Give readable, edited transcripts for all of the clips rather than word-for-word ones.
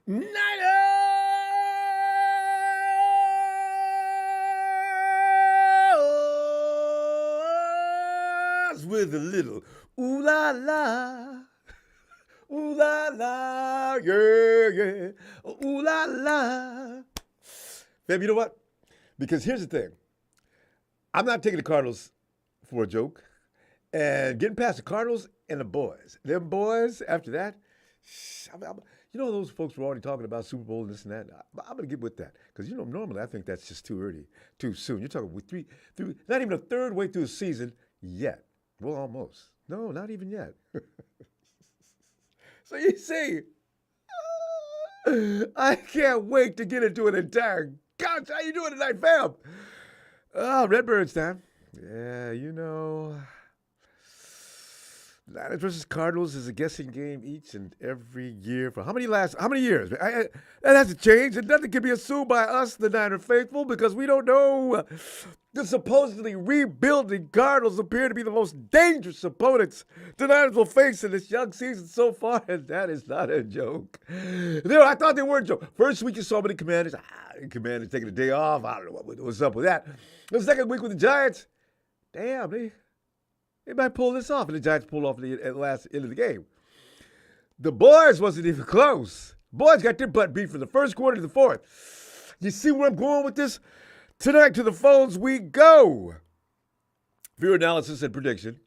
Niners with a little ooh la la. Ooh la la, yeah, yeah. Ooh la la. Baby, you know what? Because here's the thing. I'm not taking the Cardinals for a joke. And getting past the Cardinals and the boys. Them boys, after that, you know, those folks were already talking about Super Bowl and this and that. I'm going to get with that. Because, you know, normally I think that's just too early, too soon. You're talking with three, not even a third way through the season yet. Well, almost. No, not even yet. So you see, I can't wait to get into an entire. Gosh, how you doing tonight, fam? Redbirds time. Yeah, you know. Niners versus Cardinals is a guessing game each and every year for how many years? That hasn't changed, and nothing can be assumed by us, the Niner faithful, because we don't know. The supposedly rebuilding Cardinals appear to be the most dangerous opponents the Niners will face in this young season so far, and that is not a joke. I thought they were a joke. First week you saw many Commanders. Commanders taking a day off. I don't know what's up with that. The second week with the Giants, damn, they might pull this off, and the Giants pulled off at the last end of the game. The boys wasn't even close. Boys got their butt beat from the first quarter to the fourth. You see where I'm going with this? Tonight to the phones we go. For your analysis and prediction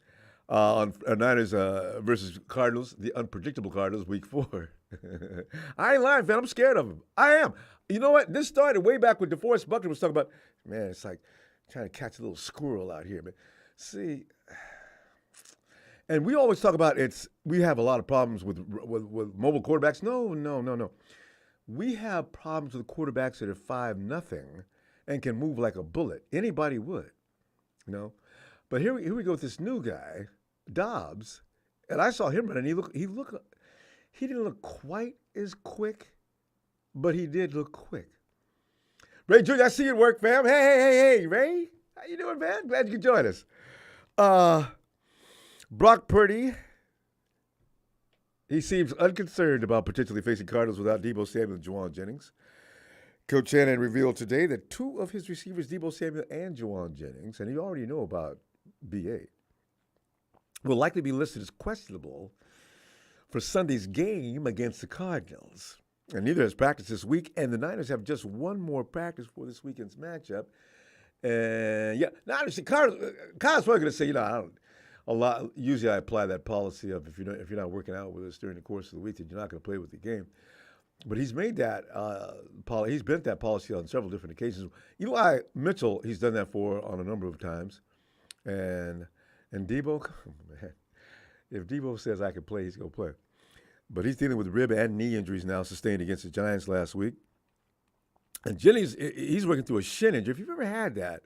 on Niners versus Cardinals, the unpredictable Cardinals, week 4. I ain't lying, man. I'm scared of them. I am. You know what? This started way back when DeForest Buckner was talking about, man, it's like trying to catch a little squirrel out here, man. See, and we always talk about we have a lot of problems with mobile quarterbacks. No. We have problems with quarterbacks that are 5-0 and can move like a bullet. Anybody would, you know. But here we go with this new guy, Dobbs, and I saw him run, and he didn't look quite as quick, but he did look quick. Ray Jr., I see you at work, fam. Hey, Ray. How you doing, man? Glad you could join us. Brock Purdy, he seems unconcerned about potentially facing Cardinals without Deebo Samuel and Juwan Jennings. Coach Shannon revealed today that 2 of his receivers, Deebo Samuel and Juwan Jennings, and you already know about BA, will likely be listed as questionable for Sunday's game against the Cardinals. And neither has practiced this week, and the Niners have just one more practice for this weekend's matchup. And yeah, Niners, Cardinals probably going to say, you know, I don't. Usually I apply that policy of if you're not working out with us during the course of the week, then you're not going to play with the game. But he's made that he's bent that policy on several different occasions. Eli Mitchell, he's done that for on a number of times, and Deebo, man, if Deebo says I can play, he's going to play. But he's dealing with rib and knee injuries now sustained against the Giants last week. And Jennings, he's working through a shin injury. If you've ever had that.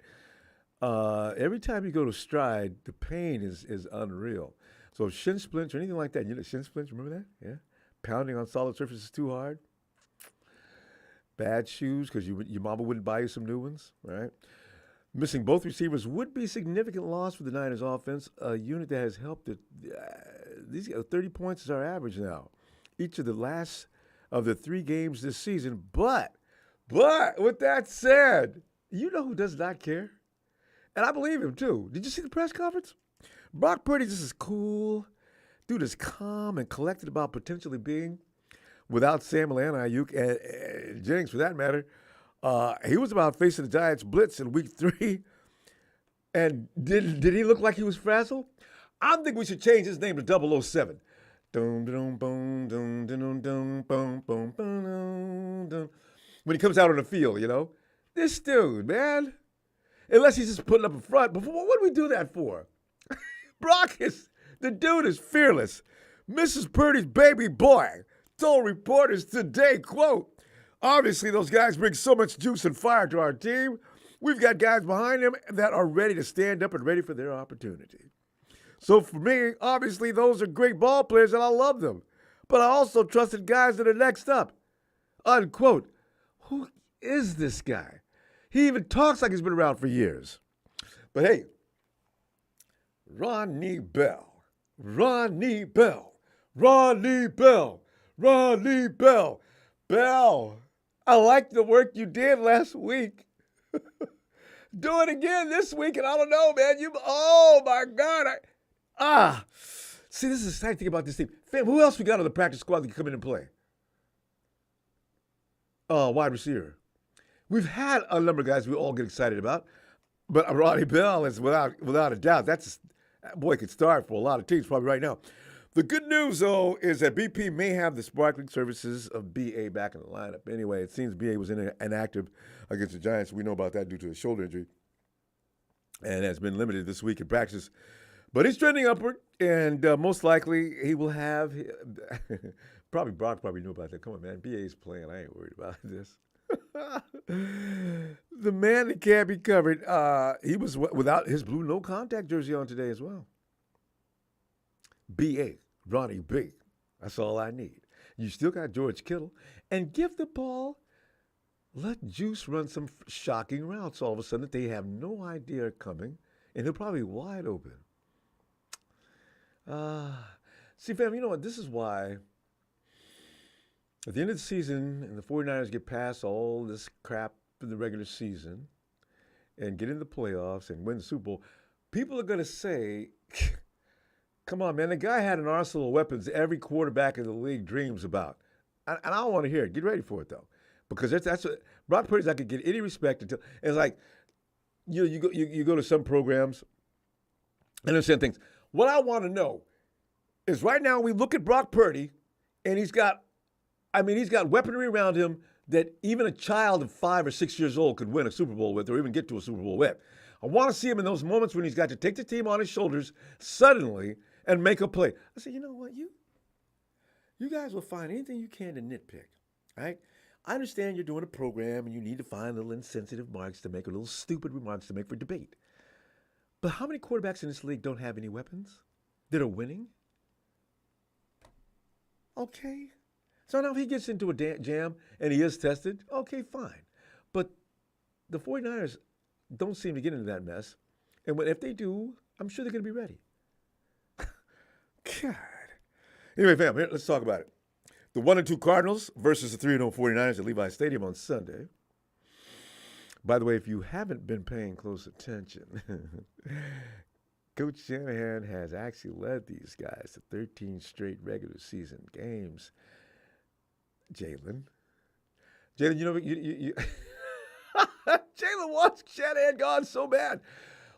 Every time you go to stride, the pain is unreal. So shin splints or anything like that, you know, shin splints, remember that? Yeah. Pounding on solid surfaces too hard. Bad shoes because your mama wouldn't buy you some new ones, right? Missing both receivers would be significant loss for the Niners offense, a unit that has helped these 30 points is our average now. Each of the last of the 3 games this season. But with that said, you know who does not care? And I believe him, too. Did you see the press conference? Brock Purdy just is cool. Dude is calm and collected about potentially being without Samuel and Ayuk and Jennings, for that matter. He was about facing the Giants blitz in week 3. And did he look like he was frazzled? I think we should change his name to 007. When he comes out on the field, you know. This dude, man. Unless he's just putting up a front. But what do we do that for? The dude is fearless. Mrs. Purdy's baby boy told reporters today, quote, obviously those guys bring so much juice and fire to our team. We've got guys behind them that are ready to stand up and ready for their opportunity. So for me, obviously those are great ball players and I love them. But I also trusted guys that are next up. Unquote. Who is this guy? He even talks like he's been around for years. But hey, Ronnie Bell, Ronnie Bell. Ronnie Bell. Bell, I like the work you did last week. Do it again this week, and I don't know, man. Oh my God. See, this is the exciting thing about this team. Fam, who else we got on the practice squad that can come in and play? Wide receiver. We've had a number of guys we all get excited about, but Ronnie Bell is without a doubt. That boy could start for a lot of teams probably right now. The good news, though, is that BP may have the sparkling services of BA back in the lineup. Anyway, it seems BA was inactive against the Giants. We know about that due to a shoulder injury and has been limited this week in practice. But he's trending upward, and most likely he will have probably Brock probably knew about that. Come on, man. BA's playing. I ain't worried about this. The man that can't be covered, he was without his blue no-contact jersey on today as well. BA. Ronnie B. That's all I need. You still got George Kittle. And give the ball. Let Juice run some shocking routes all of a sudden that they have no idea are coming. And he'll probably be wide open. See, fam, you know what? This is why at the end of the season and the 49ers get past all this crap in the regular season and get into the playoffs and win the Super Bowl, people are going to say, come on, man, the guy had an arsenal of weapons every quarterback in the league dreams about. And I don't want to hear it. Get ready for it, though. Because that's what Brock Purdy's not going to get any respect until it's like, you go to some programs and they're saying things. What I want to know is right now we look at Brock Purdy and he's got weaponry around him that even a child of 5 or 6 years old could win a Super Bowl with or even get to a Super Bowl with. I want to see him in those moments when he's got to take the team on his shoulders suddenly and make a play. I say, you know what? You guys will find anything you can to nitpick, right? I understand you're doing a program and you need to find little insensitive marks to make or little stupid remarks to make for debate. But how many quarterbacks in this league don't have any weapons that are winning? Okay. So now if he gets into a jam and he is tested, okay, fine. But the 49ers don't seem to get into that mess. And if they do, I'm sure they're going to be ready. God. Anyway, fam, here, let's talk about it. The 1-2 Cardinals versus the 3-0 49ers at Levi Stadium on Sunday. By the way, if you haven't been paying close attention, Coach Shanahan has actually led these guys to 13 straight regular season games. Jalen, you know, you Jalen wants Shanahan gone so bad.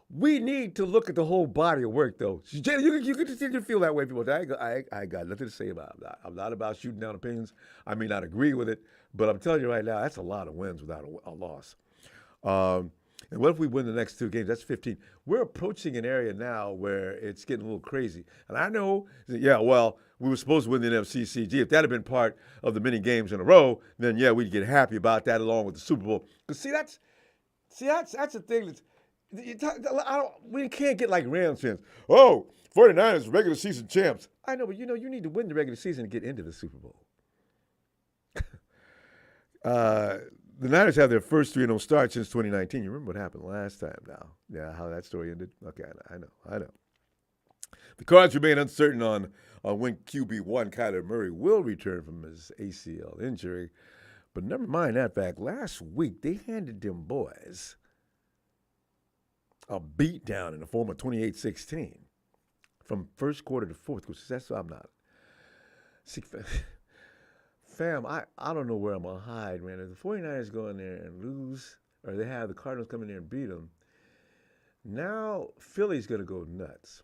We need to look at the whole body of work, though. Jalen, you can feel that way, people. I got nothing to say about that. I'm not about shooting down opinions. I may not agree with it, but I'm telling you right now, that's a lot of wins without a loss. And what if we win the next 2 games? That's 15. We're approaching an area now where it's getting a little crazy. And I know, yeah, well, we were supposed to win the NFC CG. If that had been part of the many games in a row, then, yeah, we'd get happy about that along with the Super Bowl. Because, that's the thing we can't get like Rams fans. Oh, 49ers regular season champs. I know, but, you need to win the regular season to get into the Super Bowl. The Niners have their first 3-0 start since 2019. You remember what happened last time now? Yeah, how that story ended? Okay, I know. The Cards remain uncertain on when QB1 Kyler Murray will return from his ACL injury. But never mind that fact. Last week, they handed them boys a beatdown in the form of 28-16 from first quarter to fourth quarter. That's what I'm not. See, fam, I don't know where I'm going to hide, man. If the 49ers go in there and lose, or they have the Cardinals come in there and beat them, now Philly's going to go nuts.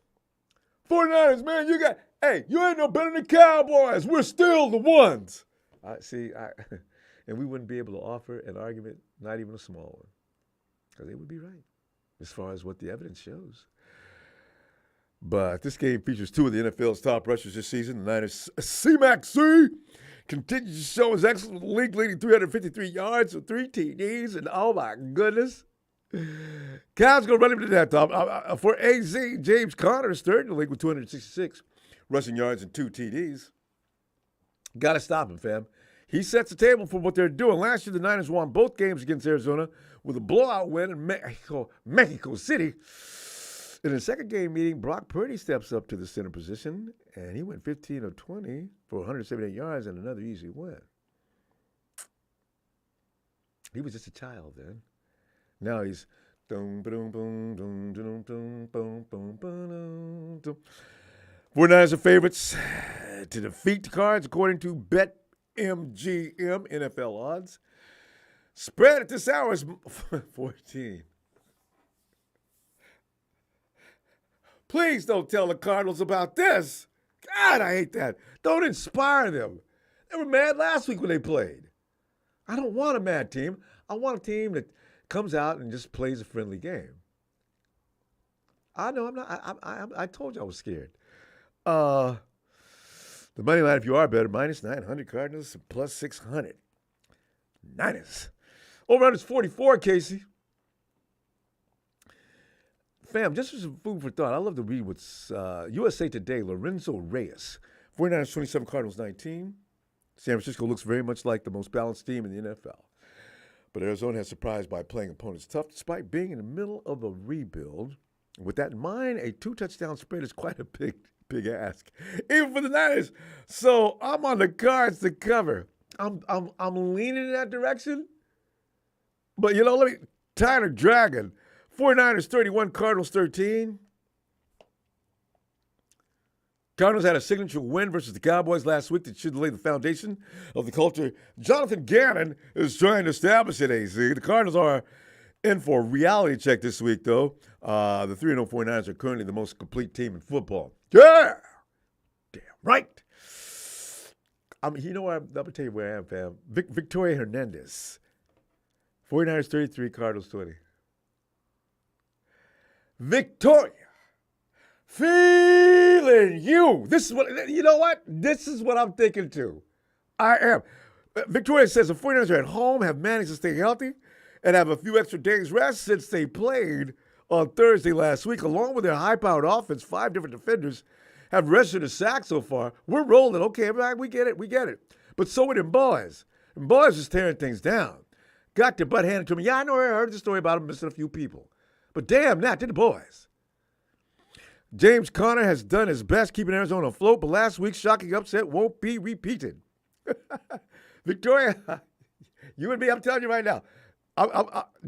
49ers, man, you ain't no better than Cowboys. We're still the ones. And we wouldn't be able to offer an argument, not even a small one, because they would be right as far as what the evidence shows. But this game features 2 of the NFL's top rushers this season. The Niners' C-Mac C continues to show his excellence with the league-leading 353 yards with 3 TDs, and oh my goodness. Cal's going to run him to that top. For AZ, James Conner is third in the league with 266 rushing yards and 2 TDs. Got to stop him, fam. He sets the table for what they're doing. Last year, the Niners won both games against Arizona with a blowout win in Mexico City. In the second game meeting, Brock Purdy steps up to the center position, and he went 15 of 20 for 178 yards and another easy win. He was just a child then. Now he's 49ers are favorites to defeat the Cards according to BetMGM NFL odds. Spread at this hour is 14. Please don't tell the Cardinals about this. God, I hate that. Don't inspire them. They were mad last week when they played. I don't want a mad team. I want a team that comes out and just plays a friendly game. I know I'm not. I told you I was scared. The money line, if you are better, minus 900 Cardinals, plus 600 Niners. Over under is 44, Casey. Fam, just for some food for thought, I love to read what's USA Today, Lorenzo Reyes. 49ers 27, Cardinals 19. San Francisco looks very much like the most balanced team in the NFL. But Arizona has surprised by playing opponents tough despite being in the middle of a rebuild. With that in mind, a 2-touchdown spread is quite a big ask, even for the Niners. So I'm on the Cards to cover. I'm leaning in that direction. But, let me tired of dragging. 49ers 31, Cardinals 13. Cardinals had a signature win versus the Cowboys last week that should lay the foundation of the culture Jonathan Gannon is trying to establish at AZ. The Cardinals are in for a reality check this week, though. The 3-0 49ers are currently the most complete team in football. Yeah! Damn right. I'll tell you where I am, fam. Victoria Hernandez. 49ers 33, Cardinals 20. Victoria. Feeling you. This is what I'm thinking too. I am. Victoria says the 49ers are at home, have managed to stay healthy, and have a few extra days rest since they played on Thursday last week. Along with their high-powered offense, 5 different defenders have rested a sack so far. We're rolling. Okay, everybody, we get it. But so are them boys. And boys just tearing things down. Got their butt handed to me. Yeah, I know. I heard the story about them missing a few people. But damn that, they're the boys. James Conner has done his best keeping Arizona afloat, but last week's shocking upset won't be repeated. Victoria, you and me, I'm telling you right now.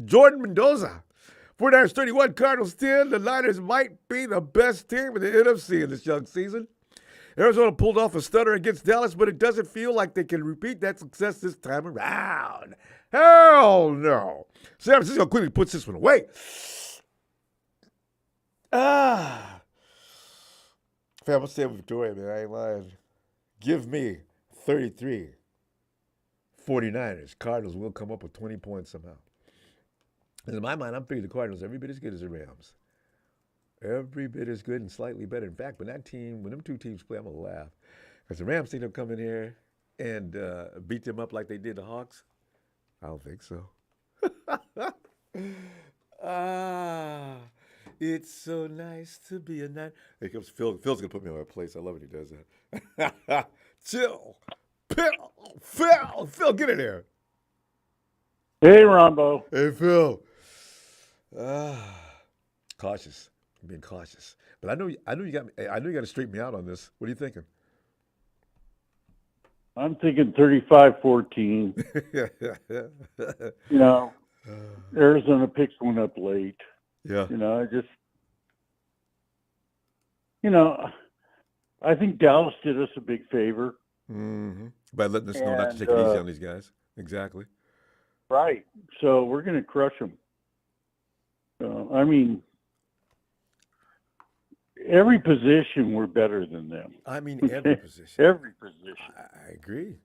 Jordan Mendoza, 49ers 31, Cardinals 10. The Niners might be the best team in the NFC in this young season. Arizona pulled off a stunner against Dallas, but it doesn't feel like they can repeat that success this time around. Hell no. San Francisco quickly puts this one away. Fam, I'm staying with Victoria, man. I ain't lying. Give me 33 49ers. Cardinals will come up with 20 points somehow. And in my mind, I'm figuring the Cardinals every bit as good as the Rams. Every bit as good and slightly better. In fact, when them two teams play, I'm going to laugh. Because the Rams think they'll come in here and beat them up like they did the Hawks. I don't think so. It's so nice to be a Niner. Here comes Phil. Phil's going to put me in my place. I love when he does that. Chill. Phil, get in there. Hey, Ronbo. Hey, Phil. Cautious. I'm being cautious. But I know you got to straighten me out on this. What are you thinking? I'm thinking 35-14. Arizona picks one up late. Yeah. I think Dallas did us a big favor. Mm-hmm. By letting us know not to take it easy on these guys. Exactly. Right. So we're going to crush them. Every position we're better than them. Every position. Every position. I agree.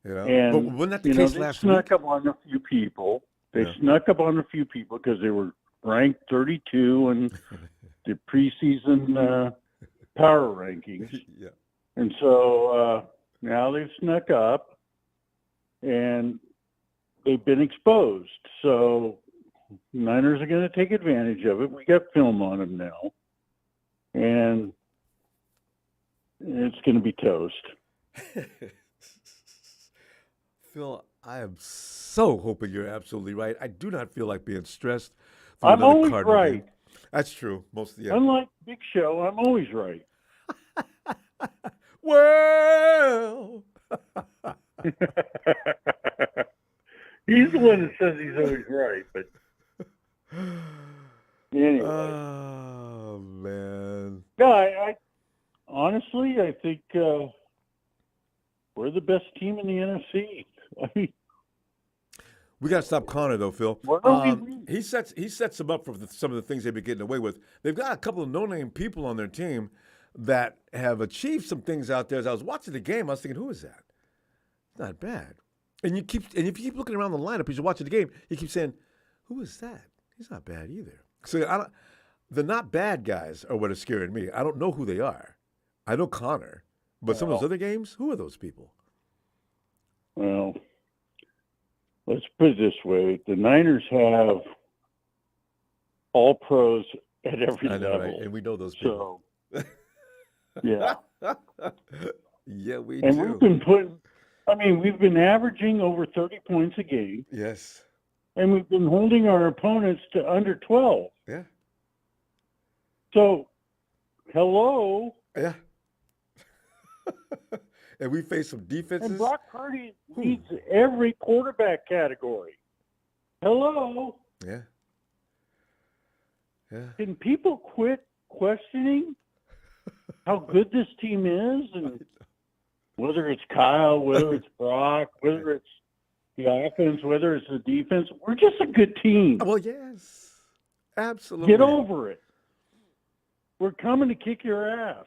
And, but wasn't that the case last week? They snuck up on a few people. Snuck up on a few people because they were ranked 32 in the preseason power rankings. Yeah. And so now they've snuck up and they've been exposed. So Niners are going to take advantage of it. We got film on them now. And it's going to be toast. Phil, I am so hoping you're absolutely right. I do not feel like being stressed. I'm always right. That's true. Yeah. Unlike Big Show, I'm always right. Well, He's the one that says he's always right, but anyway. oh man. No, I honestly, I think we're the best team in the NFC. I mean, We got to stop Connor though, Phil. what are we? He sets them up for some of the things they've been getting away with. They've got a couple of no-name people on their team that have achieved some things out there. As I was watching the game, I was thinking, who is that? It's not bad. And if you keep looking around the lineup as you're watching the game, you keep saying, who is that? He's not bad either. So the not bad guys are what is scaring me. I don't know who they are. I know Connor, but some of those other games, who are those people? Well, let's put it this way: the Niners have all pros at every I know, level, right? And we know those people. so yeah. Yeah, we And do. we've been averaging over 30 points a game, Yes. and we've been holding our opponents to under 12. Yeah. So, hello. Yeah. And we face some defenses. And Brock Purdy leads every quarterback category. Hello. Yeah. Yeah. Can people quit questioning how good this team is, and whether it's Kyle, whether it's Brock, whether it's the offense, whether it's the defense? We're just a good team. Well, yes. Absolutely. Get over it. We're coming to kick your ass.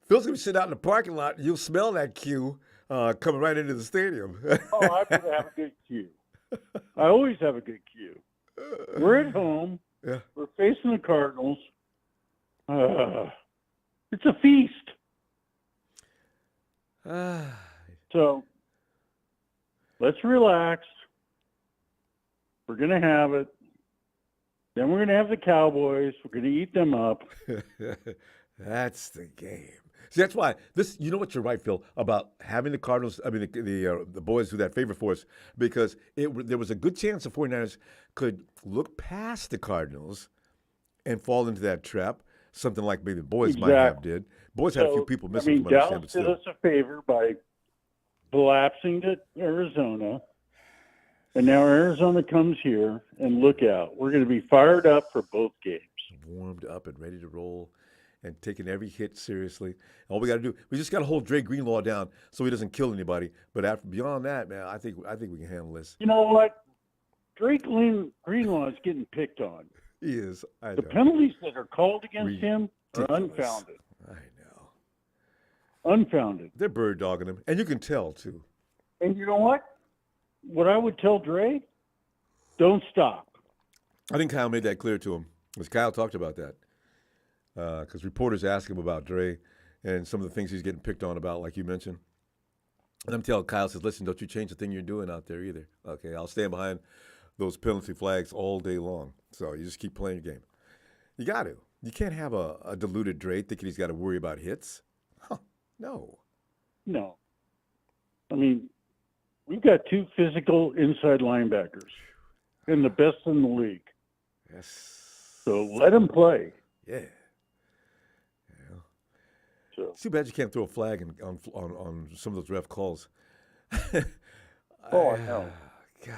Phil's going to be sitting out in the parking lot. You'll smell that cue coming right into the stadium. Oh, I have a good cue. I always have a good cue. We're at home. Yeah. We're facing the Cardinals. It's a feast. So let's relax. We're going to have it. Then we're going to have the Cowboys. We're going to eat them up. That's the game. See, that's why this. You know what? You're right, Phil, about having the Cardinals. I mean, the boys do that favor for us because there was a good chance the 49ers could look past the Cardinals and fall into that trap. Something like maybe the boys might have did. Boys had a few people missing. From Dallas did us a favor by collapsing to Arizona. And now Arizona comes here, and look out. We're going to be fired up for both games. Warmed up and ready to roll and taking every hit seriously. All we got to do, we just got to hold Dre Greenlaw down so he doesn't kill anybody. But beyond that, man, I think we can handle this. You know what? Dre Greenlaw is getting picked on. He is. I know. The penalties that are called against him are unfounded. I know. Unfounded. They're bird dogging him. And you can tell, too. And you know what? What I would tell Dre, don't stop. I think Kyle made that clear to him. Because Kyle talked about that. Because reporters asked him about Dre and some of the things he's getting picked on about, like you mentioned. And I'm telling Kyle, says, listen, don't you change the thing you're doing out there either. Okay, I'll stand behind those penalty flags all day long. So you just keep playing your game. You got to. You can't have a deluded Dre thinking he's got to worry about hits. Huh, no. No. I mean, we've got two physical inside linebackers and the best in the league. Yes. So let them play. Yeah. So. Too bad you can't throw a flag on some of those ref calls. I know. God.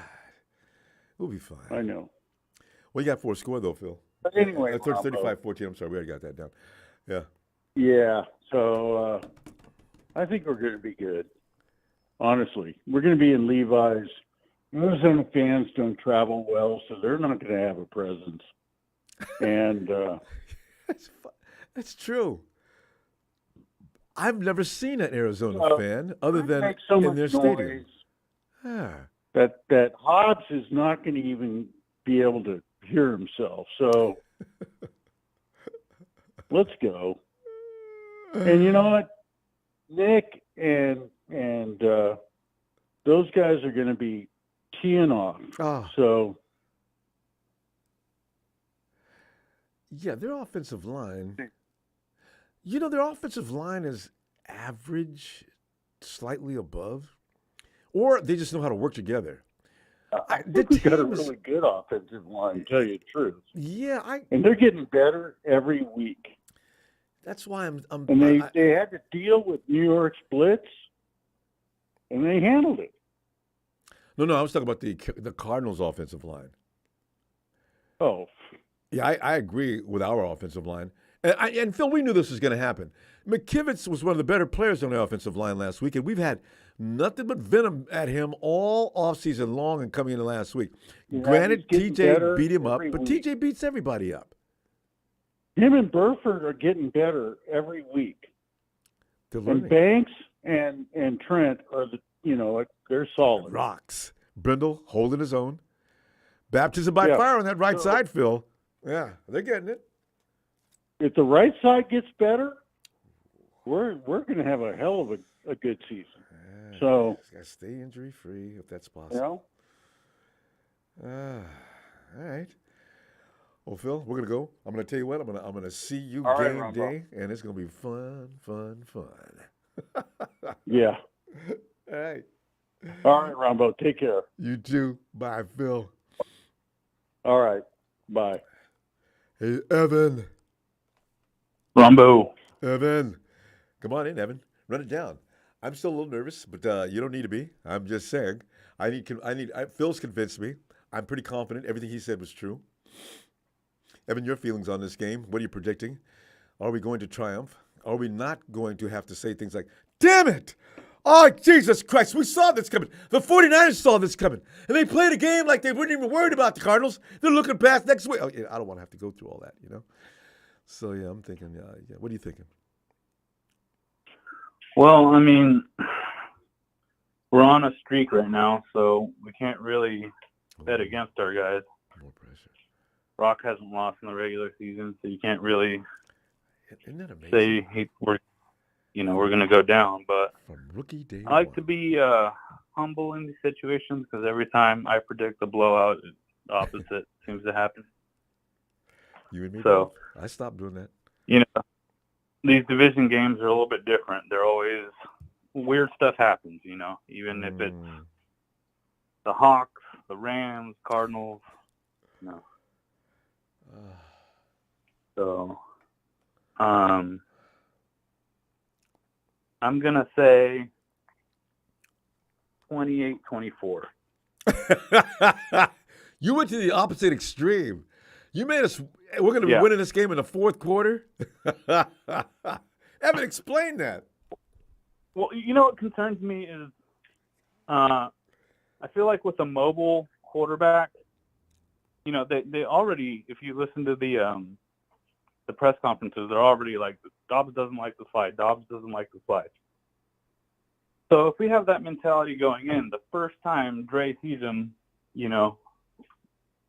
We'll be fine. I know. What you got for a score, though, Phil? But anyway, That's 35-14. I'm sorry. We already got that down. Yeah. Yeah. So I think we're going to be good. Honestly. We're going to be in Levi's. Arizona fans don't travel well, so they're not going to have a presence. And that's true. I've never seen an Arizona fan other than in their stadium. That Hobbs is not going to even be able to hear himself. So let's go. And you know what? Nick and those guys are going to be teeing off. Oh. So yeah, their offensive line. You know, their offensive line is average, slightly above, or they just know how to work together. I The think we got a team is, really good offensive line, to tell you the truth. yeah, And they're getting better every week. that's why And they had to deal with New York splits, and they handled it. no, I was talking about the Cardinals offensive line. Oh, Yeah, I agree with our offensive line. And Phil, we knew this was going to happen. McKivitz was one of the better players on the offensive line last week, and we've had nothing but venom at him all offseason long and coming into last week. yeah, Granted, he's getting TJ better beat him up, every but week. TJ beats everybody up. Him and Burford are getting better every week. They're And learning. Banks and Trent are they're solid. Rocks. Brindle holding his own. Baptism by Yeah. fire on that right So- side, Phil. Yeah, they're getting it. If the right side gets better, we're going to have a hell of a good season. Yeah, So, got to stay injury free if that's you possible. know, All right. Well, Phil, we're gonna go. I'm gonna tell you what. I'm gonna see you All right, game Ronbo. day, and it's gonna be fun. yeah. All right. All right, Ronbo, take care. You too. Bye, Phil. All right, bye. Hey, Evan. Ronbo. Evan. Come on in, Evan. Run it down. I'm still a little nervous, but you don't need to be. I'm just saying. Phil's convinced me. I'm pretty confident everything he said was true. Evan, your feelings on this game? What are you predicting? Are we going to triumph? Are we not going to have to say things like, damn it! Oh, Jesus Christ, we saw this coming. The 49ers saw this coming. And they played a game like they weren't even worried about the Cardinals. They're looking past next week. Oh, yeah, I don't want to have to go through all that, you know? So, yeah, I'm thinking, yeah. What are you thinking? Well, I mean, we're on a streak right now, so we can't really bet against our guys. More pressure. Rock hasn't lost in the regular season, so you can't really Isn't that amazing? say we're going to go down. But From rookie day I like one. to be humble in these situations because every time I predict a blowout, the opposite seems to happen. You and me So- both. I stopped doing that. You know, these division games are a little bit different. They're always weird stuff happens. Even if it's the Hawks, the Rams, Cardinals. So, I'm going to say 28-24. You went to the opposite extreme. You made us. We're going to be Yeah. winning this game in the fourth quarter. Evan, explain that. Well, you know what concerns me is I feel like with a mobile quarterback, they already, if you listen to the press conferences, they're already like, Dobbs doesn't like to fight. Dobbs doesn't like to fight. So if we have that mentality going in, the first time Dre sees him,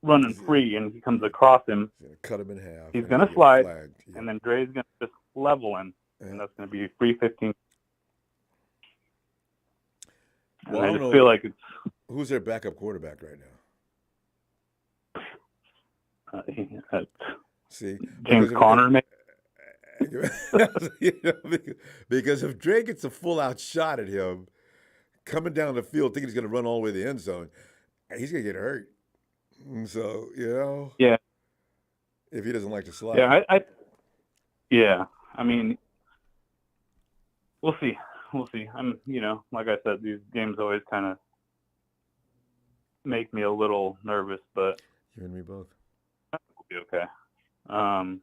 running free and he comes across him, He's gonna cut him in half. He's and gonna get slide, flagged. Yeah. and then Dre's going to just level him, and that's going to be 3-15. And Well, I I don't just know. feel like it's Who's their backup quarterback right now? See, James because Conner, maybe. because if Dre gets a full-out shot at him, coming down the field thinking he's going to run all the way to the end zone, he's going to get hurt. So, Yeah. if he doesn't like to slide. Yeah, I mean, we'll see. I'm, like I said, these games always kind of make me a little nervous, but You and me both. we'll be okay. I'm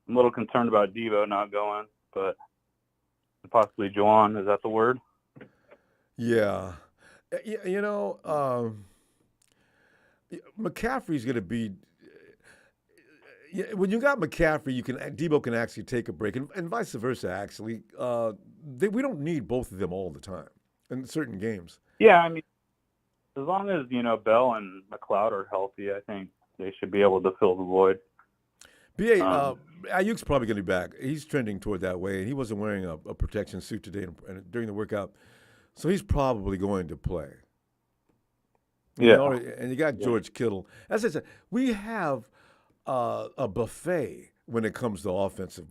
a little concerned about Devo not going, but possibly Juwan. Is that the word? Yeah. McCaffrey's going to be. When you got McCaffrey, Debo can actually take a break, and vice versa. Actually, we don't need both of them all the time in certain games. Yeah, I mean, as long as Bell and McLeod are healthy, I think they should be able to fill the void. Ayuk's probably going to be back. He's trending toward that way, and he wasn't wearing a protection suit today during the workout, so he's probably going to play. Yeah. And you got George Kittle. As I said, we have a buffet when it comes to offensive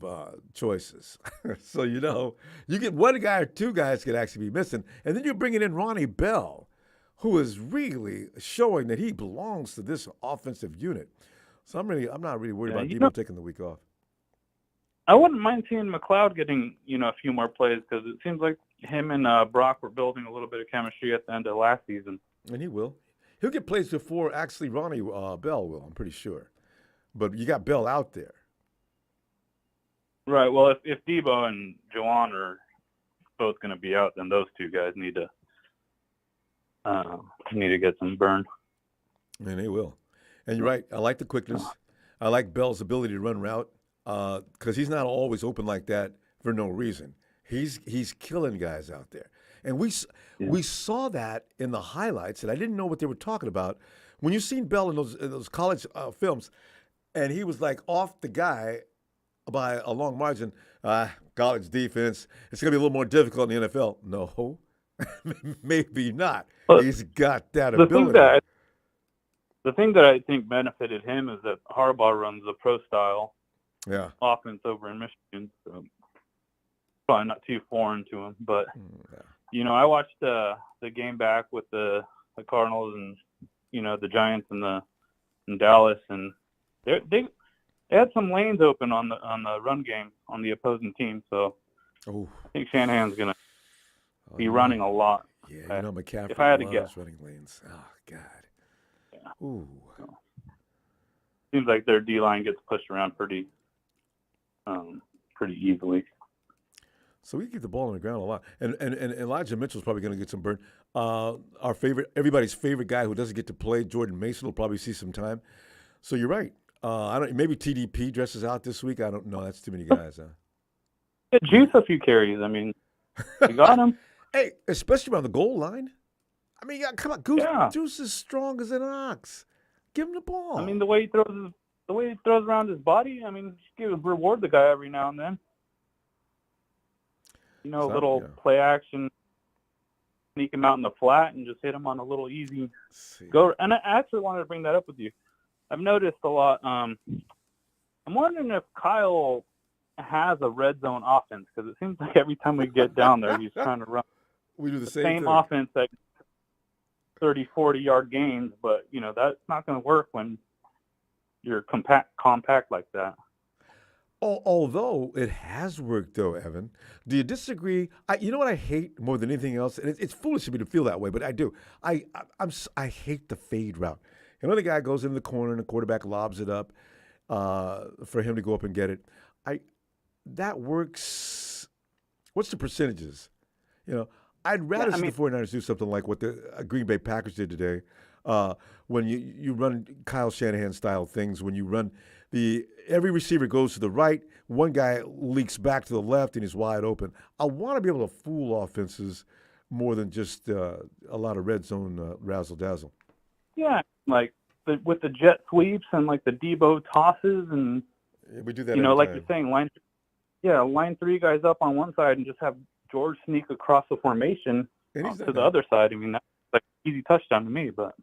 choices. So, you get one guy or two guys could actually be missing, and then you're bringing in Ronnie Bell. who is really showing that he belongs to this offensive unit. So I'm not really worried about Debo taking the week off. I wouldn't mind seeing McLeod getting, a few more plays because it seems like him and Brock were building a little bit of chemistry at the end of last season. And he will. He'll get plays before actually Ronnie Bell will, I'm pretty sure. But you got Bell out there. Right. Well, if Debo and Juwan are both going to be out, then those two guys need to get some burn. And they will. And you're right. I like the quickness. I like Bell's ability to run route because he's not always open like that for no reason. He's killing guys out there. And we saw that in the highlights, and I didn't know what they were talking about. When you seen Bell in those college films, and he was like off the guy by a long margin, college defense, it's going to be a little more difficult in the NFL. No, maybe not. But he's got that ability. The thing that I think benefited him is that Harbaugh runs the pro style offense over in Michigan. So probably not too foreign to him. But, I watched the game back with the Cardinals and, the Giants and Dallas, and they had some lanes open on the run game on the opposing team. So I think Shanahan's going to be running a lot. Yeah, McCaffrey if I had to guess. running lanes. Oh, God. Yeah. Ooh. Seems like their D-line gets pushed around pretty easily. So we keep the ball on the ground a lot. And Elijah Mitchell's probably going to get some burn. Everybody's favorite guy who doesn't get to play, Jordan Mason, will probably see some time. So you're right. Maybe TDP dresses out this week. I don't know. That's too many guys, huh? Juice a few carries. I mean, you got him. Hey, especially around the goal line. I mean, come on, Juice is strong as an ox. Give him the ball. I mean, the way he throws around his body. I mean, just reward the guy every now and then. A little play action, sneak him out in the flat, and just hit him on a little easy go. And I actually wanted to bring that up with you. I've noticed a lot. I'm wondering if Kyle has a red zone offense because it seems like every time we get down there, he's trying to run. We do the same thing. Offense that 30, 40-yard gains, but that's not going to work when you're compact like that. Although it has worked, though, Evan. Do you disagree? You know what I hate more than anything else, and it's foolish of me to feel that way, but I do. I hate the fade route. The guy goes in the corner and the quarterback lobs it up for him to go up and get it. That works. What's the percentages? I'd rather see the 49ers do something like what the Green Bay Packers did today when you run Kyle Shanahan style things, when you run every receiver goes to the right, one guy leaks back to the left and he's wide open. I want to be able to fool offenses more than just a lot of red zone razzle-dazzle. Yeah, like with the jet sweeps and like the Debo tosses and we do that like you're saying, line three guys up on one side and just have George sneak across the formation to the other side. I mean, that's like an easy touchdown to me. But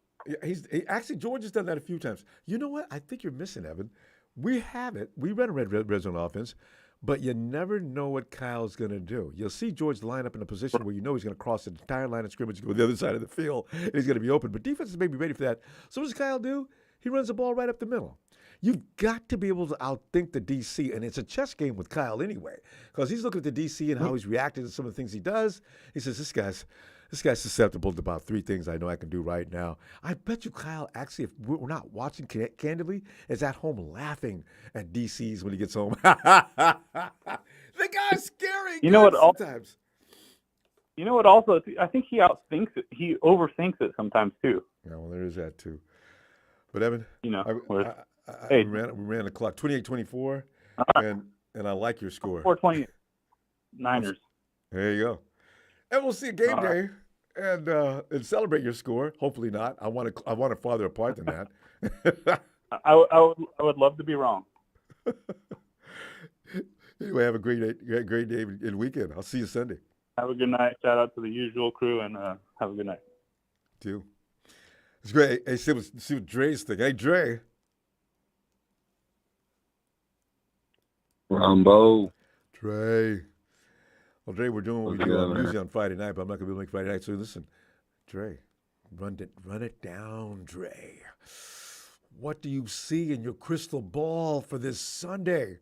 actually George has done that a few times. You know what? I think you're missing, Evan. We have it. We run a red zone offense, but you never know what Kyle's going to do. You'll see George line up in a position where he's going to cross the entire line of scrimmage, go to the other side of the field, and he's going to be open. But defenses may be ready for that. So what does Kyle do? He runs the ball right up the middle. You've got to be able to outthink the DC, and it's a chess game with Kyle anyway, because he's looking at the DC and how he's reacting to some of the things he does. He says, this guy's susceptible to about three things I know I can do right now. I bet you Kyle, actually, if we're not watching candidly, is at home laughing at DCs when he gets home. The guy's scary. Sometimes. You know what? Also, I think he outthinks it. He overthinks it sometimes too. Yeah, well, there is that too. But Evan, we ran the clock 28-24, and I like your score. 420 Niners. There you go. And we'll see a game day and celebrate your score. Hopefully not. I want it farther apart than that. I would love to be wrong. Anyway, have a great day and weekend. I'll see you Sunday. Have a good night. Shout out to the usual crew and have a good night. Too. It's great. Hey, see what Dre's thinking. Hey, Dre. Ronbo. Dre. Well, Dre, we're doing what we do usually on Friday night, but I'm not going to be able to make Friday night. So listen, Dre, Run it down, Dre. What do you see in your crystal ball for this Sunday?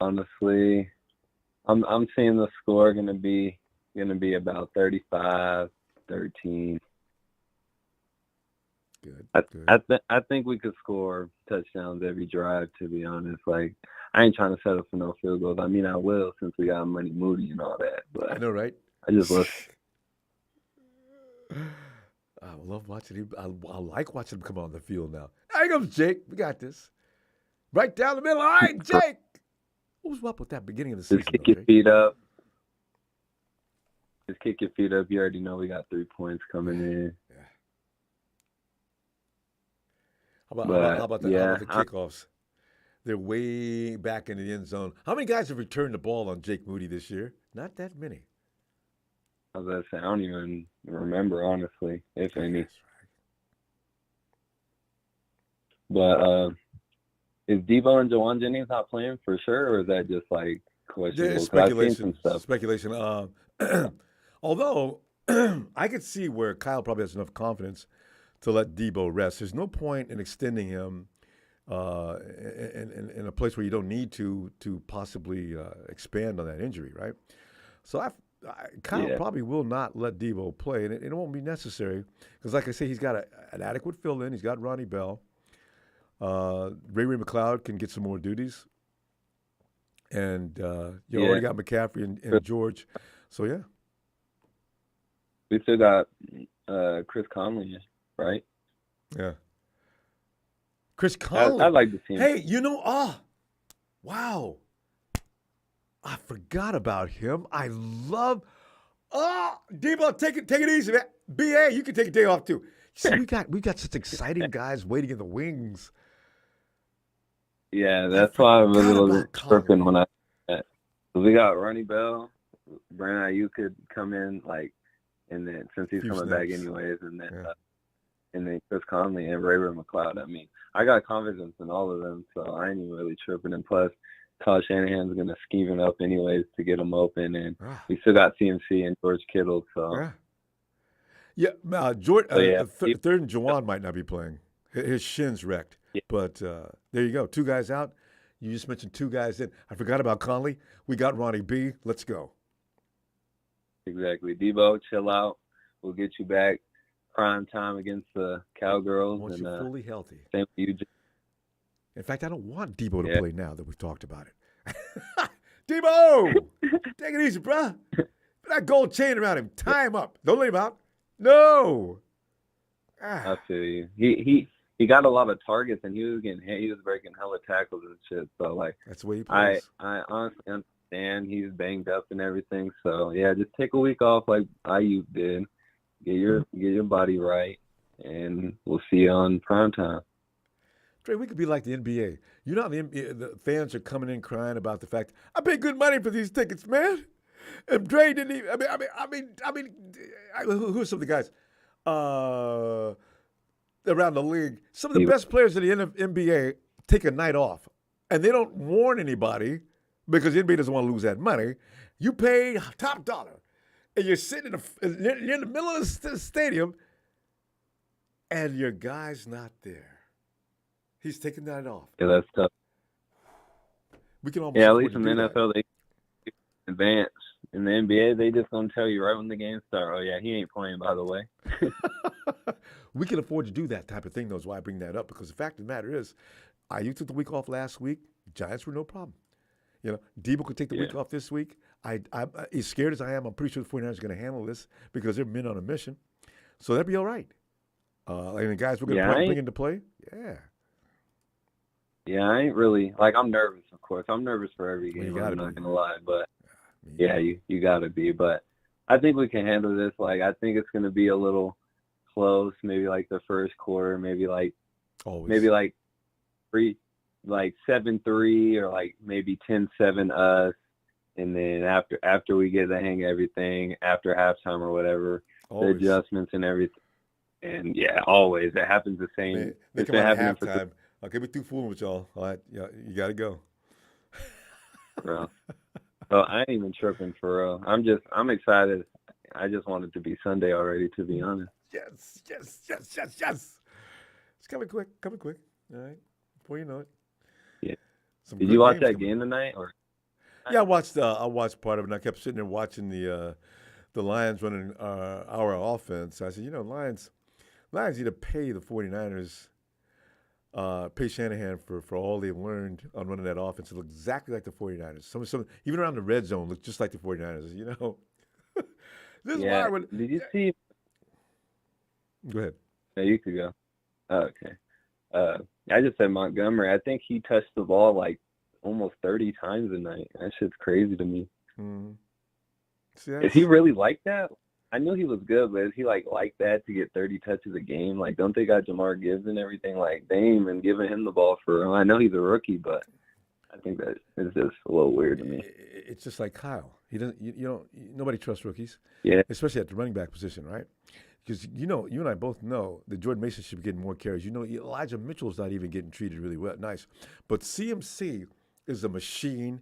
Honestly, I'm seeing the score gonna be about 35-13. Good. I think we could score touchdowns every drive, to be honest. Like, I ain't trying to settle for no field goals. I mean, I will, since we got Money Moody and all that. But I know, right? I just look. I love watching him. I like watching him come on the field now. Here comes Jake. We got this. Right down the middle. All right, Jake. What was up with that beginning of the season? Just kick your feet up. Just kick your feet up. You already know we got 3 points coming in. Yeah. How about the kickoffs? They're way back in the end zone. How many guys have returned the ball on Jake Moody this year? Not that many. I was going to say, I don't even remember, honestly, if any. That's But is Debo and Jawan Jennings not playing for sure, or is that just like questionable? There's 'Cause I've seen speculation. some stuff. Speculation. Although I could see where Kyle probably has enough confidence to let Debo rest. There's no point in extending him in a place where you don't need to possibly expand on that injury, right? So Kyle probably will not let Debo play, and it won't be necessary because, like I say, he's got an adequate fill-in. He's got Ronnie Bell. Ray McLeod can get some more duties, and you already got McCaffrey and George. So yeah, We still got Chris Conley, right? yeah. Chris Conley. I'd like to see him. Hey, wow. I forgot about him. I love. Debo, take it easy, man. BA, you can take a day off too. See, we got such exciting guys waiting in the wings. Yeah, that's why I really forgot was about tripping when we got Ronnie Bell, Brandon Ayuk could come in and then since he's Few coming snaps. back anyways, and then Yeah. and then Chris Conley and Ray McLeod. I mean, I got confidence in all of them, so I ain't even really tripping. And plus, Kyle Shanahan's gonna scheme it up anyways to get them open, and we still got CMC and George Kittle. So Jordan. yeah. Third and Jawan might not be playing. His shin's wrecked. Yeah. But there you go. 2 guys out. You just mentioned 2 guys in. I forgot about Conley. We got Ronnie B. Let's go. Exactly. Debo, chill out. We'll get you back prime time against the Cowgirls. Once you're fully healthy. Same with you. In fact, I don't want Debo to play now that we've talked about it. Debo! Take it easy, bruh. Put that gold chain around him. Tie him up. Don't leave him out. No. I feel you. He got a lot of targets, and he was getting hit. He was breaking hella tackles and shit. So, that's the way he plays. I honestly understand he's banged up and everything. So, yeah, just take a week off like Ayuk did. Get your body right, and we'll see you on primetime. Dre, we could be like the NBA. You know how the fans are coming in crying about the fact, I paid good money for these tickets, man. And Dre didn't even, who are some of the guys around the league? Some of the best players in the NBA take a night off, and they don't warn anybody because the NBA doesn't want to lose that money. You pay top dollar, and you're sitting near the middle of the stadium, and your guy's not there. He's taking that off. Yeah, that's tough. We can almost at afford least to in the do NFL, they advance. In the NBA, they just gonna tell you right when the game starts. Oh yeah, he ain't playing, by the way. We can afford to do that type of thing, though. Is why I bring that up, because the fact of the matter is, you took the week off last week. Giants were no problem. Debo could take the week off this week. I'm as scared as I am. I'm pretty sure the 49ers are going to handle this because they're men on a mission. So that'd be all right. And the guys we're going to bring into play, Yeah, I ain't really I'm nervous, of course. I'm nervous for every game. I'm not gonna lie, but you gotta be. But I think we can handle this. I think it's gonna be a little close. Maybe the first quarter. Maybe always. Maybe 7-3 or maybe 10-7 us. And then after we get the hang of everything, after halftime or whatever, always. The adjustments and everything. And always it happens the same. They come out at halftime. Okay, we're through fooling with y'all. All right, you got to go. Bro. So I ain't even tripping for real. I'm excited. I just want it to be Sunday already, to be honest. Yes, yes, yes, yes, yes. It's coming quick, coming quick. All right, before you know it. Yeah. Some Did good you watch games that coming. game tonight? Or Yeah, I watched part of it, and I kept sitting there watching the Lions running our offense. I said, Lions need to pay the 49ers, pay Shanahan for all they've learned on running that offense. It looked exactly like the 49ers. Some even around the red zone looked just like the 49ers. This is why yeah. when Did you see? go ahead. No, you could go. Oh, okay. I just said Montgomery. I think he touched the ball like almost 30 times a night. That shit's crazy to me. Mm-hmm. See, Is he really like that? I knew he was good, but is he like that to get 30 touches a game? Like, don't they got Jamar Gibbs and everything like Dame and giving him the ball for? I know he's a rookie, but I think that is just a little weird to me. It's just like Kyle. He doesn't. Nobody trusts rookies. Yeah. Especially at the running back position, right? Because you and I both know that Jordan Mason should be getting more carries. Elijah Mitchell's not even getting treated really well, nice. But CMC is a machine,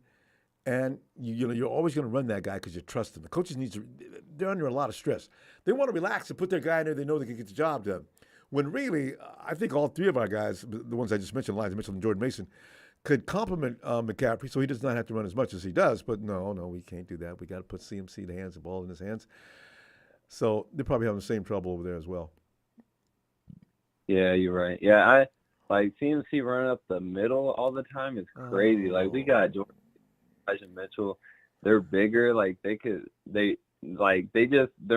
and you're always going to run that guy because you trust him. The coaches they're under a lot of stress. They want to relax and put their guy in there. They know they can get the job done. When really, I think all three of our guys, the ones I just mentioned, Elijah Mitchell and Jordan Mason, could complement McCaffrey so he does not have to run as much as he does. But no, we can't do that. We got to put CMC the ball in his hands. So they're probably having the same trouble over there as well. Yeah, you're right. Yeah, I like CMC running up the middle all the time is crazy. Like we got Jordan, Elijah Mitchell. They're bigger. Like they're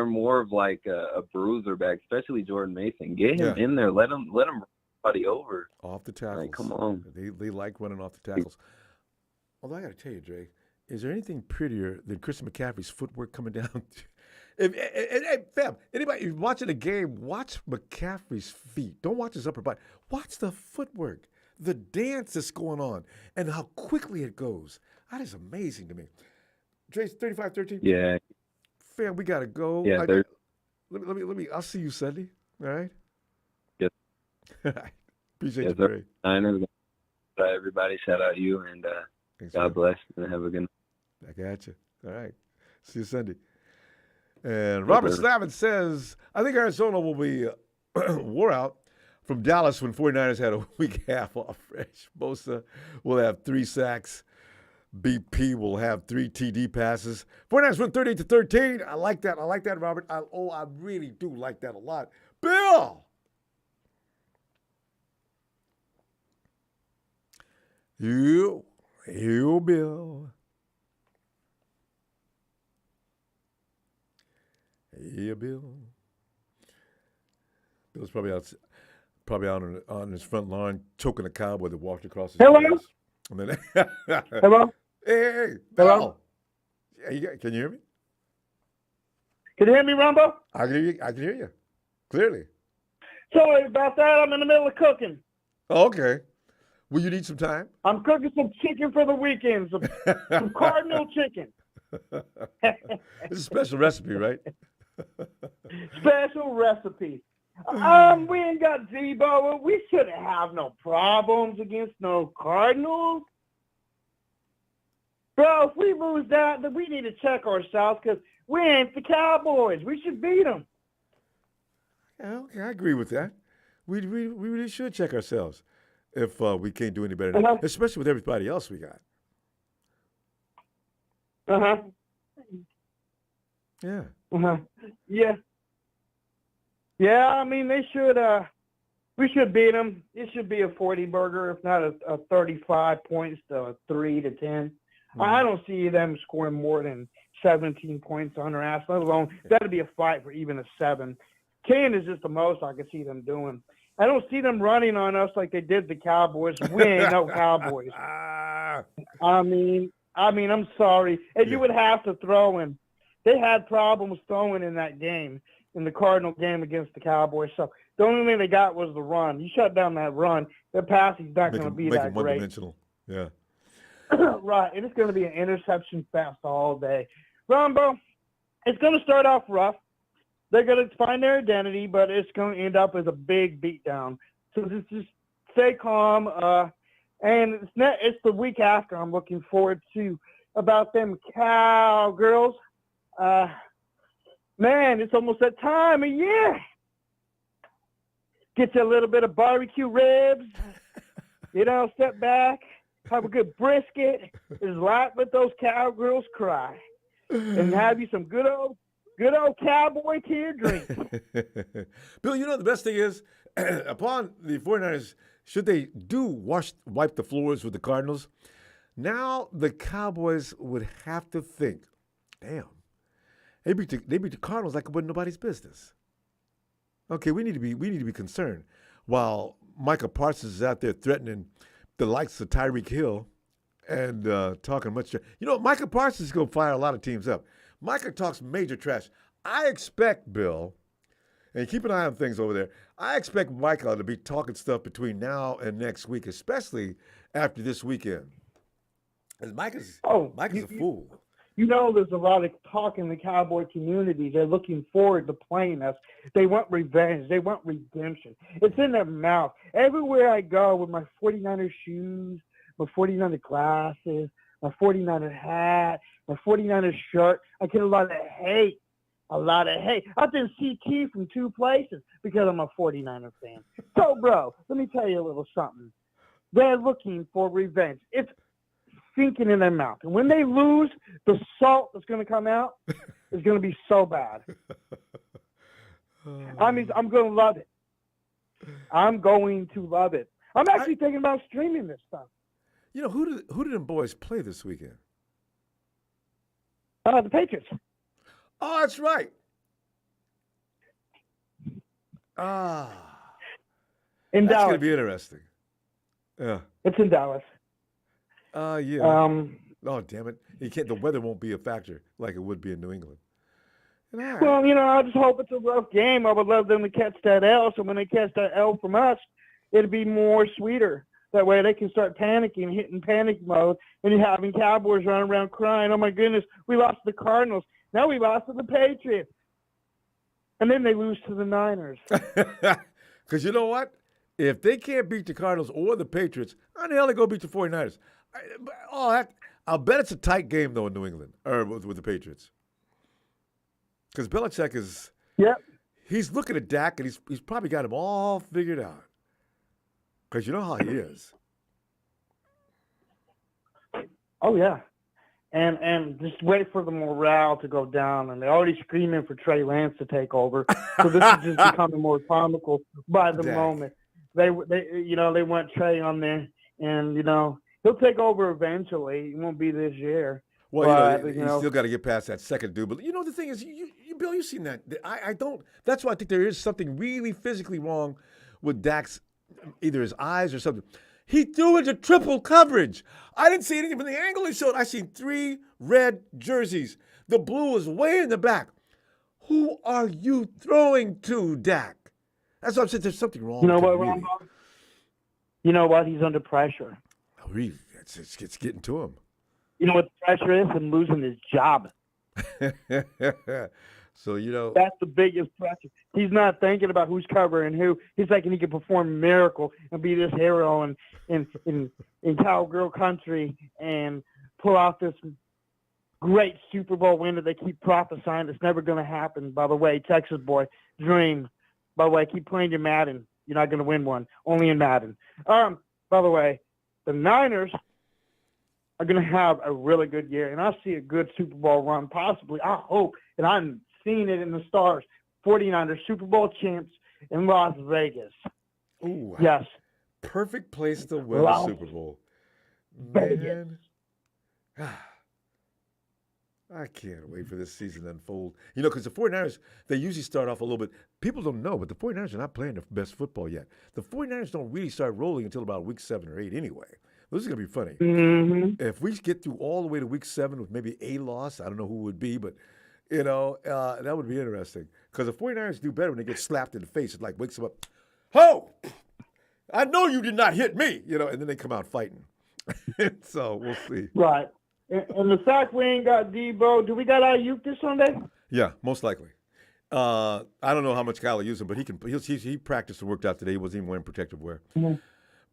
more of like a bruiser back, especially Jordan Mason. Get him in there. Let him run everybody over. Off the tackles. Like, come on. They like running off the tackles. Although I got to tell you, Dre, is there anything prettier than Christian McCaffrey's footwork coming down? Fam, anybody, if you're watching a game, watch McCaffrey's feet. Don't watch his upper body. Watch the footwork, the dance that's going on, and how quickly it goes. That is amazing to me. Dre's 35-13. Yeah. Fam, we gotta go. Yeah. Let me. I'll see you Sunday. All right. Yes. Appreciate you, Dre. Niners. Everybody, shout out you, and Thanks, God bless, and have a good night. I got you. All right. See you Sunday. And Robert Slavin says, I think Arizona will be wore out from Dallas when 49ers had a week half off fresh. Bosa will have 3 sacks. BP will have 3 TD passes. 49ers win 38-13. I like that. Robert. I really do like that a lot. Bill! You, Bill. Yeah, Bill. Bill's probably out on his front lawn choking a cowboy that walked across his face. And then, Hello? Hey, Hello? Yeah, can you hear me? Can you hear me, Ronbo? I can hear you. Clearly. Sorry about that. I'm in the middle of cooking. Oh, okay. Will you need some time? I'm cooking some chicken for the weekend, some Cardinal chicken. It's a special recipe, right? Special recipe. We ain't got Debo. We shouldn't have no problems against no Cardinals. Bro, if we lose that, then we need to check ourselves because we ain't the Cowboys. We should beat them. Yeah, okay, I agree with that. We really should check ourselves if we can't do any better, than that, especially with everybody else we got. Yeah. Yeah. Yeah, I mean, they should, we should beat them. It should be a 40 burger, if not a 35 points to 3-10. Mm-hmm. I don't see them scoring more than 17 points on their ass, let alone that'd be a fight for even a 7. 10 is just the most I could see them doing. I don't see them running on us like they did the Cowboys. We ain't no Cowboys. I mean, I'm sorry. And you would have to throw in. They had problems throwing in that game, in the Cardinal game against the Cowboys. So the only thing they got was the run. You shut down that run, their passing's not going to be that great. One-dimensional. Yeah. Right. And it's going to be an interception fest all day. Ronbo, it's going to start off rough. They're going to find their identity, but it's going to end up as a big beatdown. So just stay calm. And it's the week after I'm looking forward to about them Cowgirls. Man, it's almost that time of year. Get you a little bit of barbecue ribs. Step back, have a good brisket, and let those cowgirls cry, and have you some good old cowboy tear drink. Bill, the best thing is, upon the 49ers, should they wipe the floors with the Cardinals, now the Cowboys would have to think, damn, they beat the Cardinals like it wasn't nobody's business. Okay, we need to be concerned. While Micah Parsons is out there threatening the likes of Tyreek Hill and talking much. Micah Parsons is going to fire a lot of teams up. Micah talks major trash. I expect, Bill, and keep an eye on things over there, I expect Micah to be talking stuff between now and next week, especially after this weekend. Because Micah's a fool. There's a lot of talk in the Cowboy community. They're looking forward to playing us. They want revenge. They want redemption. It's in their mouth. Everywhere I go with my 49er shoes, my 49er glasses, my 49er hat, my 49er shirt, I get a lot of hate. I've been CT from 2 places because I'm a 49er fan. So, bro, let me tell you a little something. They're looking for revenge. It's sinking in their mouth. And when they lose, the salt that's going to come out is going to be so bad. I'm going to love it. I'm going to love it. I'm actually thinking about streaming this stuff. Who did them boys play this weekend? The Patriots. Oh, that's right. In that's Dallas. going to be interesting. Yeah. It's in Dallas. Yeah. Oh, damn it! The weather won't be a factor like it would be in New England. Well, I just hope it's a rough game. I would love them to catch that L. So when they catch that L from us, it'll be more sweeter. That way they can start panicking, hitting panic mode, and you're having Cowboys running around crying, oh, my goodness, we lost to the Cardinals. Now we lost to the Patriots. And then they lose to the Niners. Because you know what? If they can't beat the Cardinals or the Patriots, how the hell they go beat the 49ers? I'll bet it's a tight game, though, in New England, or with the Patriots. Because Belichick is he's looking at Dak, and he's probably got him all figured out. Because you know how he is. Oh, yeah. And just wait for the morale to go down. And they're already screaming for Trey Lance to take over. So this is just becoming more comical by the moment. They want Trey on there, and, he'll take over eventually. It won't be this year. Well, but, you still got to get past that second dude. But, the thing is, Bill, you've seen that. I don't. That's why I think there is something really physically wrong with Dak's, either his eyes or something. He threw into triple coverage. I didn't see anything from the angle he showed. I seen 3 red jerseys. The blue was way in the back. Who are you throwing to, Dak? That's what I'm saying. There's something wrong. You know what, Ronbo? You know what? He's under pressure. Oh, really? It's getting to him. You know what the pressure is? Him losing his job. So, that's the biggest pressure. He's not thinking about who's covering who. He's thinking he can perform a miracle and be this hero in cowgirl country and pull off this great Super Bowl win that they keep prophesying that's never going to happen. By the way, Texas boy, dream. By the way, keep playing your Madden. You're not going to win one, only in Madden. By the way, the Niners are going to have a really good year, and I see a good Super Bowl run, possibly. I hope, and I'm seeing it in the stars. 49ers Super Bowl champs in Las Vegas. Ooh, yes. Perfect place to win a Super Bowl. Man. I can't wait for this season to unfold. Because the 49ers, they usually start off a little bit. People don't know, but the 49ers are not playing their best football yet. The 49ers don't really start rolling until about week 7 or 8 anyway. This is going to be funny. Mm-hmm. If we get through all the way to week 7 with maybe a loss, I don't know who it would be, but, that would be interesting. Because the 49ers do better when they get slapped in the face. It wakes them up. Ho! I know you did not hit me, and then they come out fighting. So we'll see. Right. And the fact we ain't got Debo, do we got Ayuk this Sunday? Yeah, most likely. I don't know how much Kyle will use him, but he practiced and worked out today. He wasn't even wearing protective wear. Mm-hmm.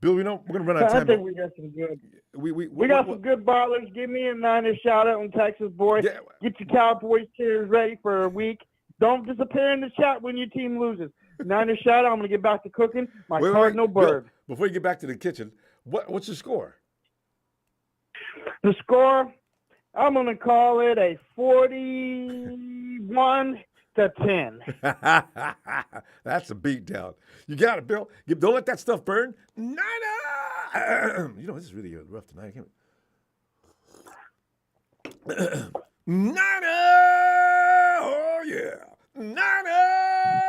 Bill, we're going to run out of time. I think we got some good. We got some good ballers. Give me a Niners shout out on Texas boy. Yeah. Get your Cowboys cheers ready for a week. Don't disappear in the chat when your team loses. Niners shout out. I'm gonna get back to cooking my Wait, cardinal Bill, bird. before you get back to the kitchen, what's your score? The score, I'm gonna call it a 41-10. That's a beatdown. You got it, Bill. Don't let that stuff burn. Niner! This is really rough tonight. Niner! Oh, yeah. Niner!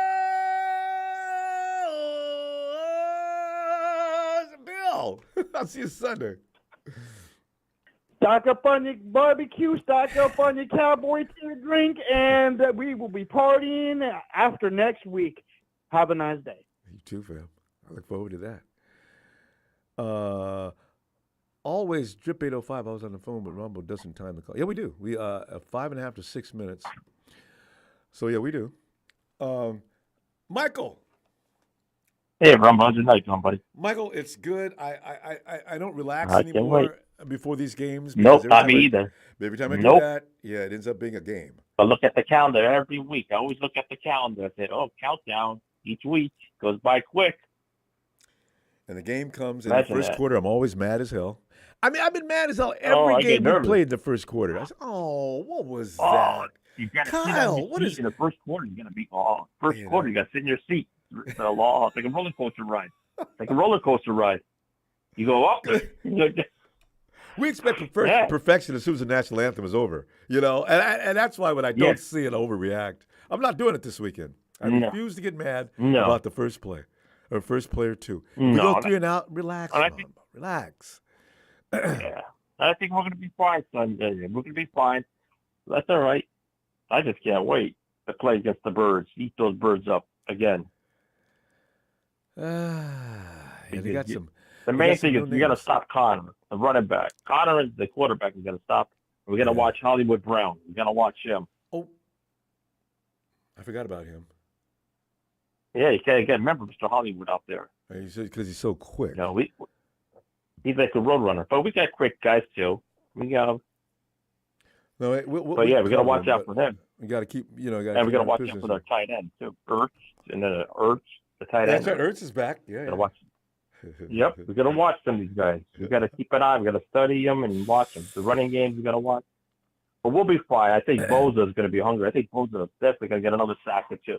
Bill, I'll see you Sunday. Stock up on your barbecue, stock up on your Cowboy drink, and we will be partying after next week. Have a nice day. You too, fam. I look forward to that. Always Drip 805. I was on the phone, but Ronbo doesn't time the call. Yeah, we do. We 5.5 to 6 minutes. So yeah, we do. Michael. Hey, Ronbo, how's your night going, buddy? Michael, it's good. I don't relax I can't anymore before these games. Nope, not me either. Every time I do Nope. that, yeah, it ends up being a game. I look at the calendar every week. I always look at the calendar. I said, countdown each week goes by quick. And the game comes in Imagine the first that. quarter. I'm always mad as hell. I mean, I've been mad as hell every I get game we nervous. played in the first quarter. I said, what was Oh, that? you got to sit Kyle, on your what seat is- in the first quarter. You're going to be, You quarter, know. you got to sit in your seat. It's a law. It's like a roller coaster ride. Like a roller coaster ride. You go up. We expect Yeah. perfection as soon as the national anthem is over, and that's why when I don't Yeah. see it, I overreact. I'm not doing it this weekend. I No. refuse to get mad No. about the first play or first play or two. We No, go 3 and out. Relax, and I Ronbo. think- Relax. Yeah. I think we're going to be fine Sunday. We're going to be fine. That's all right. I just can't wait to play against the birds. Eat those birds up again. Yeah, they got You- some. The We main got some thing new is we got to names. stop Connor, the running back. Connor is the quarterback. We got to stop. We got to Yeah. watch Hollywood Brown. We got to watch him. Oh, I forgot about him. Yeah, you can't remember Mr. Hollywood out there. Because he's so quick. He's like a road runner. But we got quick guys too. We got, No, we but yeah, we got to watch out for him, We got to keep, and we got to watch out for our tight end too. Ertz and then Ertz, the tight end. That's right. Ertz is back. Yeah. Got to watch. Yep, we got to watch some of these guys. We got to keep an eye. We got to study them and watch them. The running games we got to watch. But we'll be fine. I think Boza is going to be hungry. I think Boza is definitely going to get another sack or two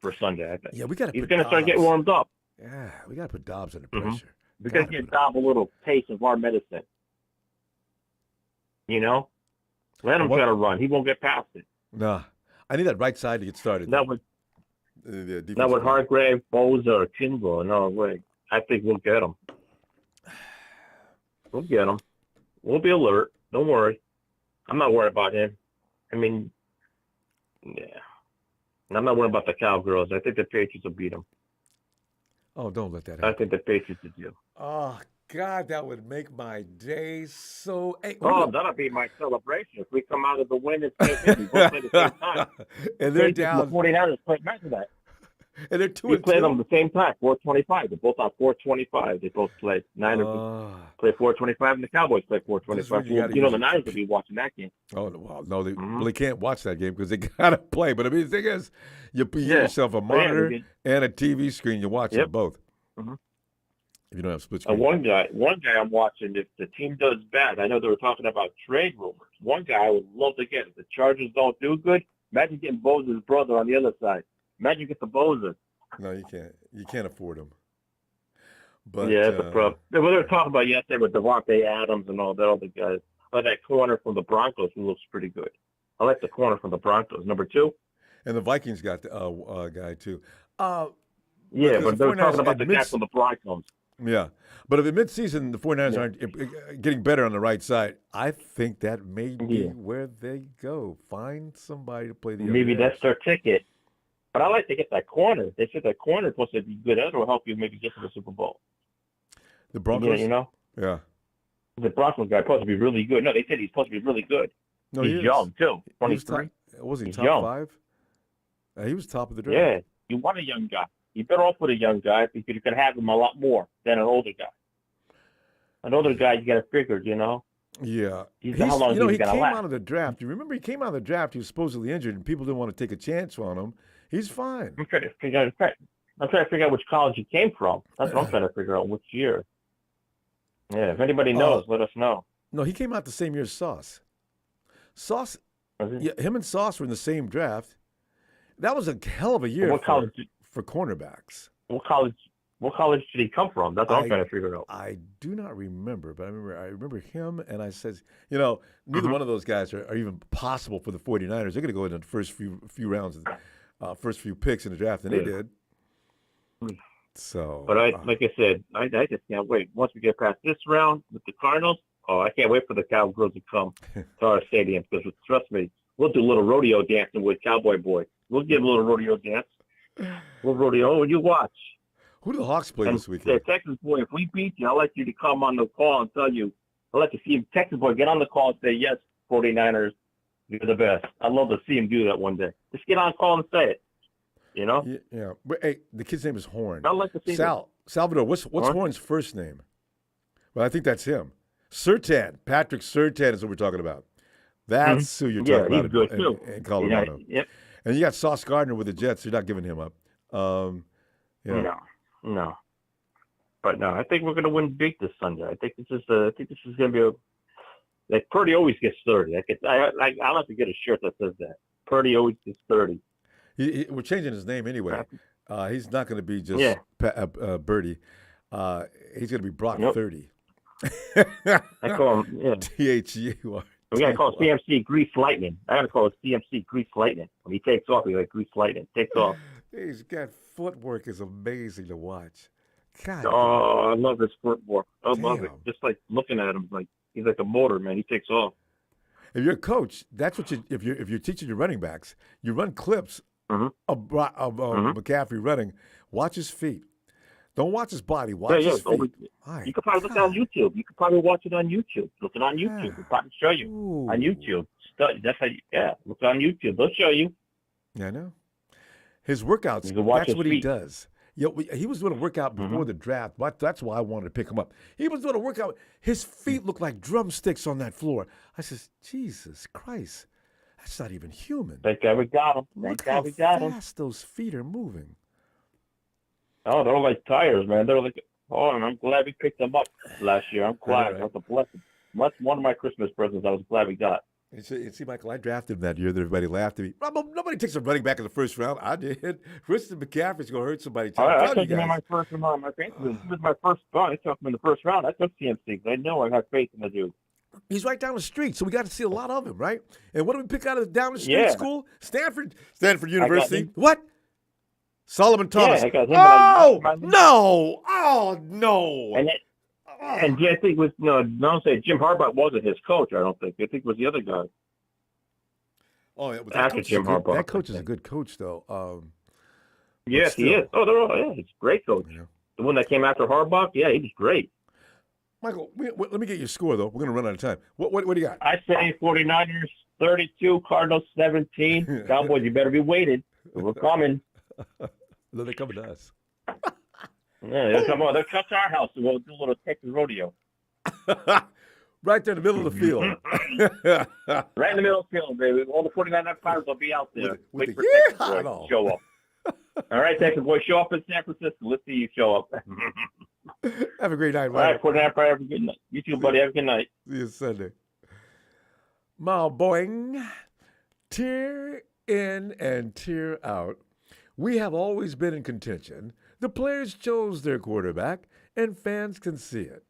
for Sunday. I think. Yeah, we got to. He's going to start getting warmed up. Yeah, we got to put Dobbs under Mhm. pressure. We got to give Dob a little taste of our medicine. Let him What- try to run. He won't get past it. Nah, I need that right side to get started. Not with defensive line. Hargrave, Boza, or Kimball. No way. I think we'll get him. We'll get him. We'll be alert. Don't worry. I'm not worried about him. I mean, yeah. And I'm not worried about the Cowgirls. I think the Patriots will beat them. Oh, don't let that I happen. think the Patriots will do. Oh God, that would make my day so. Hey, Oh, that'll be my celebration. If we come out of the win, it's we both play the same time. and they're Patriots and down, The 49ers play. Imagine that. and they're 2 We and play 2. them at the same time, 4:25. They're both on 4:25. They both play. Niners play 4:25, and the Cowboys play 4:25. You gotta The use Niners it. will be watching that game. Oh well, no, they Mhm. well, they can't watch that game because they gotta play. But I mean, the thing is, you get Yeah. yourself a Oh, yeah, monitor we get- and a TV screen. You watch them Yep. both. Mhm. If you don't have split screen. One guy I'm watching. If the team does bad, I know they were talking about trade rumors. One guy I would love to get. If the Chargers don't do good, imagine getting Boza's brother on the other side. Imagine you get the Boza. No, you can't. You can't afford them. But Yeah, that's a problem. What they were talking about yesterday with Devontae Adams and all that other guys. But that corner from the Broncos who looks pretty good. I like the corner from the Broncos. Number 2. And the Vikings got the guy too. Yeah, Because but the they were 49ers talking about the guy admits- from the Broncos. Yeah, but if in midseason the 49ers Yeah. aren't getting better on the right side, I think that may be Yeah. where they go. Find somebody to play the Maybe other that's edge. their ticket. But I like to get that corner. They said that corner is supposed to be good. That will help you maybe get to the Super Bowl. The Broncos. Yeah, Yeah. The Broncos guy is supposed to be really good. No, they said he's supposed to be really good. No, he's he is. young, too. He was 23. was he He's top young. 5? He was top of the draft. Yeah, you want a young guy. You better off with a young guy because you can have him a lot more than an older guy. An older guy, you got to figure, Yeah. How long You know, he's he going to came last. out of the draft. You remember he came out of the draft. He was supposedly injured, and people didn't want to take a chance on him. He's fine. I'm trying to figure out which college he came from. That's what I'm trying to figure out, which year. Yeah, if anybody knows, let us know. No, he came out the same year as Sauce. Sauce, Was he? yeah, him and Sauce were in the same draft. That was a hell of a year What college? for cornerbacks. What college did he come from? That's what I'm trying to figure out. I do not remember, but I remember him, and I said, you know, neither one of those guys are even possible for the 49ers. They're going to go into the first few rounds, first few picks in the draft, and they did. So, but like I said, I just can't wait. Once we get past this round with the Cardinals, I can't wait for the Cowgirls to come to our stadium because trust me, we'll do a little rodeo dancing with Cowboy Boy. We'll give a little rodeo dance. We'll rodeo, and you watch. Who do the Hawks play And this weekend? Texas Boy, if we beat you, I'd like you to come on the call and tell you. I'd like to see him, Texas Boy, get on the call and say, yes, 49ers, you're the best. I'd love to see him do that one day. Just get on call and say it. You know? Yeah. But, hey, the kid's name is Horn. I'd like to see Salvador, what's Horn's first name? Well, I think that's him. Surtain. Patrick Surtain is what we're talking about. That's who you're talking about. He's good too. In Colorado. Yep. And you got Sauce Gardner with the Jets. You're not giving him up. No. But no, I think we're going to win big this Sunday. I think this is going to be like Purdy always gets 30. I'll have to get a shirt that says that. Purdy always gets 30. We're changing his name anyway. He's not going to be just Birdie. He's going to be Brock 30. I call him THU. We got to call it CMC Grease Lightning. I got to call it CMC Grease Lightning. When he takes off, he's like Grease Lightning. Takes off. He's got footwork is amazing to watch. God. Oh, I love his footwork. I love it. Just like looking at him, like he's like a motor, man. He takes off. If you're a coach, that's what if you're teaching your running backs, you run clips of McCaffrey running. Watch his feet. Don't watch his body. Watch his feet. You could probably look on YouTube. You could probably watch it on YouTube. Look it on YouTube. We'll probably show you on YouTube. That's how. Look on YouTube. They'll show you. Yeah, I know. His workouts. That's what he does. He was doing a workout before the draft. That's why I wanted to pick him up. He was doing a workout. His feet looked like drumsticks on that floor. I says, Jesus Christ, that's not even human. Thank God we got him. Look how fast those feet are moving. Oh, they're like tires, man. They're like, and I'm glad we picked them up last year. I'm glad. Right. That's a blessing. That's one of my Christmas presents I was glad we got. You see, Michael, I drafted him that year that everybody laughed at me. Nobody takes a running back in the first round. I did. Christian McCaffrey's going to hurt somebody. I took him in my first round. This was my first round. I took him in the first round. I took CMC because I know I had faith in the dude. He's right down the street, so we got to see a lot of him, right? And what do we pick out of down the street school? Stanford University. What? Solomon Thomas. Yeah, I got him. No! Oh, no! And I think Jim Harbaugh wasn't his coach. I don't think. I think it was the other guy. Oh, yeah, after Jim Harbaugh. That coach is a good coach, though. Yes, he is. Oh, they're all. Yeah, he's a great coach. Yeah. The one that came after Harbaugh. Yeah, he was great. Michael, let me get your score, though. We're going to run out of time. What do you got? I say 49ers 32, Cardinals 17. Cowboys, you better be waiting. We're coming. No, they're coming to us. Yeah, they'll come on. They'll come to our house and we'll do a little Texas rodeo. Right there in the middle of the field. Right in the middle of the field, baby. All the 49ers players will be out there. Wait for Texas Boy to show up. All right, Texas Boy, show up in San Francisco. Let's see you show up. Have a great night, All right, 49ers player, have a good night. You too, buddy. Have a good night. See you Sunday. My boing. Tear in and tear out. We have always been in contention. The players chose their quarterback, and fans can see it.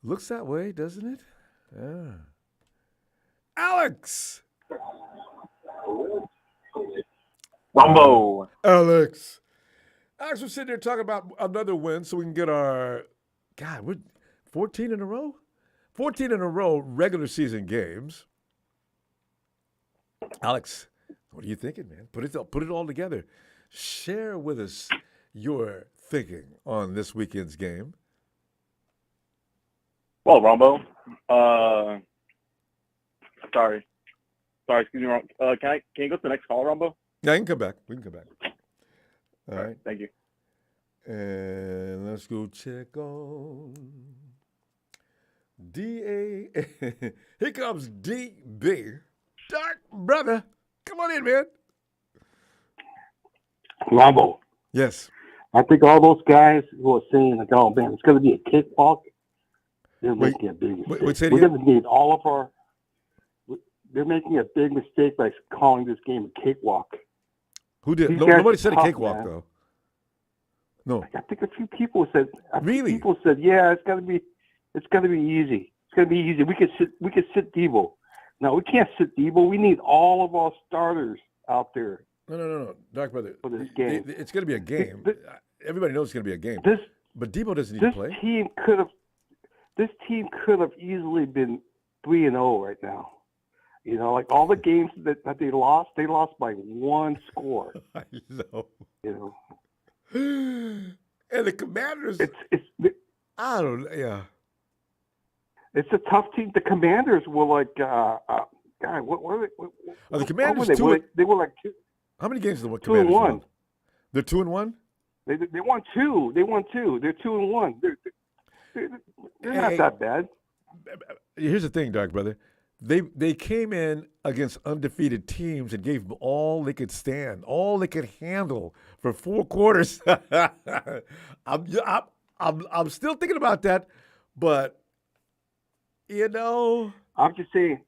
Looks that way, doesn't it? Yeah. Alex! Ronbo! Alex, we're sitting there talking about another win so we can get our, we're 14 in a row? 14 in a row regular season games. Alex, what are you thinking, man? Put it all together. Share with us your thinking on this weekend's game. Well, Ronbo, sorry, excuse me, can you go to the next call, Ronbo? Yeah, we can come back. All right. Thank you. And let's go check on D-A. Here comes D-B. Dark brother. Come on in, man. Ronbo. Yes. I think all those guys who are saying, like, oh, man, it's going to be a cakewalk, they're making a big mistake. Wait, say it We're again? going to need all of our – they're making a big mistake by calling this game a cakewalk. Who did? These No, guys nobody are said a tough, cakewalk, man. though. No. I think a few people said – Really? People said, yeah, it's going to be easy. It's going to be easy. We could sit Debo. No, we can't sit Debo. We need all of our starters out there. No. Dark brother. For this game. It's going to be a game. Everybody knows it's going to be a game. But Debo doesn't need to play. This team could have easily been 3-0 right now. You know, like all the games that they lost by one score. I know. You know. And the Commanders. I don't know. Yeah. It's a tough team. The Commanders were like, God, what were they? Are the Commanders they were like two. How many games did the 2-1. Commanders won? They're 2-1? They won two. They won two. They're 2-1. They're not that bad. Here's the thing, Dark brother. They came in against undefeated teams and gave them all they could stand, all they could handle for 4 quarters. I'm still thinking about that, but you know. I'm just saying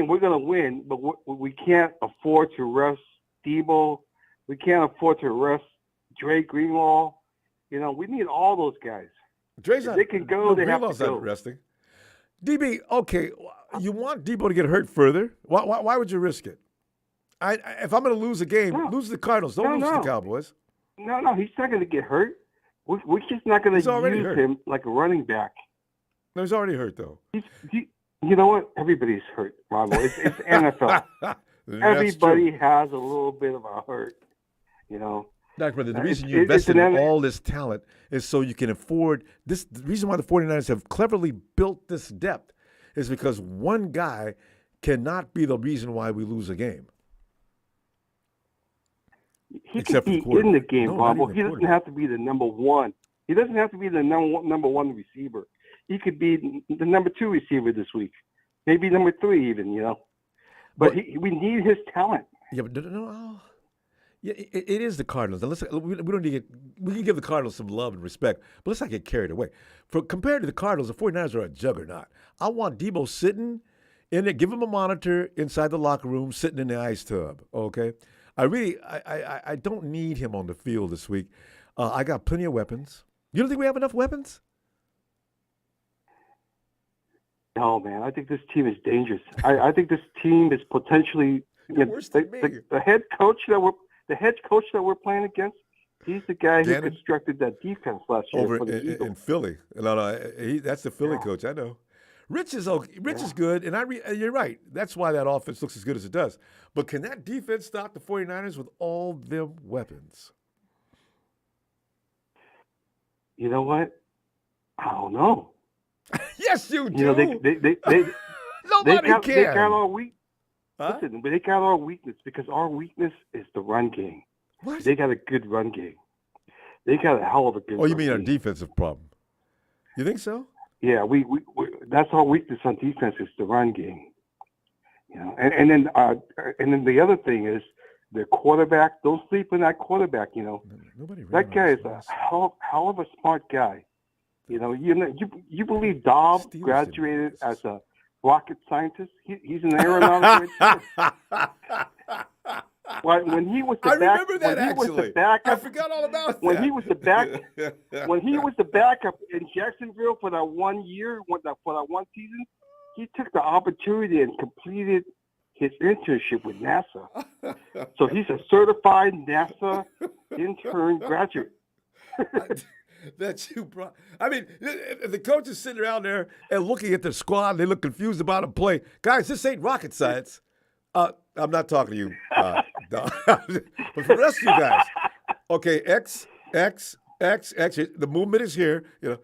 we're gonna win, but we can't afford to rest Debo. We can't afford to rest Dre Greenlaw. You know, we need all those guys. Dre's if they can go, they have to go. Not resting. DB, okay, you want Debo to get hurt further. Why would you risk it? If I'm going to lose a game, lose to the Cardinals. Don't lose to the Cowboys. No, he's not going to get hurt. We're just not going to use him like a running back. No, he's already hurt, though. You know what? Everybody's hurt, Ronbo. It's NFL. Everybody has a little bit of a hurt, you know. Dr. Brother, the reason you invested in all this talent is so you can afford this. The reason why the 49ers have cleverly built this depth is because one guy cannot be the reason why we lose a game. He can be in the game, Ronbo. He doesn't have to be the number one. He doesn't have to be the number one receiver. He could be the number 2 receiver this week, maybe number 3 even, you know. But we need his talent. Yeah, but no. Yeah, it is the Cardinals. And we don't need we can give the Cardinals some love and respect, but let's not get carried away. Compared to the Cardinals, the 49ers are a juggernaut. I want Debo sitting in there, give him a monitor inside the locker room, sitting in the ice tub, okay? I don't need him on the field this week. I got plenty of weapons. You don't think we have enough weapons? No, man. I think this team is dangerous. I think this team is potentially the head coach that we're playing against. He's the guy who constructed that defense last year over for the Eagles. In Philly. No, that's the Philly coach. I know. Rich is okay. Rich is good, and you're right. That's why that offense looks as good as it does. But can that defense stop the 49ers with all them weapons? You know what? I don't know. Yes, you do. You know, Nobody can. They got our weak. Huh? Listen, but they got our weakness because our weakness is the run game. What? They got a good run game. They got a hell of a good. Oh, you mean game. our defensive problem? You think so? Yeah, we that's our weakness on defense is the run game. You know, and then the other thing is their quarterback. Don't sleep on that quarterback. You know, that guy is a hell of a smart guy. You know, you believe Dobbs graduated as a rocket scientist? He's an aeronautical engineer. When he was the backup, I forgot all about that. When he was the backup in Jacksonville for that 1 year, for that one season, he took the opportunity and completed his internship with NASA. So he's a certified NASA intern graduate. That you brought. I mean, if the coach is sitting around there and looking at their squad, they look confused about a play. Guys, this ain't rocket science. I'm not talking to you, but for the rest of you guys. Okay, X. The movement is here. You know,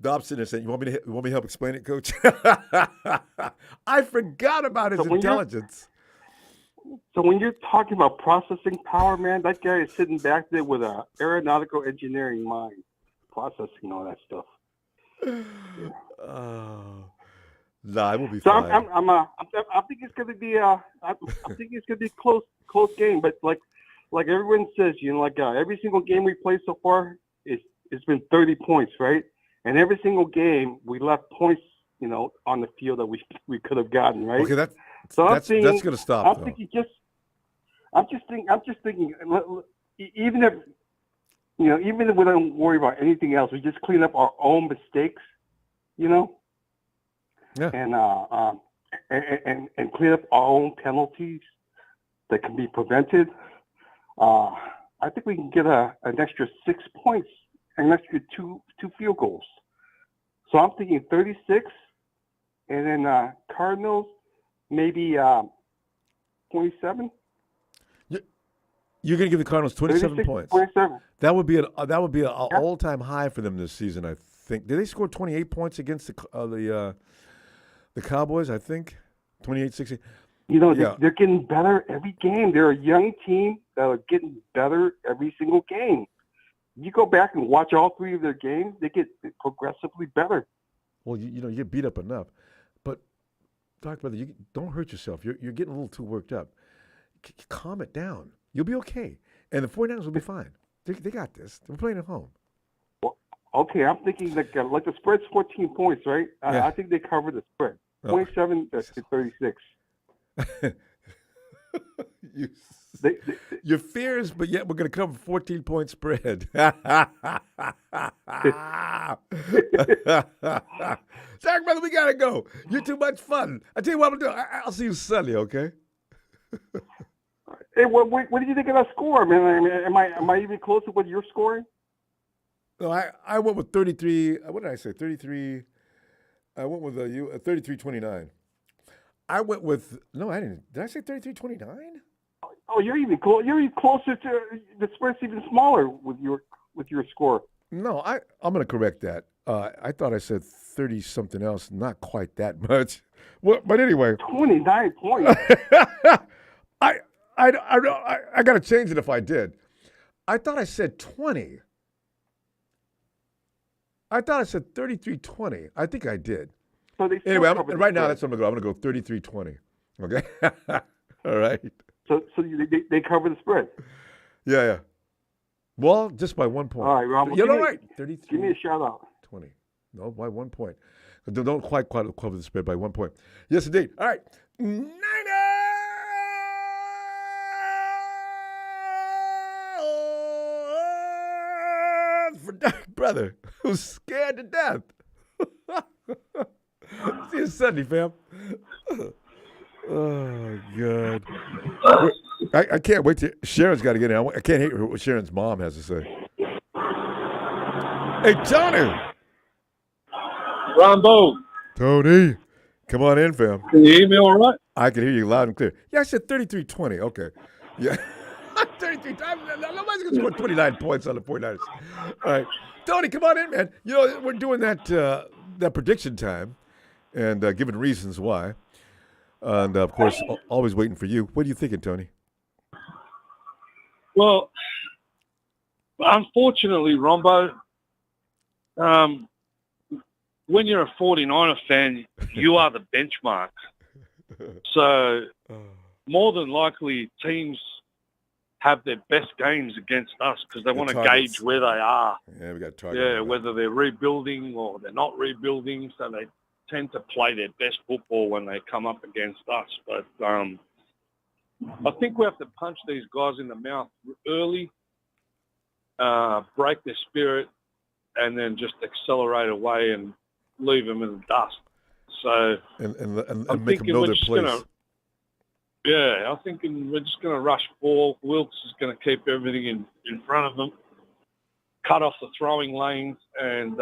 Dobbs sitting there saying, "You want me to help explain it, Coach?" I forgot about his intelligence. So when you're talking about processing power, man, that guy is sitting back there with an aeronautical engineering mind, processing all that stuff. Yeah. Nah, it will be So fine. I think it's going to be I think it's going to be close game. But like everyone says, every single game we played so far it's been 30 points, right? And every single game we left points, on the field that we could have gotten, right? Okay, that's going to stop. I'm thinking I'm just thinking even if even if we don't worry about anything else, we just clean up our own mistakes, Yeah. and clean up our own penalties that can be prevented. I think we can get an extra 6 points, an extra two field goals. So I'm thinking 36, and then Cardinals maybe 27. You're going to give the Cardinals 27 points. 27. That would be an all-time high for them this season, I think. Did they score 28 points against the Cowboys? I think 28-16. They're getting better every game. They're a young team that are getting better every single game. You go back and watch all three of their games; they get progressively better. Well, you get beat up enough, but Doc, brother, you don't hurt yourself. You're getting a little too worked up. Calm it down. You'll be okay, and the 49ers will be fine. They got this. We're playing at home. Well, okay, I'm thinking like the spread's 14 points, right? Yeah. I think they cover the spread. Oh. 27 to 36. Your fears, but yet we're going to cover 14-point spread. Sorry, brother, we got to go. You're too much fun. I tell you what I'm going to do. I'll see you Sunday, okay? Hey, what did you think of that score, man? Am I even close to what you're scoring? No, I went with 33. What did I say? 33. I went with 33-29. I went with I didn't. Did I say 33-29? Oh, you're even closer to the spread's even smaller with your score. No, I'm going to correct that. I thought I said 30 something else. Not quite that much. Well, but anyway, 29 points. I got to change it if I did. I thought I said 20. I thought I said 33-20. I think I did. So they anyway, right now that's what I'm going to go. I'm going to go 33-20. Okay? All right. So they cover the spread. Yeah. Well, just by 1 point. All right, Ronbo. You're all right. 33. Give me a shout out. 20. No, by 1 point. Don't quite cover the spread by 1 point. Yes, indeed. All right. Niners! For Dark Brother, who's scared to death. See you Sunday, fam. Oh, God. I can't wait to. Sharon's got to get in. I can't hear what Sharon's mom has to say. Hey, Tony. Ronbo. Tony. Come on in, fam. Can you hear me all right? I can hear you loud and clear. Yeah, I said 33-20. Okay. Yeah. 33. Nobody's going to score 29 points on the 49ers. All right. Tony, come on in, man. We're doing that prediction time and giving reasons why. And, of course, always waiting for you. What are you thinking, Tony? Well, unfortunately, Ronbo, when you're a 49er fan, you are the benchmark. So more than likely teams have their best games against us because they want to gauge where they are. Yeah, we got targets. Yeah, whether they're rebuilding or they're not rebuilding. So they tend to play their best football when they come up against us. But I think we have to punch these guys in the mouth early, break their spirit, and then just accelerate away and leave them in the dust. So and make them know their place. I'm thinking we're just going to rush ball. Wilkes is going to keep everything in front of them, cut off the throwing lanes, and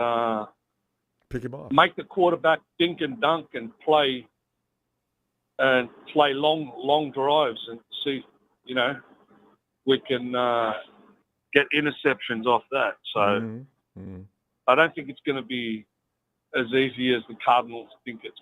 pick him off. Make the quarterback dink and dunk and play long drives and see, we can get interceptions off that. So I don't think it's going to be as easy as the Cardinals think it's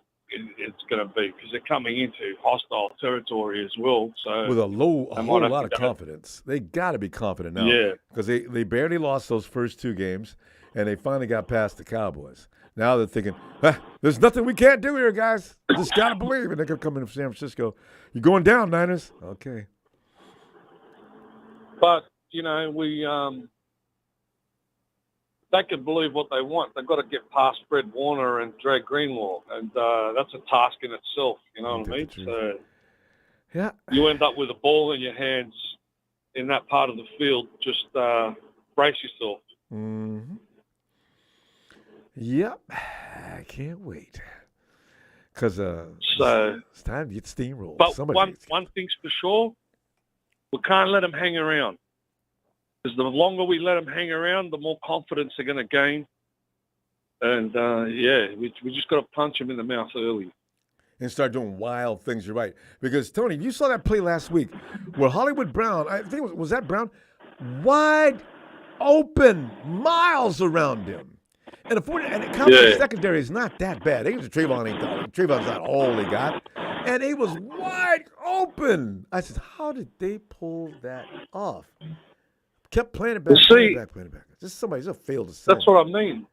going to be because they're coming into hostile territory as well. So with a whole lot of confidence. They got to be confident now. Yeah. Because they barely lost those first two games, and they finally got past the Cowboys. Now they're thinking, there's nothing we can't do here, guys. Just got to believe. And they're going to come into San Francisco. You're going down, Niners. Okay. But, you know, they can believe what they want. They've got to get past Fred Warner and Dre Greenwald. And that's a task in itself, you know what I mean? So yeah, you end up with a ball in your hands in that part of the field. Just brace yourself. Mm-hmm. Yep. I can't wait. Because it's time to get steamrolled. But one thing's for sure, we can't let them hang around. Because the longer we let them hang around, the more confidence they're going to gain. And, we just got to punch them in the mouth early. And start doing wild things. You're right. Because, Tony, you saw that play last week where Hollywood Brown, I think was that Brown, wide open, miles around him. And the Cowboys secondary is not that bad. They use Trayvon's not all they got. And he was wide open. I said, how did they pull that off? Kept playing it back, playing it back. Somebody's a failed assignment. That's what I mean.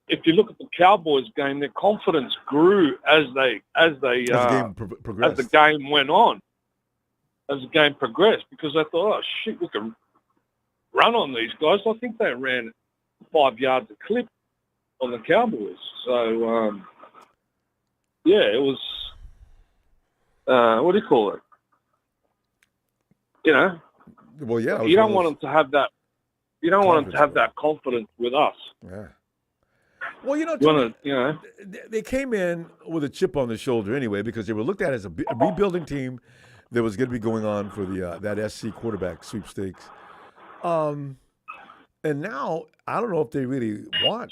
If you look at the Cowboys game, their confidence grew as the game progressed. As the game went on, as the game progressed, because they thought, oh shit, we can run on these guys. I think they ran 5 yards a clip on the Cowboys. So it was what do you call it? You know. Well, yeah. You don't want them to have that. You don't want them to have that confidence with us. Yeah. Well, they came in with a chip on their shoulder anyway because they were looked at as a rebuilding team that was going to be going on for the that SC quarterback sweepstakes. And now I don't know if they really want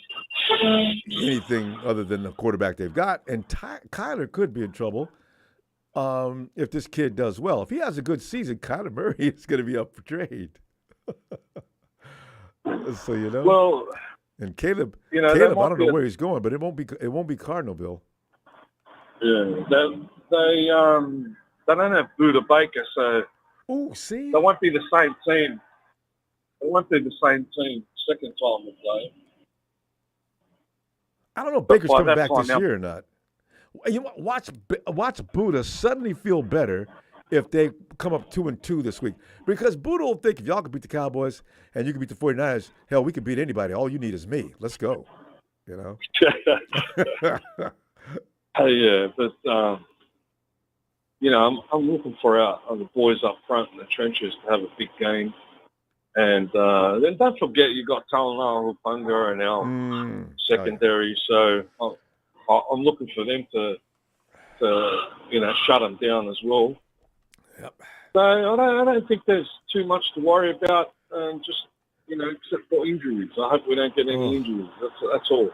anything other than the quarterback they've got. And Kyler could be in trouble if this kid does well. If he has a good season, Kyler Murray is going to be up for trade. So Well. And Caleb, I don't know where he's going, but it won't be Cardinal, Bill. Yeah, they don't have Buda Baker, so they won't be the same team. They won't be the same team second time we play. I don't know if Baker's coming back this year or not. You watch Buda suddenly feel better if they come up 2-2 this week. Because Buda will think if y'all can beat the Cowboys and you can beat the 49ers, hell, we can beat anybody. All you need is me. Let's go. You know? But, I'm looking for the boys up front in the trenches to have a big game. And then don't forget you got Talanoa Hufanga and our secondary. So I'm looking for them to shut them down as well. Yep. So I don't think there's too much to worry about, except for injuries. I hope we don't get any injuries. That's all.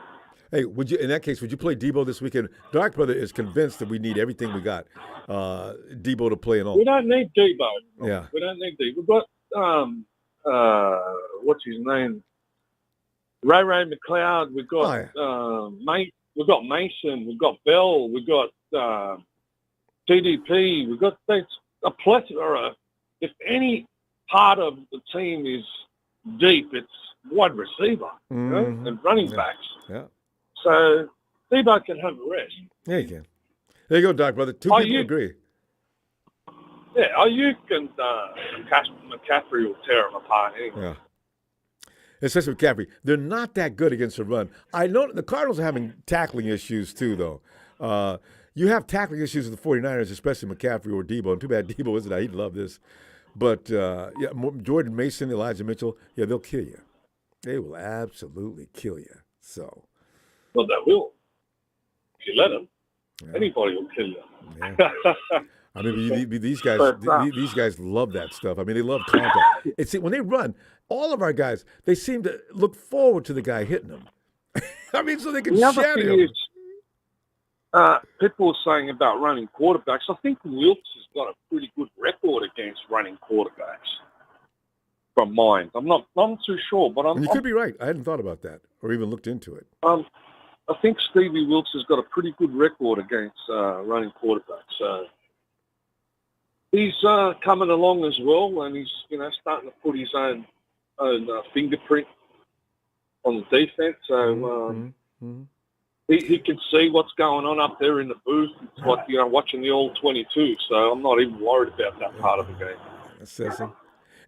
Hey, would you play Debo this weekend? Dark Brother is convinced that we need everything we got. Debo to play and all. We don't need Debo. Yeah. We don't need Debo. We've got what's his name? Ray McLeod. We've got we've got Mason. We've got Bell. We've got TDP. We've got a plethora. If any part of the team is deep, it's wide receiver and running backs. Yeah. So Debo can have a rest. Yeah, you can. There you go, Doc, brother. Two people agree. Yeah, Ayuk and McCaffrey will tear them apart anyway. Yeah. Especially McCaffrey. They're not that good against the run. I know the Cardinals are having tackling issues too, though. You have tackling issues with the 49ers, especially McCaffrey or Debo. And too bad Debo isn't. He'd love this. But, Jordan Mason, Elijah Mitchell, they'll kill you. They will absolutely kill you. So. Well, they will. If you let them. Yeah. Anybody will kill you. Yeah. I mean, these guys love that stuff. I mean, they love contact. When they run, all of our guys, they seem to look forward to the guy hitting them. I mean, so they can shatter him. People were saying about running quarterbacks. I think Wilkes has got a pretty good record against running quarterbacks. From mine, I'm not too sure, but you could be right. I hadn't thought about that or even looked into it. I think Stevie Wilkes has got a pretty good record against running quarterbacks. So he's coming along as well, and he's starting to put his own fingerprint on the defense. So he can see what's going on up there in the booth. It's like, watching the All-22. So I'm not even worried about that part of the game. Assessing.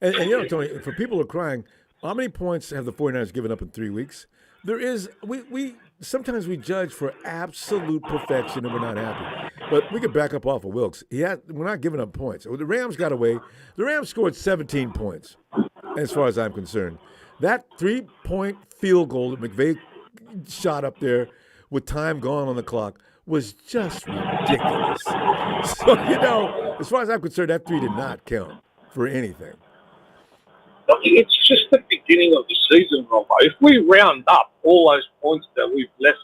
And Tony, for people who are crying, how many points have the 49ers given up in 3 weeks? There is, we sometimes we judge for absolute perfection and we're not happy. But we could back up off of Wilkes. We're not giving up points. The Rams got away. The Rams scored 17 points, as far as I'm concerned. That 3-point field goal that McVay shot up there with time gone on the clock was just ridiculous. So, as far as I'm concerned, that 3 did not count for anything. It's just the beginning of the season, Ronbo. If we round up all those points that we've left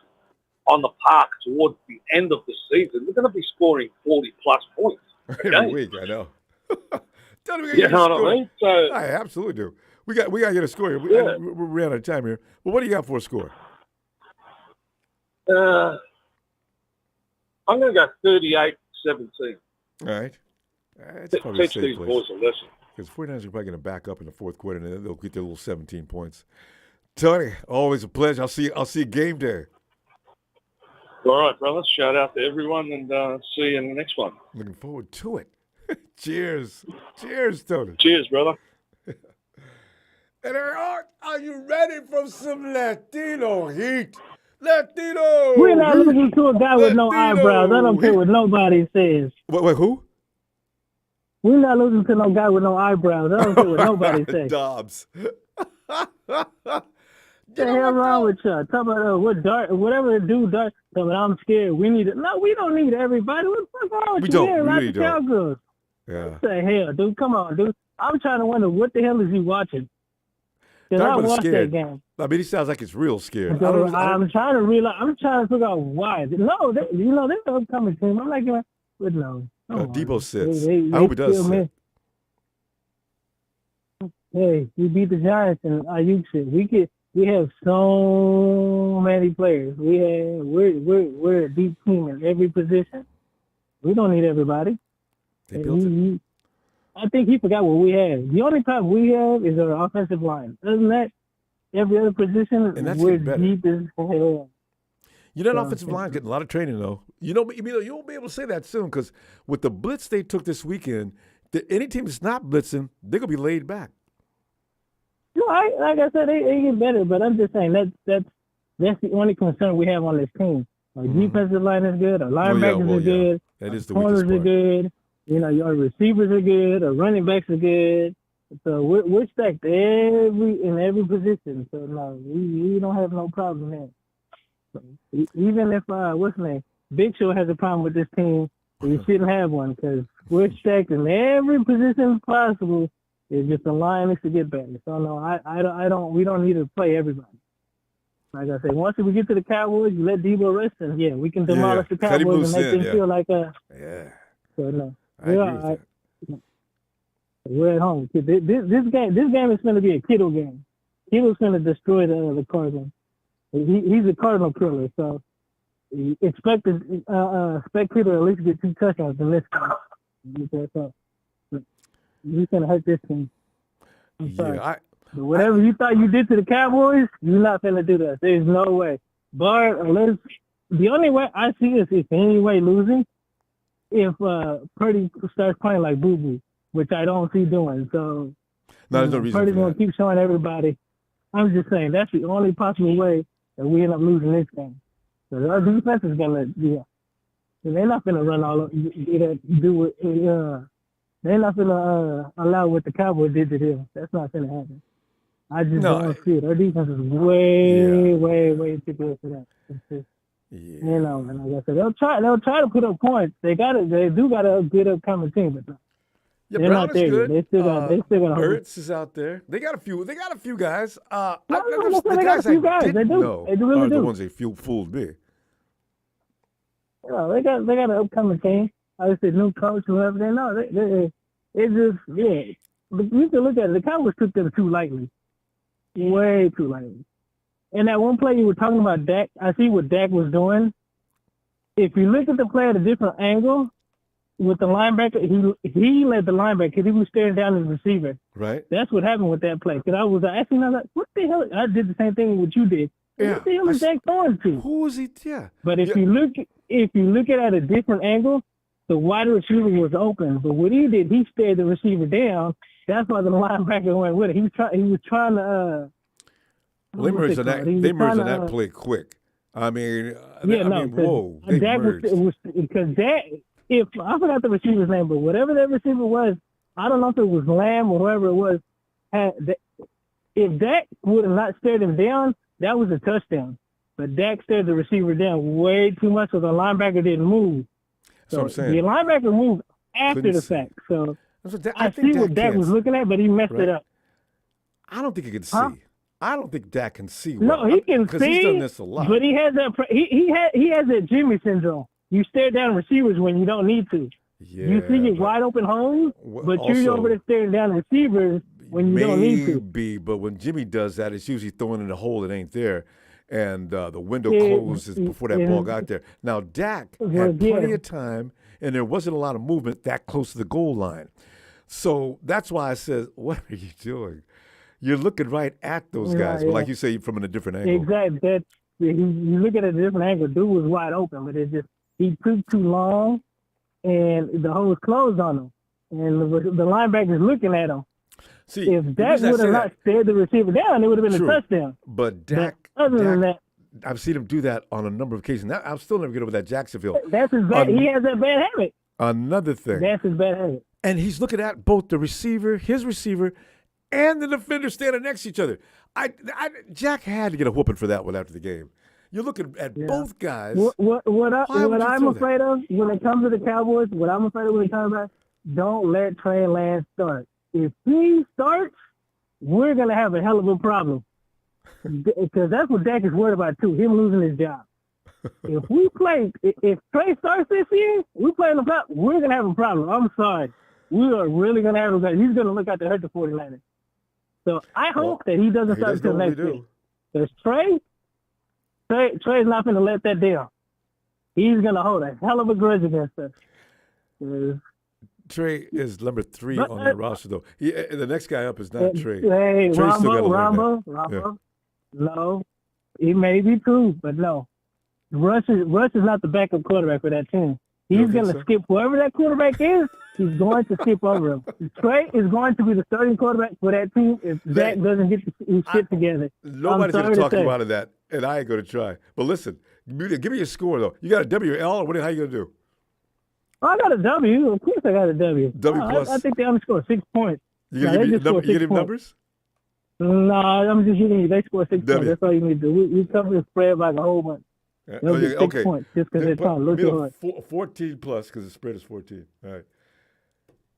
on the park towards the end of the season, we're going to be scoring 40-plus points. Every week, I know. You know what I mean? So, I absolutely do. We got to get a score here. We're out of time here. Well, what do you got for a score? I'm going to go 38-17. All right. That's probably Teach these boys a lesson. Because 49ers are probably going to back up in the fourth quarter, and then they'll get their little 17 points. Tony, always a pleasure. I'll see you game day. All right, brothers. Shout out to everyone, and see you in the next one. Looking forward to it. Cheers. Cheers, Tony. Cheers, brother. And are you ready for some Latino heat? Latino! We're not losing to a guy with no eyebrows. I don't care what nobody says. Wait, who? We're not losing to no guy with no eyebrows. I don't care what nobody says. Dobbs. What the hell wrong with you? Talk about whatever the dude does. Talk about I'm scared. We need it. No, we don't need everybody. What the fuck wrong with we you? don't. Yeah, We like really the don't. Cowgirls. Yeah. What the hell, dude? Come on, dude. I'm trying to wonder what the hell is he watching? Because I watched that game. I mean, he sounds like he's real scared. So I'm trying to realize. I'm trying to figure out why. No, they're the upcoming team. I'm like, but no. Debo sits. They I hope he does sit. Hey, we beat the Giants and Ayuk shit. We have so many players. We're a deep team in every position. We don't need everybody. They built it. I think he forgot what we have. The only problem we have is our offensive line. Other than that, every other position, we're deep as hell. That offensive line's getting a lot of training, though. You won't be able to say that soon because with the blitz they took this weekend, any team that's not blitzing, they're going to be laid back. No, like I said, they get better, but I'm just saying that's the only concern we have on this team. Our defensive line is good. Our linebackers are good. That is the corners weakest part. are good. Your receivers are good. Our running backs are good. So we're stacked in every position. So no, we don't have no problem there. So, even if what's his name, Big Show has a problem with this team, we shouldn't have one because we're stacked in every position possible. It's just the line needs to get better. So no, we don't need to play everybody. Like I said, once we get to the Cowboys, you let Debo rest, and we can demolish the Cowboys and make them feel like Yeah. So no, I agree with that. we're at home. This game is going to be a Kittle game. Kittle's going to destroy the Cardinals. He's a Cardinal killer, so expect Kittle to at least get 2 touchdowns in this game. So, he's going to hurt this team. I'm sorry. But whatever you thought you did to the Cowboys, you're not going to do that. There's no way. The only way I see is if anyway losing, if Purdy starts playing like Boo Boo, which I don't see doing. So there's no reason Purdy's for going to keep showing everybody. I'm just saying that's the only possible way that we end up losing this game. So our defense is going to, they're not going to run all they're not going to allow what the Cowboys did to them. That's not going to happen. I just don't see it. Our defense is way too good for that. It's just, and like I said, they'll try to put up points. They do got a good upcoming team, but they're Brown not there is good. yet. They still got Ertz is out there. They got a few guys. The guys I didn't know are the ones they fooled me. They got an upcoming team. I said new coach, whoever they know. It's just But you can look at it. The Cowboys took them too lightly, way too lightly. And that one play you were talking about, Dak, I see what Dak was doing. If you look at the play at a different angle, with the linebacker, he led the linebacker because he was staring down his receiver. Right. That's what happened with that play. Because I was like, what the hell? I did the same thing what you did. Yeah. Who was Dak throwing to? Who was he? Yeah. But if you look at it at a different angle, the wide receiver was open. But what he did, he stared the receiver down. That's why the linebacker went with it. He was trying to. Well, they merged on that. They merged on that play quick. I mean, whoa! They merged. Because Dak, if I forgot the receiver's name, but whatever that receiver was, I don't know if it was Lamb or whoever it was. If Dak would have not stared him down, that was a touchdown. But Dak stared the receiver down way too much, so the linebacker didn't move. That's what I'm saying. The linebacker moved after the fact. So I see what Dak was looking at, but he messed it up. I don't think he can see. I don't think Dak can see. Well. No, he can see. Because he's done this a lot. But he has that. He has that Jimmy syndrome. You stare down receivers when you don't need to. Yeah, you see your wide open holes, but you're over there staring down receivers when you don't need to. Maybe, but when Jimmy does that, it's usually throwing in a hole that ain't there. And the window closes before that ball got there. Now, Dak had plenty of time, and there wasn't a lot of movement that close to the goal line. So that's why I said, what are you doing? You're looking right at those guys, but like you say, from a different angle. Exactly. You look at it at a different angle. Dude was wide open, but he took too long, and the hole was closed on him. And the linebacker's looking at him. See, if Dak would have not stared the receiver down, it would have been a touchdown. But Dak, other than that, I've seen him do that on a number of occasions. I'll still never get over that Jacksonville. That's his bad. He has that bad habit. Another thing. That's his bad habit. And he's looking at both the receiver, his receiver, and the defender standing next to each other. Jack had to get a whooping for that one after the game. You're looking at both guys. What I'm afraid of when it comes to the Cowboys, what I'm afraid of when it comes to don't let Trey Lance start. If he starts, we're going to have a hell of a problem. Because that's what Dak is worried about, too, him losing his job. If Trey starts this year, we play in the playoffs, we're going to have a problem. I'm sorry. We are really going to have a problem. He's going to look out to hurt the 49ers. So I hope that he doesn't start until next week. Because Trey's not going to let that down. He's going to hold a hell of a grudge against us. Trey is number 3 on that roster, though. The next guy up is not Trey. Hey, Ronbo. No, he may be true, but no. Russ is not the backup quarterback for that team. He's going to skip whoever that quarterback is. He's going to skip over him. Trey is going to be the starting quarterback for that team if Dak doesn't get his shit together. Nobody's going to talk you out of that, and I ain't going to try. But listen, give me your score, though. You got a W or L, or how you going to do? I got a W. Of course I got a W. W plus? I think they only scored 6 points. You give him numbers? No, I'm just giving you. They scored 6 points. That's all you need to do. We covered the spread by a whole bunch. They'll get 6 points just because they're trying to look hard. 14 plus because the spread is 14. All right.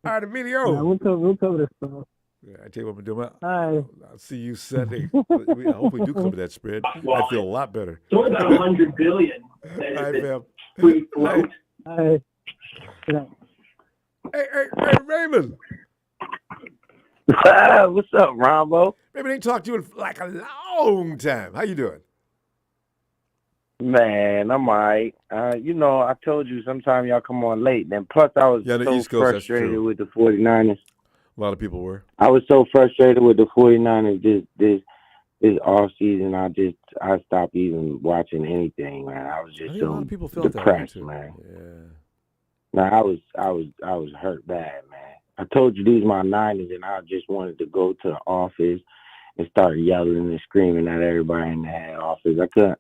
All right, Emilio. Yeah, we'll cover this stuff. Yeah, I tell you what I'm doing. All right. I'll see you Sunday. I hope we do cover that spread. I feel a lot better. So about $100 billion. All right, fam. Free float. All right. Hey, Raymond. What's up, Ronbo? Maybe they ain't talked to you in like a long time. How you doing? Man, I'm all right. I told you sometime y'all come on late. Then plus I was so frustrated with the 49ers. A lot of people were. I was so frustrated with the 49ers this off season. I stopped even watching anything, man. I was just so depressed, man. Yeah. No, I was hurt bad, man. I told you these my Niners, and I just wanted to go to the office and start yelling and screaming at everybody in the head office. I couldn't.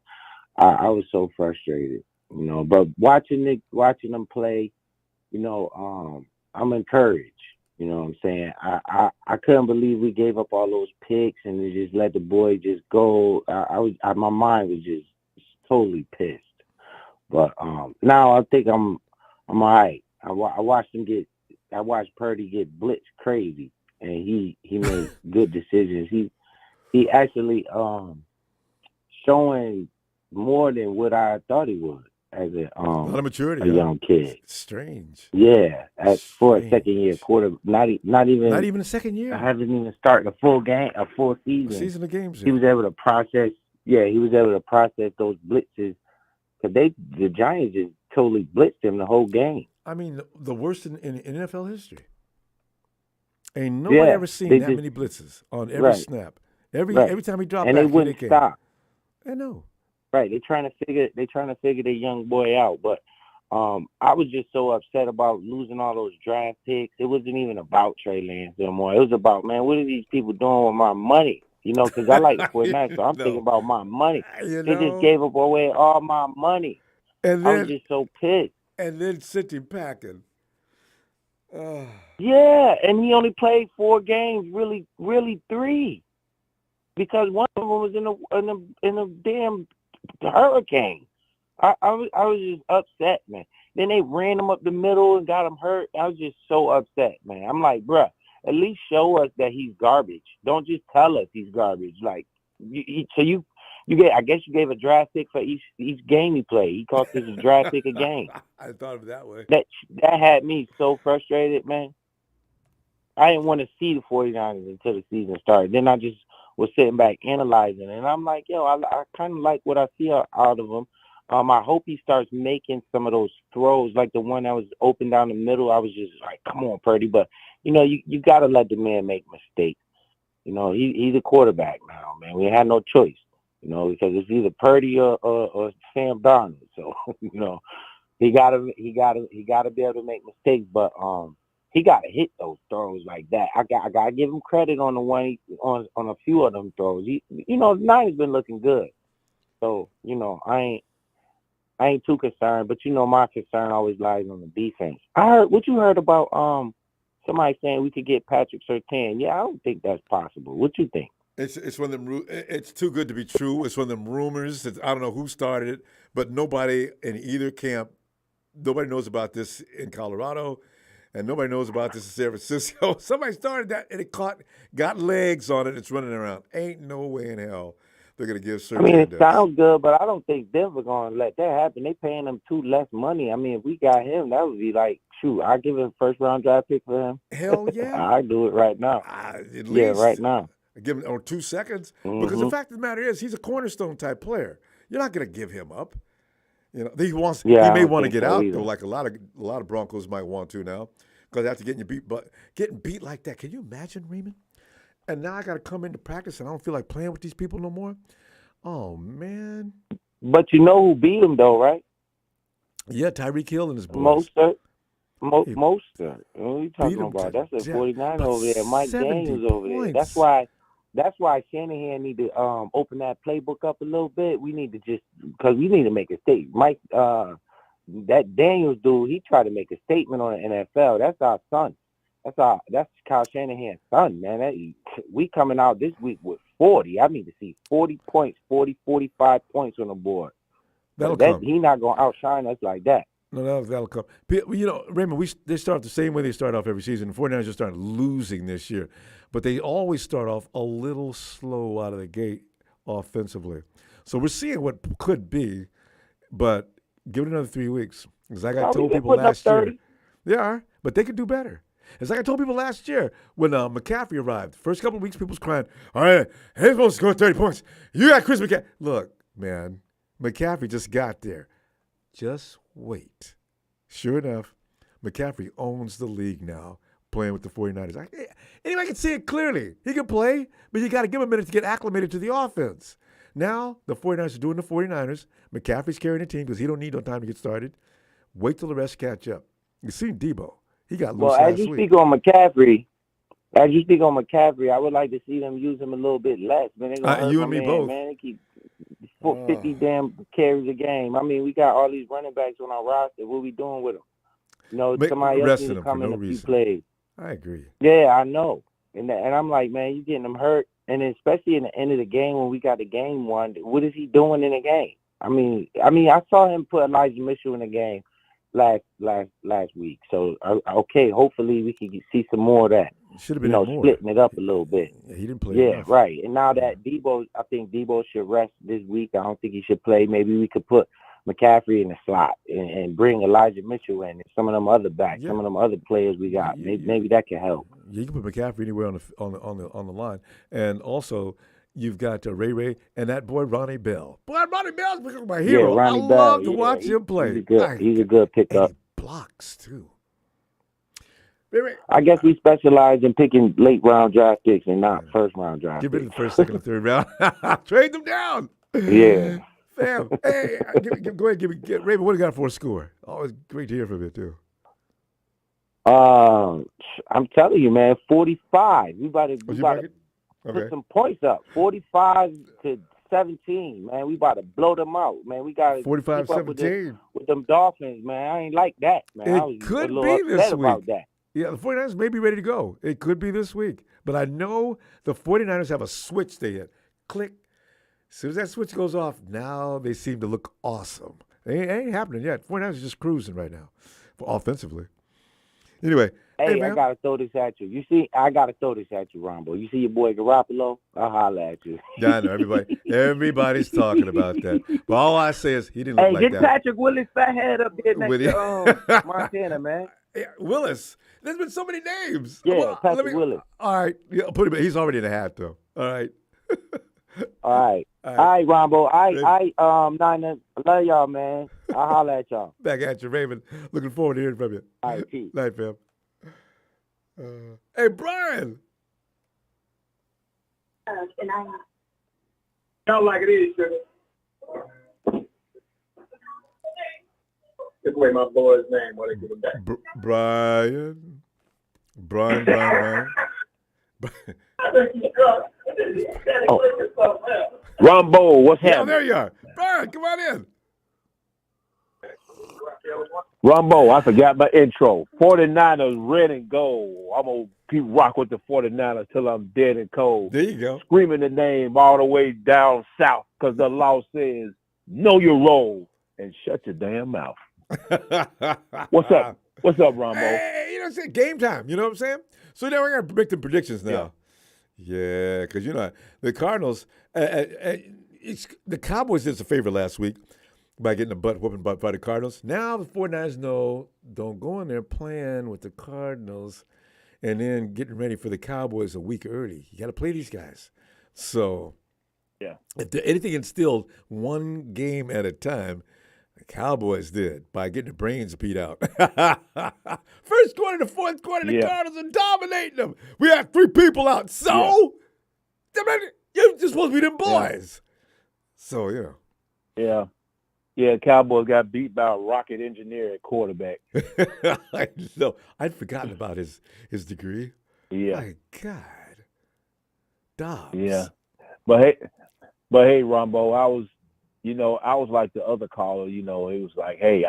I was so frustrated, But watching them play, I'm encouraged. You know what I'm saying? I couldn't believe we gave up all those picks and they just let the boy just go. My mind was just totally pissed. But now I think I'm all right. I watched Purdy get blitzed crazy, and he made good decisions. He actually showing more than what I thought he would as a lot of maturity, a young kid. Strange. Yeah, for a second year quarter, not even a second year. I haven't even started a full season. A season of games. He was able to process. Yeah, he was able to process those blitzes because the Giants just totally blitzed him the whole game. I mean, the worst in NFL history. Ain't nobody ever seen that many blitzes on every snap. Every time he dropped and back, they wouldn't stop. I know. Right. They're trying to figure their young boy out. But I was just so upset about losing all those draft picks. It wasn't even about Trey Lance anymore. It was about, man, what are these people doing with my money? You know, because I like the 49ers, so I'm thinking about my money. They just gave up away all my money. And I then, was just so pissed. And then sent him packing. Yeah, and he only played 4 games, really 3, because one of them was in a damn hurricane. I was just upset, man. Then they ran him up the middle and got him hurt. I was just so upset, man. I'm like, bruh, at least show us that he's garbage. Don't just tell us he's garbage. Like, you gave a draft pick for each game he played. He cost us a draft pick a game. I thought of it that way. That had me so frustrated, man. I didn't want to see the 49ers until the season started. Then I just was sitting back analyzing, and I'm like, yo, I kind of like what I see out of him. I hope he starts making some of those throws, like the one that was open down the middle. I was just like, come on, Purdy. But, you know, you got to let the man make mistakes. You know, he's a quarterback now, man. We had no choice, you know, because it's either Purdy or Sam Darnold. So, you know, he gotta be able to make mistakes. But he gotta hit those throws like that. I gotta give him credit on the one on a few of them throws. The Niners been looking good. So, you know, I ain't too concerned, but you know my concern always lies on the defense. I heard what you heard about somebody saying we could get Patrick Surtain. Yeah, I don't think that's possible. What you think? It's one of them. It's too good to be true. It's one of them rumors. I don't know who started it, but nobody in either camp, nobody knows about this in Colorado, and nobody knows about this in San Francisco. Somebody started that, and it got legs on it. It's running around. Ain't no way in hell they're gonna give Surtain. I mean, it sounds good, but I don't think Denver gonna let that happen. They paying him too less money. I mean, if we got him, that would be like, shoot, I give him a first-round draft pick for him. Hell yeah, I do it right now. At least, right now. Give him on 2 seconds because the fact of the matter is he's a cornerstone type player. You're not gonna give him up. You know, he may want to get out though, like a lot of Broncos might want to now, because after getting beat like that, can you imagine, Raymond? And now I got to come into practice, and I don't feel like playing with these people no more. Oh man! But you know who beat him though, right? Yeah, Tyreek Hill and his boys. Mostert. What are you talking about? That's a 49 over there. Mike Daniels over there. That's why Shanahan need to open that playbook up a little bit. We need to because we need to make a statement. Mike, that Daniels dude, he tried to make a statement on the NFL. That's our son. That's Kyle Shanahan's son, man. We coming out this week with 40. I need to see 40 points, 40, 45 points on the board. That'll come. He not going to outshine us like that. No, that'll come. You know, Raymond, they start the same way they start off every season. The 49ers just started losing this year. But they always start off a little slow out of the gate offensively. So we're seeing what could be, but give it another 3 weeks. Because like I told people last year. They are, but they could do better. It's like I told people last year when McCaffrey arrived. First couple of weeks, people was crying, all right, he's supposed to score 30 points. You got Chris McCaffrey. Look, man, McCaffrey just got there. Just wait. Sure enough, McCaffrey owns the league now, playing with the 49ers. Anybody can see it clearly. He can play, but you got to give him a minute to get acclimated to the offense. Now, the 49ers are doing the 49ers. McCaffrey's carrying the team because he don't need no time to get started. Wait till the rest catch up. You see Debo. He got loose last week. As you speak on McCaffrey, I would like to see them use him a little bit less. Man, you and me both. Man, they keep 50 damn carries a game. I mean, we got all these running backs on our roster. What we doing with them? You know, somebody else needs to come in a few plays. I agree. Yeah, I know. And I'm like, man, you getting them hurt. And especially in the end of the game when we got the game won, what is he doing in the game? I mean, I saw him put Elijah Mitchell in the game last week. So okay, hopefully we can see some more of that. Should have been splitting it up a little bit. Yeah, he didn't play. Yeah, enough. Right. And now that I think Debo should rest this week. I don't think he should play. Maybe we could put McCaffrey in the slot and bring Elijah Mitchell in and some of them other backs, some of them other players we got. Maybe that can help. Yeah, you can put McCaffrey anywhere on the line, and also. You've got Ray and that boy Ronnie Bell. Boy, Ronnie Bell's becoming my hero. Yeah, Ronnie I Bell, love to watch him play. He's a good pickup. He blocks too. I guess we specialize in picking late round draft picks and not first round draft picks. Give it the first, second, and third round. Trade them down. Yeah. Fam, hey, go ahead, Raven. What do you got for a score? Always great to hear from you too. I'm telling you, man, 45. We about to put some points up. 45-17, man. We about to blow them out, man. We got to 45-17 with them Dolphins, man. I ain't like that, man. I was It could a little be this upset week. about that. Yeah, the 49ers may be ready to go. It could be this week. But I know the 49ers have a switch they hit. Click. As soon as that switch goes off, now they seem to look awesome. It ain't happening yet. 49ers are just cruising right now offensively. Anyway. Hey, I got to throw this at you. You see, I got to throw this at you, Ronbo. You see your boy Garoppolo? I'll holler at you. Yeah, I know. Everybody's talking about that. But all I say is he didn't look like that. Hey, get Patrick Willis fathead up there next to Montana, man. Yeah, Willis. There's been so many names. Yeah, Patrick Willis. All right. Yeah, put him in. He's already in the hat, though. All right. All right, Ronbo. Niners, I love y'all, man. I'll holler at y'all. Back at you, Raven. Looking forward to hearing from you. All right, peace. Night, fam. Hey, Brian. Sound like it is, sugar. Take away my boy's name while they give him back. Brian. Ronbo, what's happening? Oh, there you are. Brian, come on in. Ronbo, I forgot my intro. 49ers red and gold. I'm going to keep rock with the 49ers till I'm dead and cold. There you go. Screaming the name all the way down south because the law says, know your role and shut your damn mouth. What's up? What's up, Ronbo? Hey, you know what I'm saying? Game time. You know what I'm saying? So now we're going to make the predictions now. Yeah, because, the Cardinals, the Cowboys did us a favor last week by getting a butt whooping by the Cardinals. Now the 49ers know don't go in there playing with the Cardinals and then getting ready for the Cowboys a week early. You got to play these guys. So if anything instilled one game at a time, the Cowboys did by getting the brains beat out. First quarter to fourth quarter, the Cardinals are dominating them. We had 3 people out. So you're just supposed to be them boys. So, Yeah, Cowboys got beat by a rocket engineer at quarterback. I know. I'd forgotten about his degree. Yeah. My God. Dobbs. Yeah. But hey, Ronbo, I was like the other caller, it was like, hey,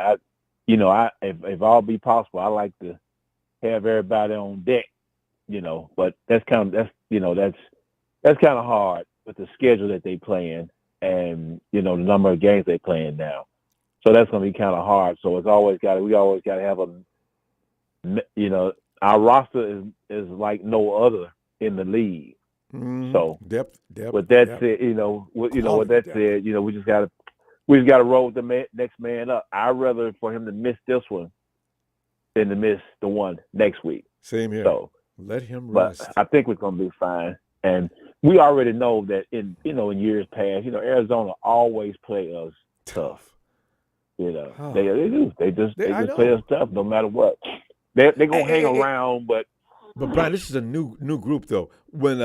if all be possible, I like to have everybody on deck, but that's kind of hard with the schedule that they playing and, the number of games they playing now. So that's going to be kind of hard. So we always got to have our roster is like no other in the league. So depth. With that said, we just got to roll with the next man up. I'd rather for him to miss this one than to miss the one next week. Same here. So let him rest. But I think we're going to be fine. And we already know that in years past, Arizona always play us tough. They do. They just play us tough no matter what. They're gonna hang around, but Brian, this is a new group though. When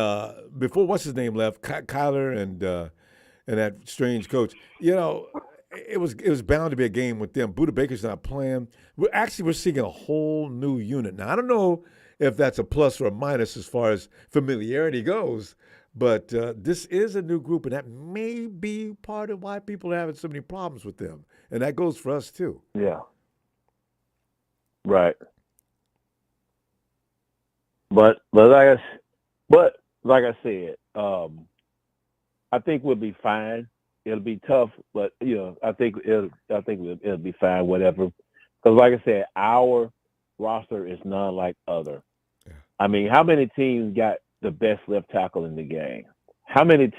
before what's his name left, Kyler and that strange coach, it was bound to be a game with them. Buda Baker's not playing. We're seeing a whole new unit now. I don't know if that's a plus or a minus as far as familiarity goes, but this is a new group, and that may be part of why people are having so many problems with them, and that goes for us too. Yeah. Right. But like I said, I think we'll be fine. It'll be tough, but I think it'll be fine. Whatever, because like I said, our roster is none like other. Yeah. I mean, how many teams got the best left tackle in the game? How many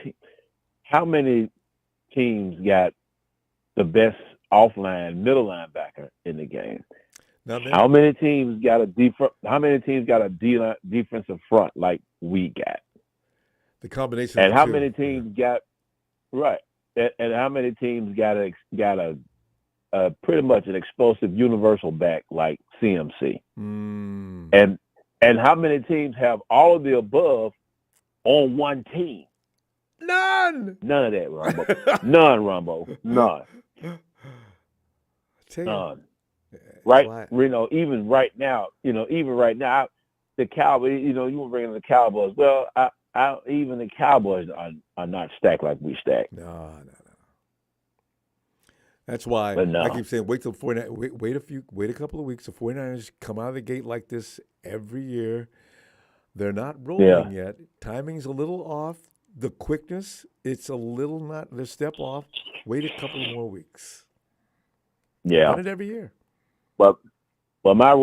teams got the best offline middle linebacker in the game? How many teams got a defensive front like we got? The combination. And how many teams got right? And how many teams got a pretty much an explosive universal back like CMC? And how many teams have all of the above on one team? None. None of that, Ronbo. None, Ronbo. None. None. Right? Even right now, the Cowboys. You want to bring in the Cowboys. Well, even the Cowboys are not stacked like we stack. No. That's why I keep saying wait till 49. Wait a couple of weeks. The 49ers come out of the gate like this every year. They're not rolling yet. Timing's a little off. The quickness, it's a little not the step off. Wait a couple more weeks. Yeah, run it every year. But my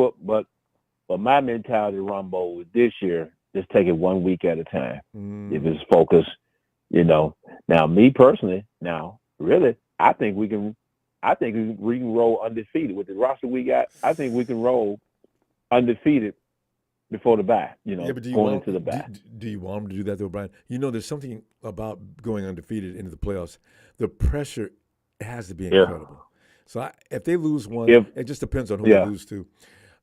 mentality, Ronbo, with this year, just take it 1 week at a time. If it's focused, Now, me personally, really, I think we can roll undefeated with the roster we got. I think we can roll undefeated before the bye. Going into the bye. Do you want them to do that though, Brian? There's something about going undefeated into the playoffs. The pressure has to be incredible. So if they lose one, it just depends on who they lose to.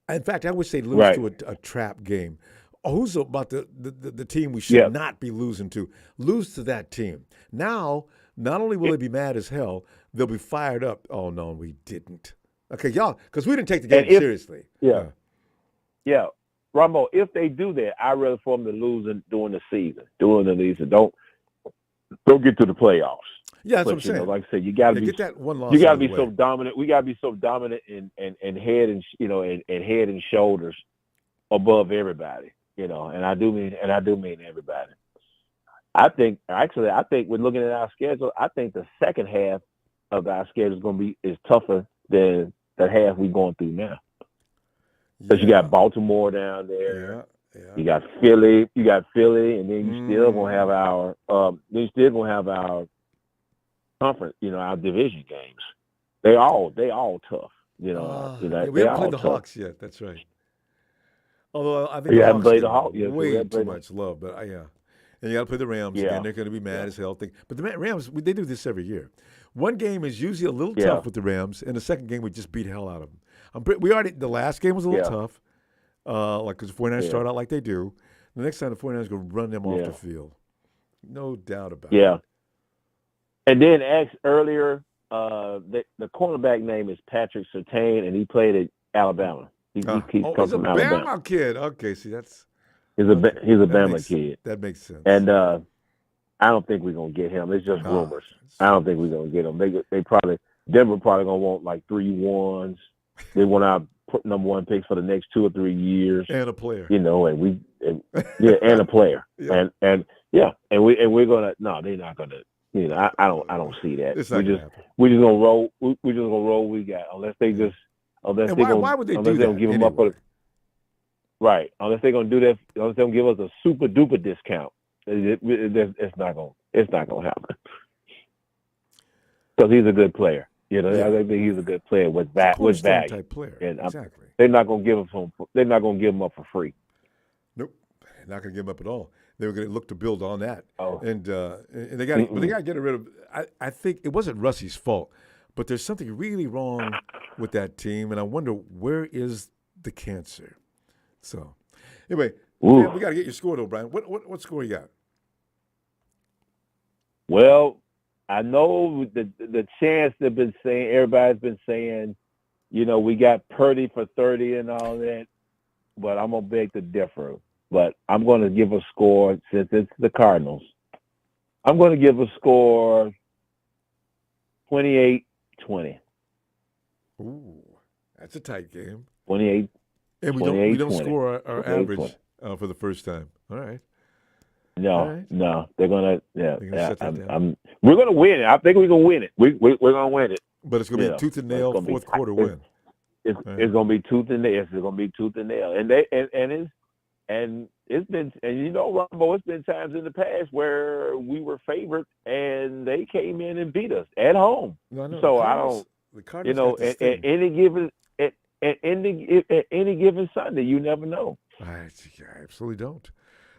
In fact, I would say lose to a trap game. Who's about the team we should not be losing to? Lose to that team. Now, not only will they be mad as hell, they'll be fired up. Oh, no, we didn't. Okay, y'all, because we didn't take the game seriously. Yeah. Ronbo, if they do that, I'd rather for them to lose during the season. Don't get to the playoffs. Yeah, that's what I'm saying. Like I said, you got to get that one loss. You got to be so dominant. We got to be so dominant and head and head and shoulders above everybody. And I do mean everybody. I think we're looking at our schedule. I think the second half of our schedule is tougher than the half we're going through now. Because you got Baltimore down there. You got Philly, and then you still gonna have our conference, our division games. They all tough. We haven't played the Hawks yet. That's right. Although I think you haven't played the Hawks yet. Way too much love, but and you got to play the Rams again. They're going to be mad as hell. But the Rams, they do this every year. One game is usually a little tough with the Rams, and the second game we just beat hell out of them. The last game was a little tough, because the 49ers start out like they do. The next time the 49ers going to run them off the field. No doubt about it. Yeah. And then earlier, the cornerback name is Patrick Surtain, and he played at Alabama. He's a Bama kid. Okay, see, he's a Bama kid. That makes sense. And I don't think we're gonna get him. It's just rumors. I don't think we're gonna get him. Denver probably gonna want like 3 1s. They want our number 1 picks for the next 2 or 3 years. And a player. And a player. And we're gonna they're not gonna. I don't see that. We're just gonna roll. We're just gonna roll. We got unless they just. Why would they do that? They don't give them up right. Unless they're gonna do that. Unless they don't give us a super duper discount. It's not gonna happen. Because he's a good player. I think he's a good player with value. Type player. And exactly. They're not gonna give him. They're not gonna give him up for free. Nope, not gonna give him up at all. They were going to look to build on that, and they got to get rid of. I think it wasn't Russie's fault, but there's something really wrong with that team, and I wonder where is the cancer. So, anyway, man, we got to get your score though, Brian. What score you got? Well, I know the chance everybody's been saying, we got Purdy for 30 and all that, but I'm gonna beg to differ. But I'm going to give a score, since it's the Cardinals. I'm going to give a score 28-20. Ooh, that's a tight game. 28. And we don't score our average for the first time. All right. No, they're going to. We're going to win it. I think we're going to win it. We're going to win it. But it's going to be tooth and nail fourth quarter win. It's going to be tooth and nail. It's going to be tooth and nail. And it's been, Ronbo, it's been times in the past where we were favored and they came in and beat us at home. So I don't, at any given Sunday, you never know. I absolutely don't.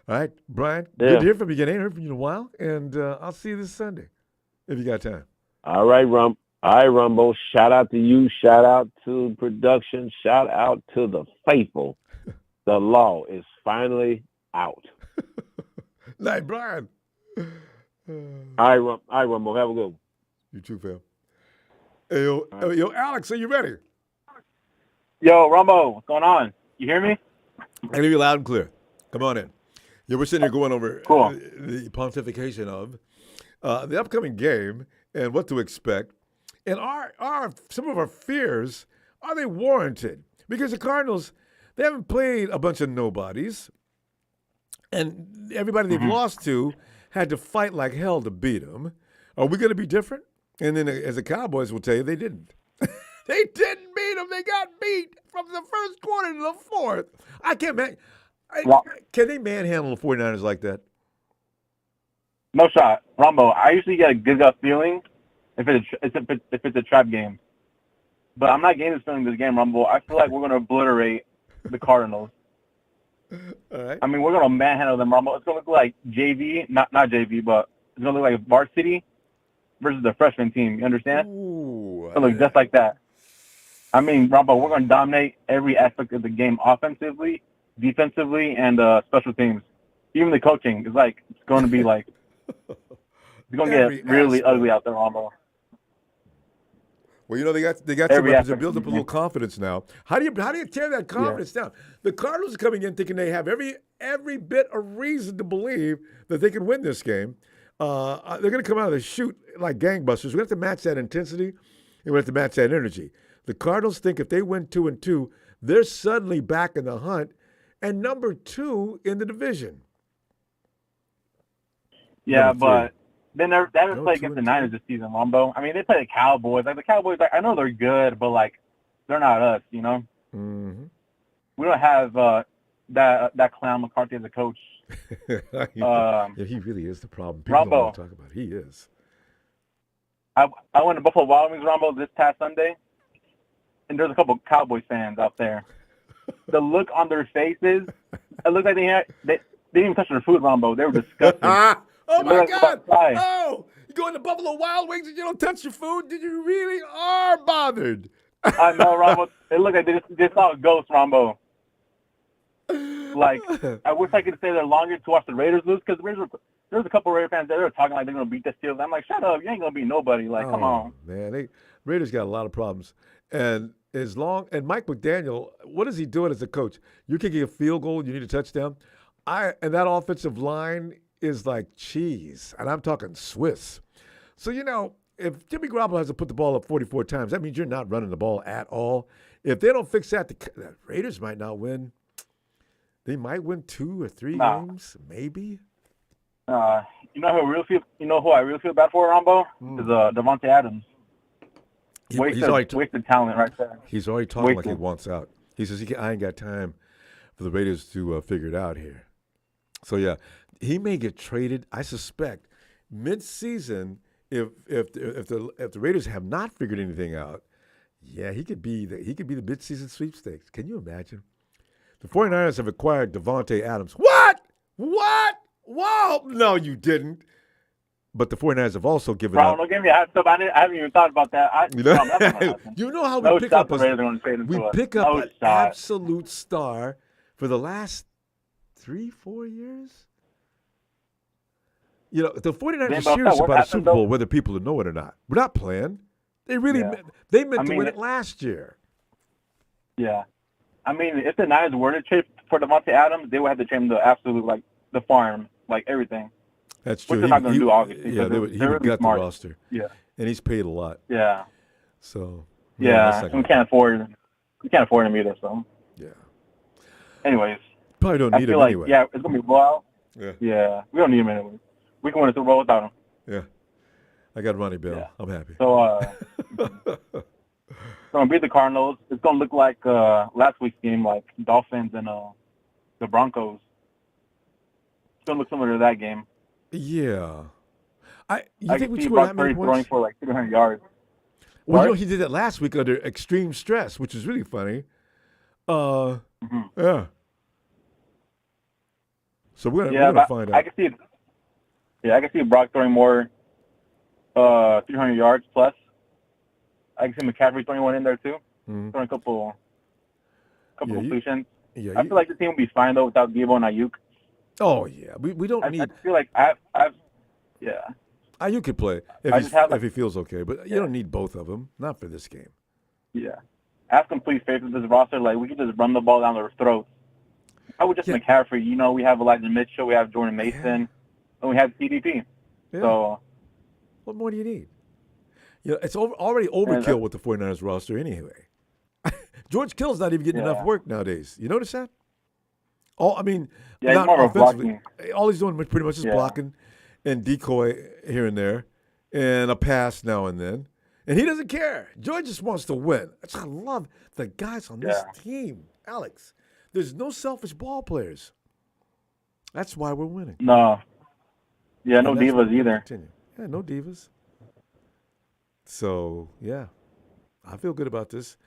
All right, Brian, good to hear from you again. I ain't heard from you in a while, and I'll see you this Sunday if you got time. All right, Ronbo. Shout out to you. Shout out to production. Shout out to the faithful. The law is finally out. Night, Brian. All right, Ronbo. Have a good one. You too, fam. Hey, yo, Alex, are you ready? Yo, Ronbo, what's going on? You hear me? I can hear you loud and clear. Come on in. Yeah, we're sitting here going over the pontification of the upcoming game and what to expect. And some of our fears, are they warranted? Because the Cardinals, they haven't played a bunch of nobodies. And everybody they've lost to had to fight like hell to beat them. Are we going to be different? And then as the Cowboys will tell you, they didn't. They didn't beat them. They got beat from the first quarter to the fourth. I can't can they manhandle the 49ers like that? No shot. Ronbo, I usually get a good gut feeling if it's a trap game. But I'm not getting this feeling this game, Ronbo. I feel like we're going to obliterate the Cardinals. All right. I mean, we're going to manhandle them, Ronbo. It's going to look like JV, not JV, but it's going to look like varsity versus the freshman team. You understand? Ooh, It's going to look just like that. I mean, Ronbo, we're going to dominate every aspect of the game offensively, defensively, and special teams. Even the coaching is like, it's going to be like, it's going to get really ugly out there, Ronbo. Well, you know, they got some weapons to build up a little confidence now. How do you tear that confidence down? The Cardinals are coming in thinking they have every bit of reason to believe that they can win this game. They're going to come out of the chute like gangbusters. We have to match that intensity, and we have to match that energy. The Cardinals think if they win 2-2, they're suddenly back in the hunt and number 2 in the division. Yeah, but they never play against the Niners this season, Ronbo. I mean, they play the Cowboys. Like the Cowboys, I know they're good, but like they're not us, you know. Mm-hmm. We don't have that clown McCarthy as a coach. Yeah, he really is the problem. People don't want to talk about. He is. I went to Buffalo Wild Wings, Ronbo, this past Sunday, and there's a couple of Cowboys fans out there. The look on their faces, it looked like they didn't even touch their food, Ronbo. They were disgusted. Oh, my God. Oh, you go into Buffalo Wild Wings and you don't touch your food? You really are bothered. I know, Ronbo. It looked like they saw a ghost, Ronbo. Like, I wish I could stay there longer to watch the Raiders lose, because there's a couple of Raider fans that are talking like they're going to beat the Steelers. I'm like, shut up. You ain't going to beat nobody. Like, come on. Man, Raiders got a lot of problems. And Mike McDaniel, what is he doing as a coach? You're kicking a field goal, you need a touchdown. And that offensive line is like cheese, and I'm talking Swiss. So, you know, if Jimmy Garoppolo has to put the ball up 44 times, that means you're not running the ball at all. If they don't fix that, the Raiders might not win. They might win 2 or 3 games, maybe. You know who I really feel bad for, Ronbo? Is Davante Adams. Wasted talent right there. He's already talking like he wants out. He says, I ain't got time for the Raiders to figure it out here. So, yeah, he may get traded, I suspect, mid-season if the Raiders have not figured anything out. Yeah, he could be the mid-season sweepstakes. Can you imagine? The 49ers have acquired Davante Adams. What? Whoa! No, you didn't. But the 49ers have also given up. Don't give me a stuff. I haven't even thought about that. You know how we pick up an absolute star for the last 3-4 years? You know, the 49ers are serious about a Super Bowl, whether people know it or not. We're not playing. They really meant to win it last year. Yeah. I mean, if the Niners were to trade for Davante Adams, they would have to trade him the absolute, like, the farm, like everything. That's true. Which they're not going to do, obviously. Yeah, he would got the roster. Yeah. And he's paid a lot. Yeah. So. Yeah, we can't afford him either, so. Yeah. Anyways. Probably don't need him anyway. Yeah, it's going to be blowout. Yeah. Yeah, we don't need him anyway. We can win a Super Bowl without him. Yeah. I got Ronnie Bell. Yeah. I'm happy. So, going to beat the Cardinals. It's going to look like last week's game, like Dolphins and the Broncos. It's going to look similar to that game. Yeah. I think we scored that many points? Throwing for like 300 yards. Well, you know, he did that last week under extreme stress, which is really funny. Yeah. So we're gonna find out. I can see Brock throwing more 300 yards plus. I can see McCaffrey throwing one in there too. Throwing a couple completions. I feel like the team will be fine though without Debo and Ayuk. Oh yeah, we don't need. I feel like I've Yeah. You could play if he feels okay, but you don't need both of them. Not for this game. Yeah. Have complete faith with this roster. Like, we could just run the ball down their throats. I would just McCaffrey. You know, we have Elijah Mitchell, we have Jordan Mason, and we have CDP. Yeah. So, what more do you need? You know, it's already overkill with the 49ers roster anyway. George Kittle's not even getting enough work nowadays. You notice that? Not he's more of offensively. All he's doing pretty much is blocking and decoy here and there and a pass now and then. And he doesn't care. George just wants to win. I love the guys on this team, Alex. There's no selfish ball players. That's why we're winning. No. Yeah, no divas either. Yeah, no divas. So, yeah, I feel good about this.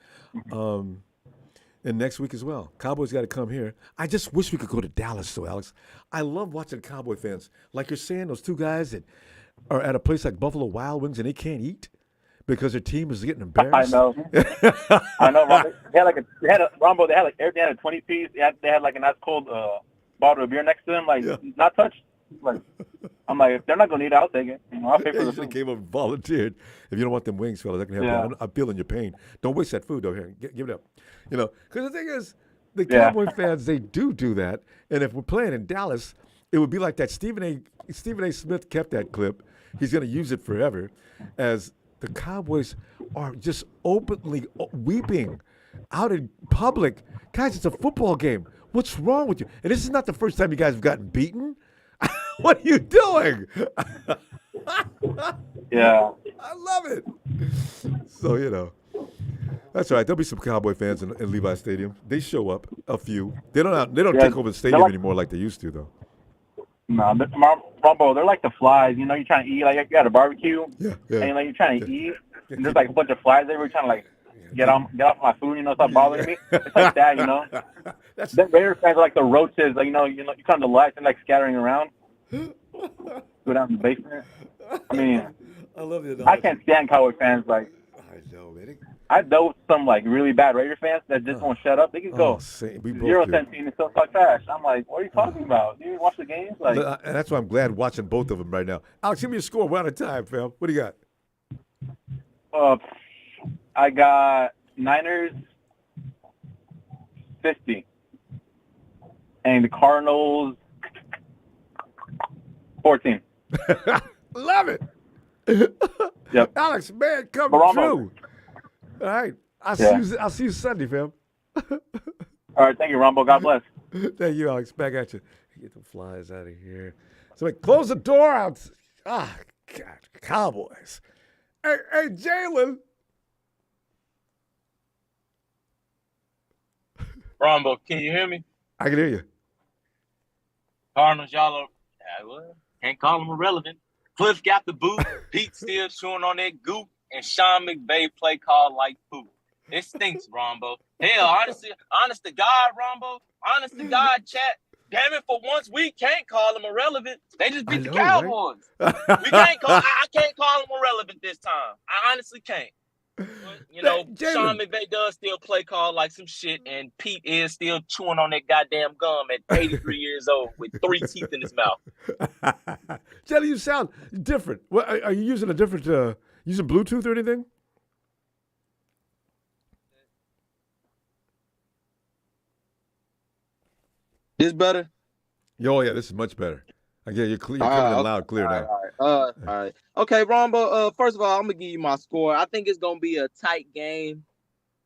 And next week as well. Cowboys got to come here. I just wish we could go to Dallas, though, Alex. I love watching Cowboy fans. Like you're saying, those two guys that are at a place like Buffalo Wild Wings and they can't eat because their team is getting embarrassed. I know. I know, Ronbo. They had a 20-piece. They had like a nice cold bottle of beer next to them, like not touched. Like, I'm like, if they're not gonna eat it, I'll take it. I'll pay for the food. Came up and volunteered. If you don't want them wings, fellas, I can have them. I'm feeling your pain. Don't waste that food, though. Here, give it up. You know, because the thing is, the Cowboy fans, they do that. And if we're playing in Dallas, it would be like that. Stephen A. Smith kept that clip. He's going to use it forever, as the Cowboys are just openly weeping out in public. Guys, it's a football game. What's wrong with you? And this is not the first time you guys have gotten beaten. What are you doing? Yeah. I love it. So, you know, that's all right. There'll be some Cowboy fans in Levi Stadium. They show up, a few. They don't take over the stadium anymore like they used to, though. No, Ronbo, they're like the flies. You know, you're trying to eat, like, you at a barbecue. Yeah. And, like, you're trying to eat. And there's, like, a bunch of flies everywhere trying to, like, get off my food, you know, stop bothering me. It's like that, you know. The Raider fans are like the roaches, like, you know, you come to life and, like, scattering around. Go down in the basement. I mean, I love you. I can't stand Cowboy fans. Like, I know, man. I know some like really bad Raider fans that just won't shut up. They can go 0-17 and still talk trash. I'm like, what are you talking about? Do you watch the games? Like, and that's why I'm glad watching both of them right now. Alex, give me a score. We're out of time, fam. What do you got? I got Niners 50, and the Cardinals 14. Love it. Yep. Alex, man, come true. All right. I'll see you Sunday, fam. All right. Thank you, Ronbo. God bless. Thank you, Alex. Back at you. Get the flies out of here. So close the door out. God, Cowboys. Hey, Jalen. Ronbo, can you hear me? I can hear you. Cardinals, y'all can't call them irrelevant. Cliff got the boot. Pete still chewing on that goop. And Sean McVay play call like poop. It stinks, Ronbo. Hell, honest to God, Ronbo. Honest to God, chat. Damn it, for once we can't call them irrelevant. They just beat the Cowboys. Right? I can't call them irrelevant this time. I honestly can't. But, you know, Sean McVay does still play call like some shit, and Pete is still chewing on that goddamn gum at 83 years old with 3 teeth in his mouth. Jelly, you sound different. What, are you using a different, using Bluetooth or anything? This better? Oh, yeah, this is much better. Yeah, you're coming in loud, clear now. All right. Okay, Ronbo, first of all, I'm going to give you my score. I think it's going to be a tight game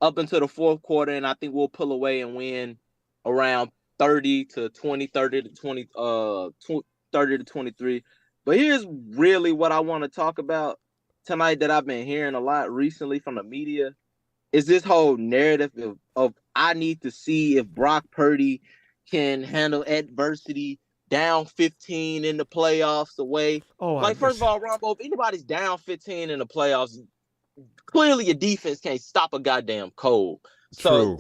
up until the fourth quarter, and I think we'll pull away and win around 30 to 20, 30 to 20, 30 to 23. But here's really what I want to talk about tonight that I've been hearing a lot recently from the media is this whole narrative of I need to see if Brock Purdy can handle adversity down 15 in the playoffs away. First of all, Ronbo, if anybody's down 15 in the playoffs, clearly your defense can't stop a goddamn cold. So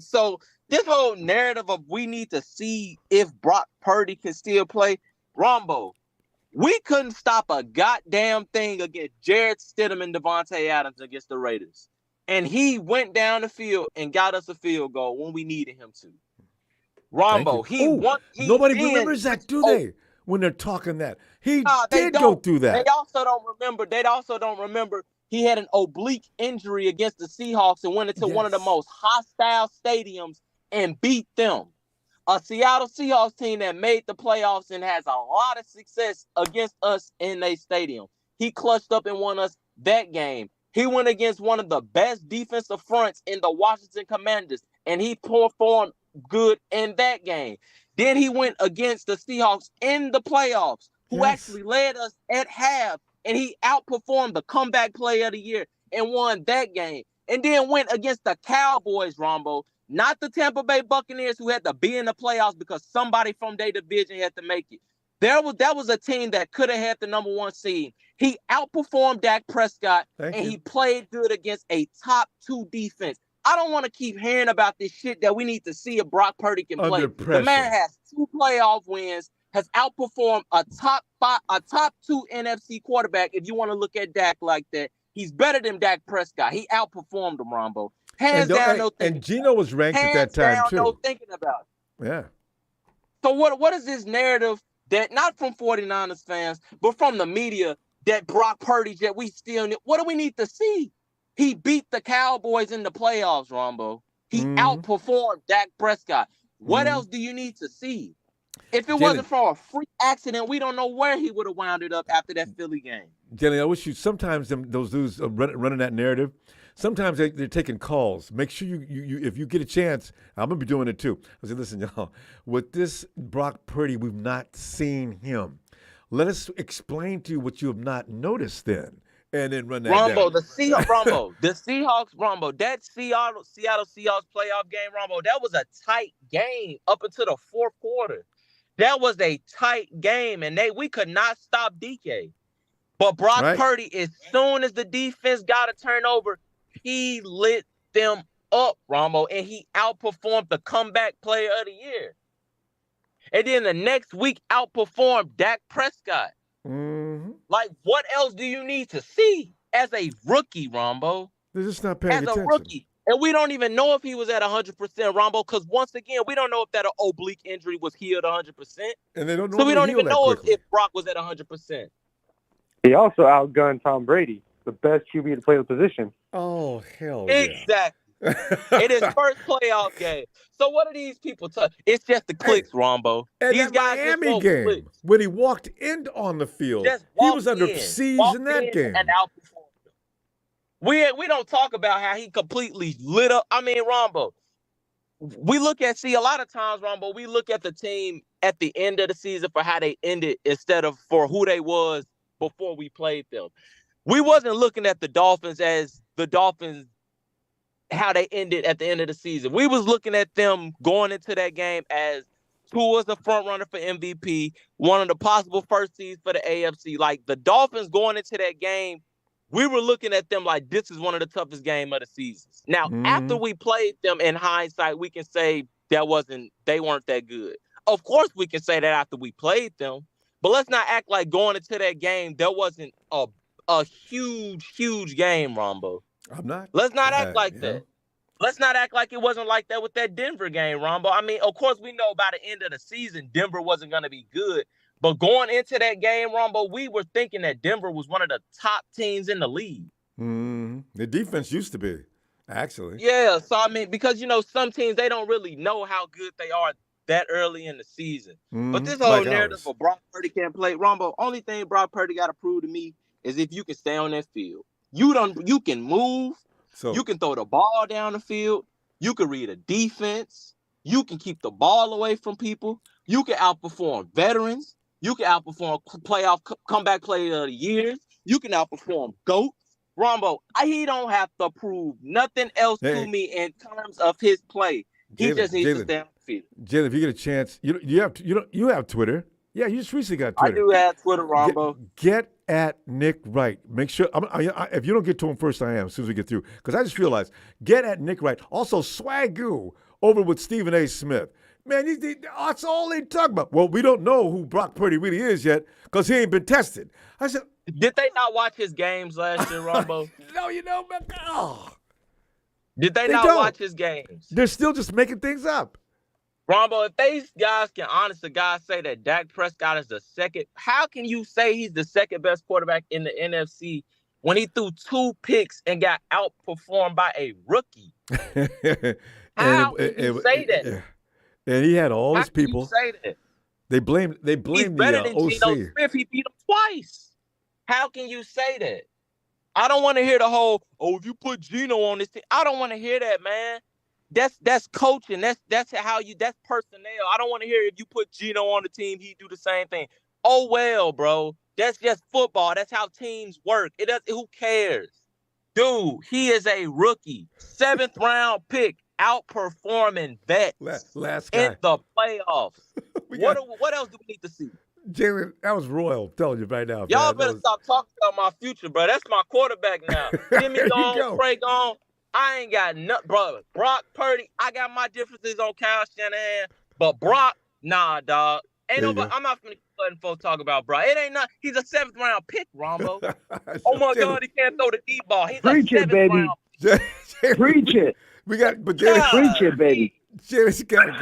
so this whole narrative of we need to see if Brock Purdy can still play, Ronbo, we couldn't stop a goddamn thing against Jarrett Stidham and Devontae Adams against the Raiders. And he went down the field and got us a field goal when we needed him to. Ronbo, nobody remembers that, do they? when they're talking that. He They did don't. go through that. They also don't remember he had an oblique injury against the Seahawks and went into one of the most hostile stadiums and beat them. A Seattle Seahawks team that made the playoffs and has a lot of success against us in their stadium. He clutched up and won us that game. He went against one of the best defensive fronts in the Washington Commanders, and he performed good in that game. Then he went against the Seahawks in the playoffs, who actually led us at half, and he outperformed the comeback player of the year and won that game. And then went against the Cowboys, Ronbo, not the Tampa Bay Buccaneers, who had to be in the playoffs because somebody from their division had to make it. That was a team that could have had the number 1 seed. He outperformed Dak Prescott, he played good against a top 2 defense. I don't want to keep hearing about this shit that we need to see if Brock Purdy can play. The man has 2 playoff wins, has outperformed a top 2 NFC quarterback. If you want to look at Dak like that, he's better than Dak Prescott. He outperformed him, Ronbo. Hands down, no thinking. And Geno was ranked at that time too. No thinking about it. Yeah. So what is this narrative that not from 49ers fans, but from the media that Brock Purdy that we still need? What do we need to see? He beat the Cowboys in the playoffs, Ronbo. He outperformed Dak Prescott. What else do you need to see? If it wasn't for a freak accident, we don't know where he would have wound it up after that Philly game. Jenny, I wish you sometimes those dudes running that narrative. Sometimes they're taking calls. Make sure you if you get a chance, I'm gonna be doing it too. I said, listen, y'all, with this Brock Purdy, we've not seen him. Let us explain to you what you have not noticed then, and then run that down. The Seahawks, that Seattle Seahawks playoff game, Ronbo, that was a tight game up until the fourth quarter. That was a tight game, and we could not stop DK. But Brock Purdy, as soon as the defense got a turnover, he lit them up, Ronbo, and he outperformed the comeback player of the year. And then the next week outperformed Dak Prescott. Like, what else do you need to see as a rookie, Ronbo? They're just not paying attention. As a rookie. And we don't even know if he was at 100%, Ronbo, because once again, we don't know if that oblique injury was healed 100%. And they don't know. So we don't even know if Brock was at 100%. He also outgunned Tom Brady, the best QB to play the position. Oh, hell yeah. Exactly. In his first playoff game. So what are these people talking? It's just the clicks, Ronbo. And these guys Miami game, clicks. When he walked in on the field, he was under siege in that game. And outperformed them. We don't talk about how he completely lit up. I mean, Ronbo, we look at, a lot of times, Ronbo, we look at the team at the end of the season for how they ended instead of for who they was before we played them. We wasn't looking at the Dolphins as the Dolphins, how they ended at the end of the season. We was looking at them going into that game as who was the front runner for MVP, one of the possible first seeds for the AFC. Like, the Dolphins going into that game, we were looking at them like this is one of the toughest games of the season. Now, after we played them, in hindsight, we can say they weren't that good. Of course, we can say that after we played them, but let's not act like going into that game, there wasn't a huge game, Ronbo. I'm not. Let's not act like that. Let's not act like it wasn't like that with that Denver game, Ronbo. I mean, of course, we know by the end of the season, Denver wasn't going to be good. But going into that game, Ronbo, we were thinking that Denver was one of the top teams in the league. The defense used to be, actually. Yeah, so I mean, because, some teams, they don't really know how good they are that early in the season. But this whole narrative for Brock Purdy can't play, Ronbo, only thing Brock Purdy got to prove to me is if you can stay on that field. You can move. So you can throw the ball down the field. You can read a defense. You can keep the ball away from people. You can outperform veterans. You can outperform playoff comeback player of the years. You can outperform GOATs. Ronbo, he don't have to prove nothing else to me in terms of his play. He just needs to stay on the field. Jalen, if you get a chance, you have Twitter. Yeah, you just recently got Twitter. I do have Twitter, Ronbo. Get at Nick Wright. Make sure, if you don't get to him first, I am, as soon as we get through. Because I just realized, get at Nick Wright. Also, Swagoo over with Stephen A. Smith. Man, that's all they talk about. Well, we don't know who Brock Purdy really is yet because he ain't been tested. I said, did they not watch his games last year, Ronbo? No, man. Oh. Did they not watch his games? They're still just making things up. Ronbo, if these guys can honest to God say that Dak Prescott is the second, how can you say he's the second best quarterback in the NFC when he threw 2 picks and got outperformed by a rookie? How can you say that? And he had all How his can people. you say that? They blame He's better the than OC. Geno Smith. He beat him twice. How can you say that? I don't want to hear the whole, if you put Geno on this team. I don't want to hear that, man. That's coaching. That's personnel. I don't want to hear if you put Geno on the team, he do the same thing. Oh well, bro. That's just football. That's how teams work. Who cares? Dude, he is a rookie. 7th round pick, outperforming vets last guy in the playoffs. What else do we need to see? Jalen, that was royal. I'm telling you right now. Y'all better stop talking about my future, bro. That's my quarterback now. Jimmy gone, Trey gone. I ain't got nothing, brother. Brock Purdy, I got my differences on Kyle Shanahan, but Brock, nah, dog. Ain't nobody. I'm not finna letting folks talk about Brock. It ain't not. He's a 7th round pick, Rombo. Oh my God, he can't throw the deep ball. He's Preach a 7th it, baby. round. Preach it. Preach it, baby.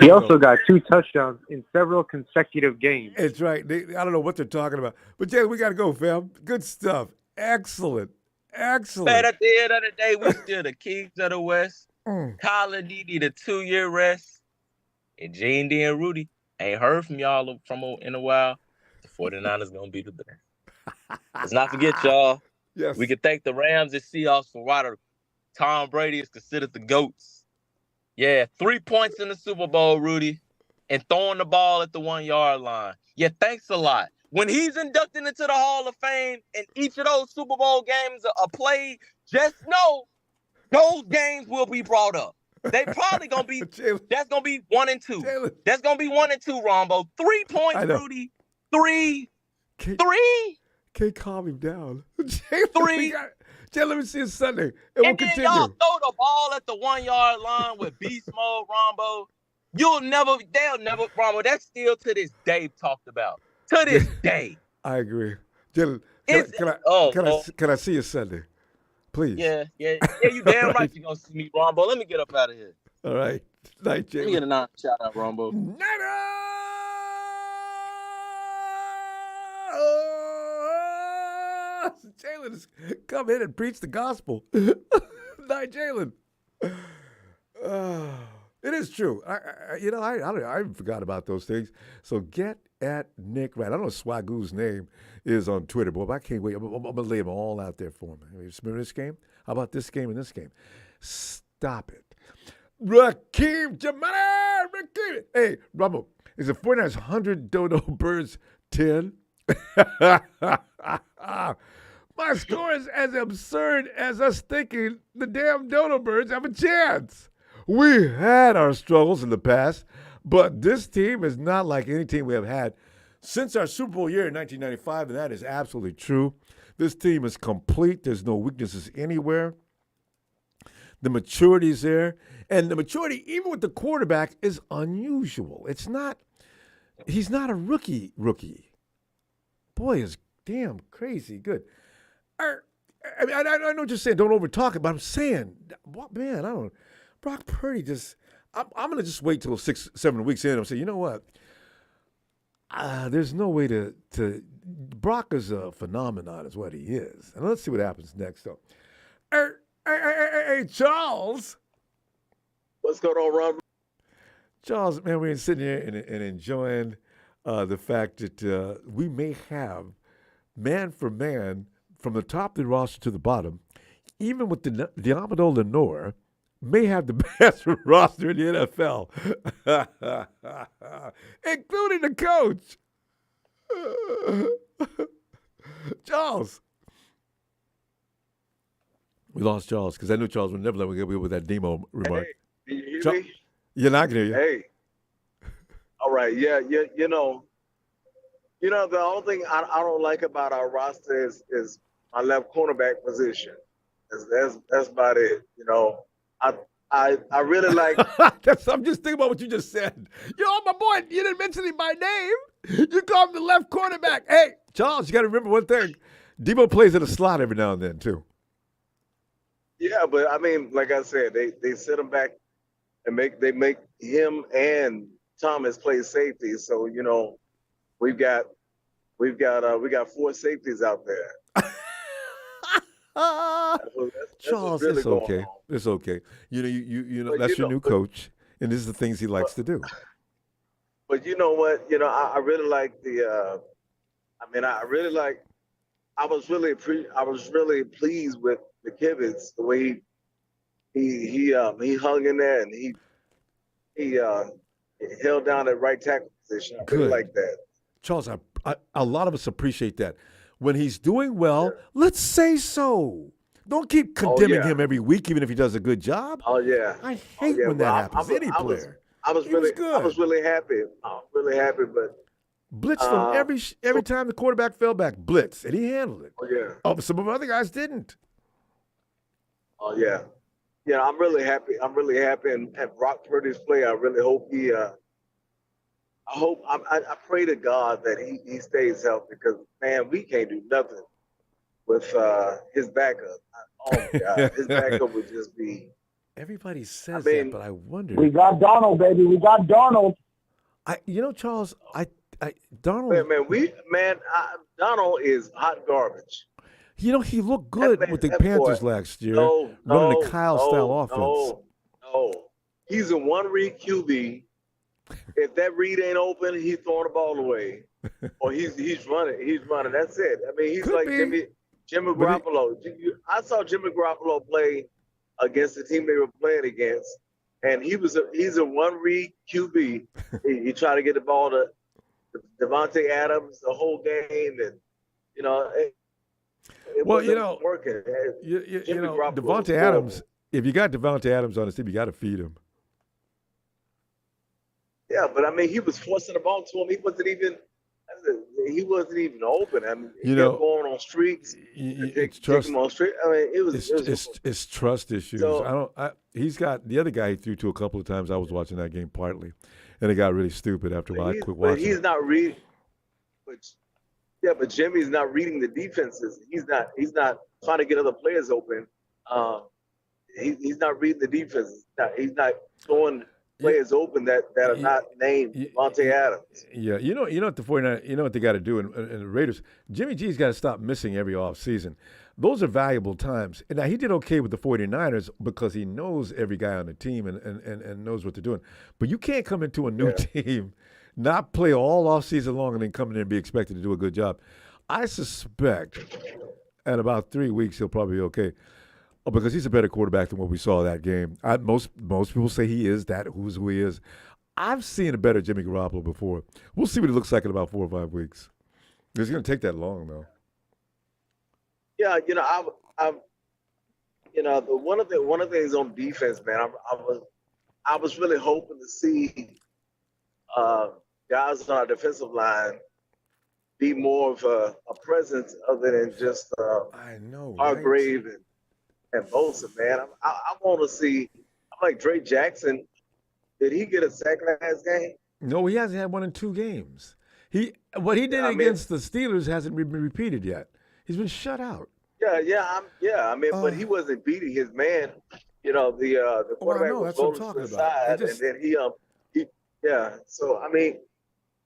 He also got 2 touchdowns in several consecutive games. That's right. I don't know what they're talking about. But, Jalen, we got to go, fam. Good stuff. Excellent. Man, at the end of the day, we still the kings of the West. Colin D need a 2-year rest. And Gene D and Rudy ain't heard from y'all in a while. The 49ers going to be the best. Let's not forget, y'all. Yes. We can thank the Rams and Seahawks for why Tom Brady is considered the GOATs. Yeah, 3 points in the Super Bowl, Rudy, and throwing the ball at the 1-yard line. Yeah, thanks a lot. When he's inducted into the Hall of Fame and each of those Super Bowl games are played, just know those games will be brought up. They probably going to be, that's going to be 1 and 2. That's going to be 1 and 2, Rombo. 3 points, Rudy. 3. Can't calm him down. 3. Jalen, let me see it Sunday. And we'll then continue. y'all throw the ball at the 1-yard line with beast mode, Rombo. They'll never, Rombo, that's still to this day talked about. To this day. I agree. Jalen, can I see you Sunday? Please. Yeah, you damn right you're going to see me, Rombo. Let me get up out of here. All right. Night, Jalen. Let me get a shout out, Rombo. Jalen, come in and preach the gospel. Night, Jalen. It is true. I forgot about those things. So get at Nick Wright. I don't know what Swagoo's name is on Twitter, but I can't wait. I'm going to lay them all out there for him. Remember this game? How about this game and this game? Stop it. Rakeem Jamala! Rakeem! Hey, Rumble, is the 49ers 100 dodo birds 10? My score is as absurd as us thinking the damn dodo birds have a chance. We had our struggles in the past, but this team is not like any team we have had since our Super Bowl year in 1995, and that is absolutely true. This team is complete. There's no weaknesses anywhere. The maturity is there, and the maturity, even with the quarterback, is unusual. He's not a rookie. Boy, is damn crazy good. I know what you're saying. Don't over-talk it, but I'm saying, man, I don't. Brock Purdy I'm going to just wait till 6-7 weeks in and say, you know what? There's no way to Brock is a phenomenon is what he is. And let's see what happens next, though. Hey, Charles. What's going on, Ron? Charles, man, we're sitting here and enjoying the fact that we may have man for man from the top of the roster to the bottom, even with the Diamado Lenore, may have the best roster in the NFL, including the coach. Charles. We lost Charles because I knew Charles would never let me get away with that demo remark. Hey, can you hear me? Yeah, I can hear you. Hey. All right. Yeah. You know, the only thing I don't like about our roster is my left cornerback position. That's about it. You know, I really like. I'm just thinking about what you just said. My boy, you didn't mention him by name. You called him the left cornerback. Hey, Charles, you got to remember one thing. Debo plays in the slot every now and then too. Yeah, but I mean, like I said, they sit him back and make him and Thomas plays safety, so we've got 4 safeties out there. Charles, really it's going okay. on. It's okay. You know But, that's your new coach, and this is the things he likes to do. But you know what? I really like the. I really like. I was really pleased with the Kivitz, the way he hung in there and he held down that right tackle position. I really Good. like that. Charles, a lot of us appreciate that. When he's doing well, let's say so. Don't keep condemning him every week, even if he does a good job. Oh yeah. I hate when that happens. Any I player. was really happy. But blitz from every time the quarterback fell back, blitz, and he handled it. Oh yeah. Oh, some of the other guys didn't. Oh yeah. Yeah, I'm really happy. And Brock Purdy's play. I really hope he. I pray to God that he stays healthy, because man, we can't do nothing with his backup. Oh my God, his backup would just be. Everybody says that, but I wonder. We got Donald, baby. We got Donald. Charles, Donald. Donald is hot garbage. He looked good with the Panthers last year, running the Kyle-style offense. No. He's a one-read QB. If that read ain't open, he's throwing the ball away. Or he's running. He's running. That's it. He's Could like be. Jimmy Garoppolo. I saw Jimmy Garoppolo play against the team they were playing against, and he's a one-read QB. he tried to get the ball to Devontae Adams the whole game, and it wasn't working. Devontae Adams. If you got Devontae Adams on his team, you got to feed him. Yeah, but he was forcing the ball to him. He wasn't even open. He kept going on streaks. It's trust. Him on streak. It's trust issues. So, he's got the other guy he threw to a couple of times. I was watching that game partly, and it got really stupid after a while. I quit watching. But he's not reading. But Jimmy's not reading the defenses. He's not trying to get other players open. He's not reading the defenses. He's not throwing players open that are not named Devontae Adams. Yeah, you know what the 49ers, what they got to do, and the Raiders, Jimmy G's got to stop missing every offseason. Those are valuable times. And now he did okay with the 49ers because he knows every guy on the team and knows what they're doing. But you can't come into a new team, not play all offseason long, and then come in and be expected to do a good job. I suspect in about 3 weeks he'll probably be okay. Because he's a better quarterback than what we saw that game. Most people say he is that. Who's who he is. I've seen a better Jimmy Garoppolo before. We'll see what he looks like in about 4 or 5 weeks. It's going to take that long, though. Yeah, one of the things on defense, man, I was really hoping to see guys on our defensive line be more of a presence other than just Hargrave and Bosa, man. I want to see. I'm like Drake Jackson. Did he get a sack last game? No, he hasn't had one in 2 games. What he did against the Steelers hasn't been repeated yet. He's been shut out. But he wasn't beating his man. The quarterback was going to the side, and then he. So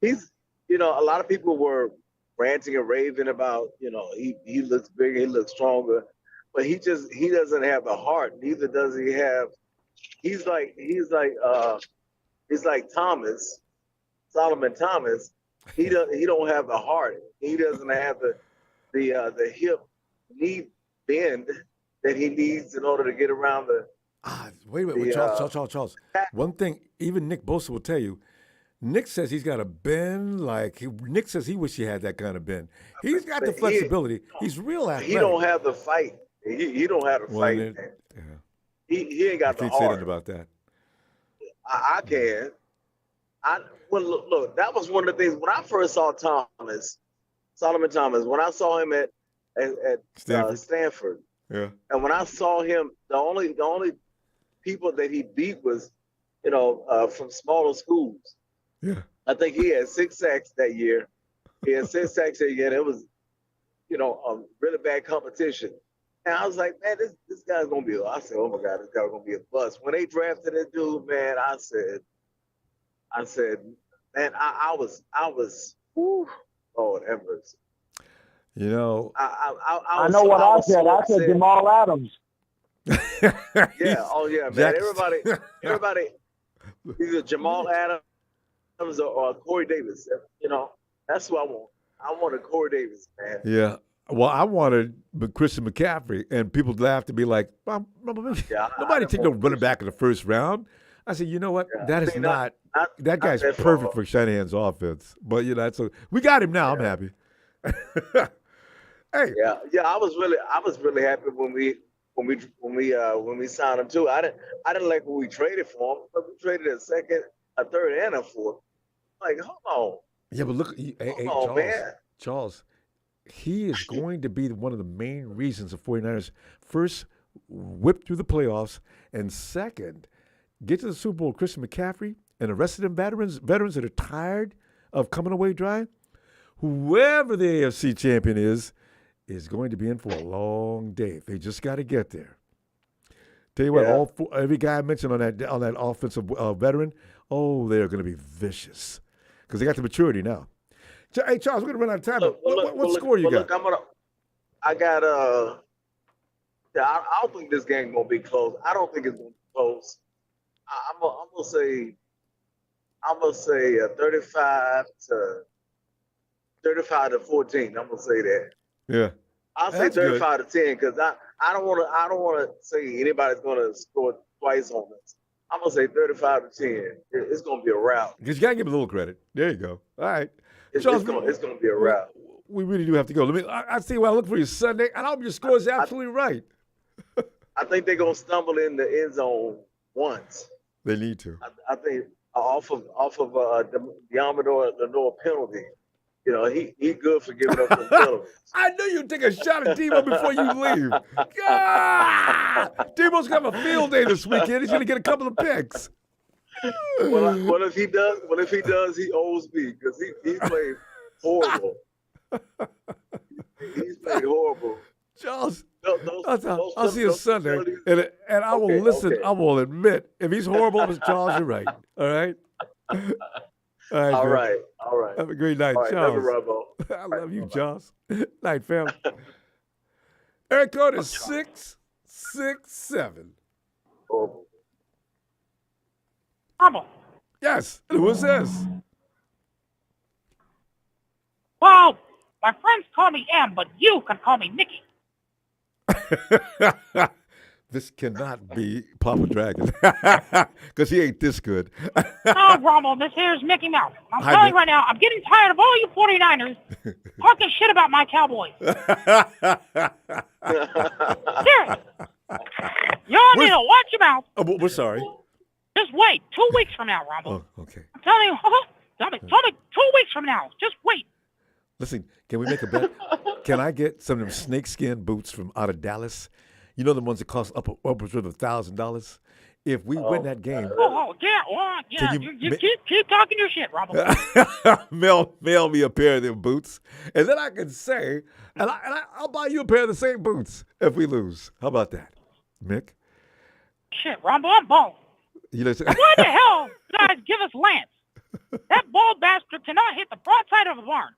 he's. A lot of people were ranting and raving about. He looks bigger, he looks stronger. But he doesn't have the heart. Neither does he have. He's like Thomas, Solomon Thomas. He don't have the heart. He doesn't have the hip knee bend that he needs in order to get around the. Wait, Charles. One thing, even Nick Bosa will tell you. Nick says he's got a bend Nick says he wish he had that kind of bend. He's got the flexibility. He's real athletic. He don't have the fight. He don't have to fight, man. Yeah. He ain't got the heart. Say heart. about that. I can. Look, that was one of the things when I first saw Solomon Thomas. When I saw him at Stanford, yeah, and when I saw him, the only people that he beat was, from smaller schools. Yeah, I think he had 6 sacks that year. He had 6 sacks that year. And it was, a really bad competition. And I was like, man, this guy's gonna be. I said, oh my God, this guy's gonna be a bust. When they drafted that dude, man, I said, I said, man, I was, whew, Lord have mercy. You know, I know what I said. I said Jamal Adams. Yeah. Oh yeah, man. Everybody, either Jamal Adams or Corey Davis. You know, that's who I want. I want a Corey Davis, man. Yeah. Well, I wanted Christian McCaffrey, and people laughed to be like, nobody take no running back in the first round. I said, you know what? Yeah. That is not that guy's that perfect far. for Shanahan's offense. But you know, we got him now. I'm happy. Hey. Yeah. I was really happy when we signed him too. I didn't like when we traded for him, but we traded a second, a third, and a fourth. Like, hold on. Yeah, but look, Charles, he is going to be one of the main reasons the 49ers first whip through the playoffs, and second, get to the Super Bowl. Christian McCaffrey and the rest of them veterans that are tired of coming away dry. Whoever the AFC champion is going to be in for a long day. They just got to get there. Tell you what, every guy I mentioned on that offensive veteran, they're going to be vicious because they got the maturity now. Hey, Charles, we're going to run out of time. What score you got? I don't think this game going to be close. I don't think it's going to be close. I'm going to say 35 to 14. I'm going to say that. Yeah. I'll say 35 to 10 because I don't want to say anybody's going to score twice on this. I'm going to say 35 to 10. It's going to be a rout. Because you got to give him a little credit. There you go. All right. It's Charles, going to be a rout. We really do have to go. I see what I look for you Sunday, and I hope your score is absolutely right. I think they're going to stumble in the end zone once. They need to. I think off of Diamador Lenore penalty. You know, he good for giving up some penalties. I knew you'd take a shot at Debo before you leave. God! Debo's going to have a field day this weekend. He's going to get a couple of picks. What if he does, he owes me because he played horrible. He's played horrible. Charles, I'll see you Sunday, and I will listen. Okay. I will admit, if he's horrible, Mr. Charles, you're right. All right? All right. Have a great night, all right, Charles. Ronbo. I love you, Charles. Night, family. Eric code is 667. Oh. Ronbo. Yes. Who is this? Well, my friends call me M, but you can call me Mickey. This cannot be Papa Dragon because he ain't this good. No, Ronbo, this here's Mickey Mouse. I'm telling you right now, I'm getting tired of all you 49ers talking shit about my Cowboys. Seriously. Y'all need to watch your mouth. Oh, we're sorry. Just wait. 2 weeks from now, Ronbo. Oh, okay. I'm telling you, tell me 2 weeks from now. Just wait. Listen, can we make a bet? Can I get some of them snakeskin boots from out of Dallas? You know the ones that cost upwards of $1,000? If we win that game. You keep talking your shit, Ronbo. mail me a pair of them boots. And then I can say, and I'll buy you a pair of the same boots if we lose. How about that, Mick? Shit, Ronbo, I'm balling. Why the hell guys give us Lance? That bald bastard cannot hit the broadside of a barn.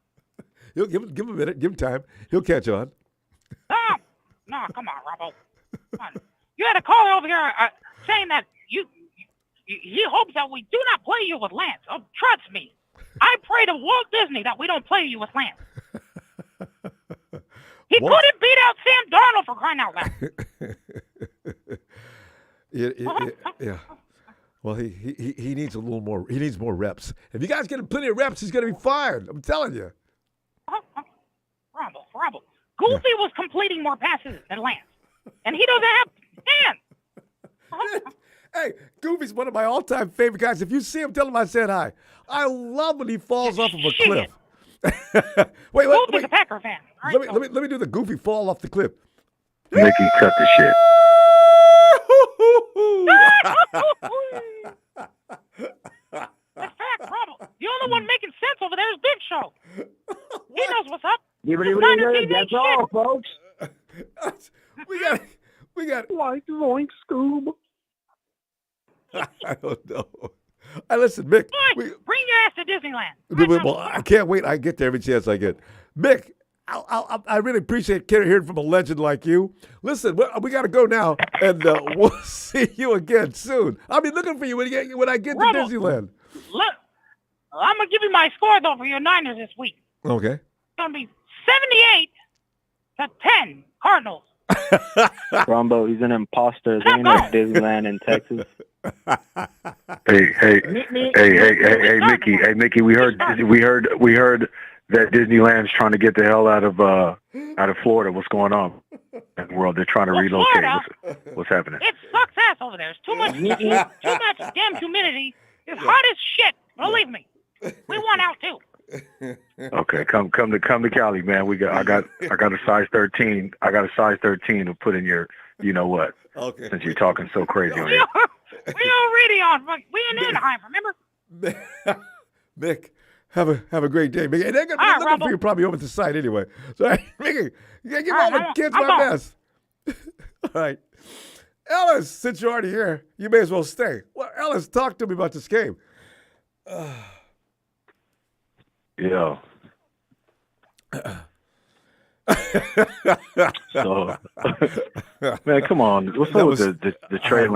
He'll give him a minute. Give him time. He'll catch on. No, come on, Ronbo. Come on. You had a caller over here saying that he hopes that we do not play you with Lance. Oh, trust me. I pray to Walt Disney that we don't play you with Lance. He couldn't beat out Sam Darnold for crying out loud. Yeah. Well, he needs a little more. He needs more reps. If you guys get him plenty of reps, he's going to be fired. I'm telling you. Ronbo. Goofy was completing more passes than Lance, and he doesn't have hands. Hey, Goofy's one of my all-time favorite guys. If you see him, tell him I said hi. I love when he falls off of a cliff. wait. Goofy's a Packer fan. Let me do the Goofy fall off the cliff. Mickey, cut the shit. That's fact, Ronbo. The only one making sense over there is Big Show. He knows what's up. That's all, folks. We got. Like Zoink Scoob. I don't know. Hey, listen, Mick. Good. Bring your ass to Disneyland. Well, I can't wait. I get there every chance I get. Mick, I really appreciate hearing from a legend like you. Listen, we got to go now, and we'll see you again soon. I'll be looking for you when I get to Disneyland. Look, I'm going to give you my score, though, for your Niners this week. Okay. It's going to be 78-10 Cardinals. Ronbo, he's an imposter. There ain't no Disneyland in Texas. Hey, Mickey. We heard that Disneyland's trying to get the hell out of Florida. What's going on in the world? They're trying to relocate. Florida, what's happening? it sucks ass over there. There's too much damn humidity. It's hot as shit. Believe me. We want out too. Okay, come to Cali, man. I got a size 13. I got a size 13 to put in your, you know what? Okay. Since you're talking so crazy on We here. already on. We in Anaheim, remember? Mick, have a great day, Mickey. And they're looking for you probably over at the site anyway. So, hey, Mickey, you gotta give all the kids my best. All right. Ellis, since you're already here, you may as well stay. Well, Ellis, talk to me about this game. Yeah. So, man, come on. What's up with the Trey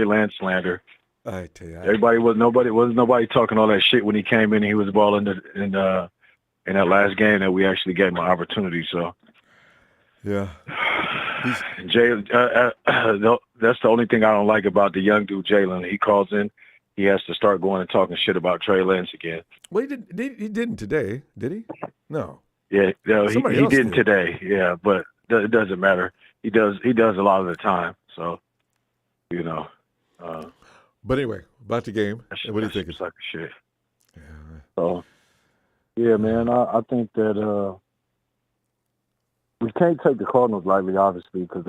Lance slander? I tell you, wasn't nobody talking all that shit when he came in and he was balling in that last game that we actually gave him an opportunity. So, yeah. That's the only thing I don't like about the young dude, Jalen. He calls in, he has to start going and talking shit about Trey Lance again. Well, he didn't today, did he? No. Yeah, no, he else didn't today. Yeah, but it doesn't matter. He does a lot of the time. So, you know. But anyway, about the game. What do you think? It's like shit. Yeah. So, yeah, man, I think that we can't take the Cardinals lightly, obviously, because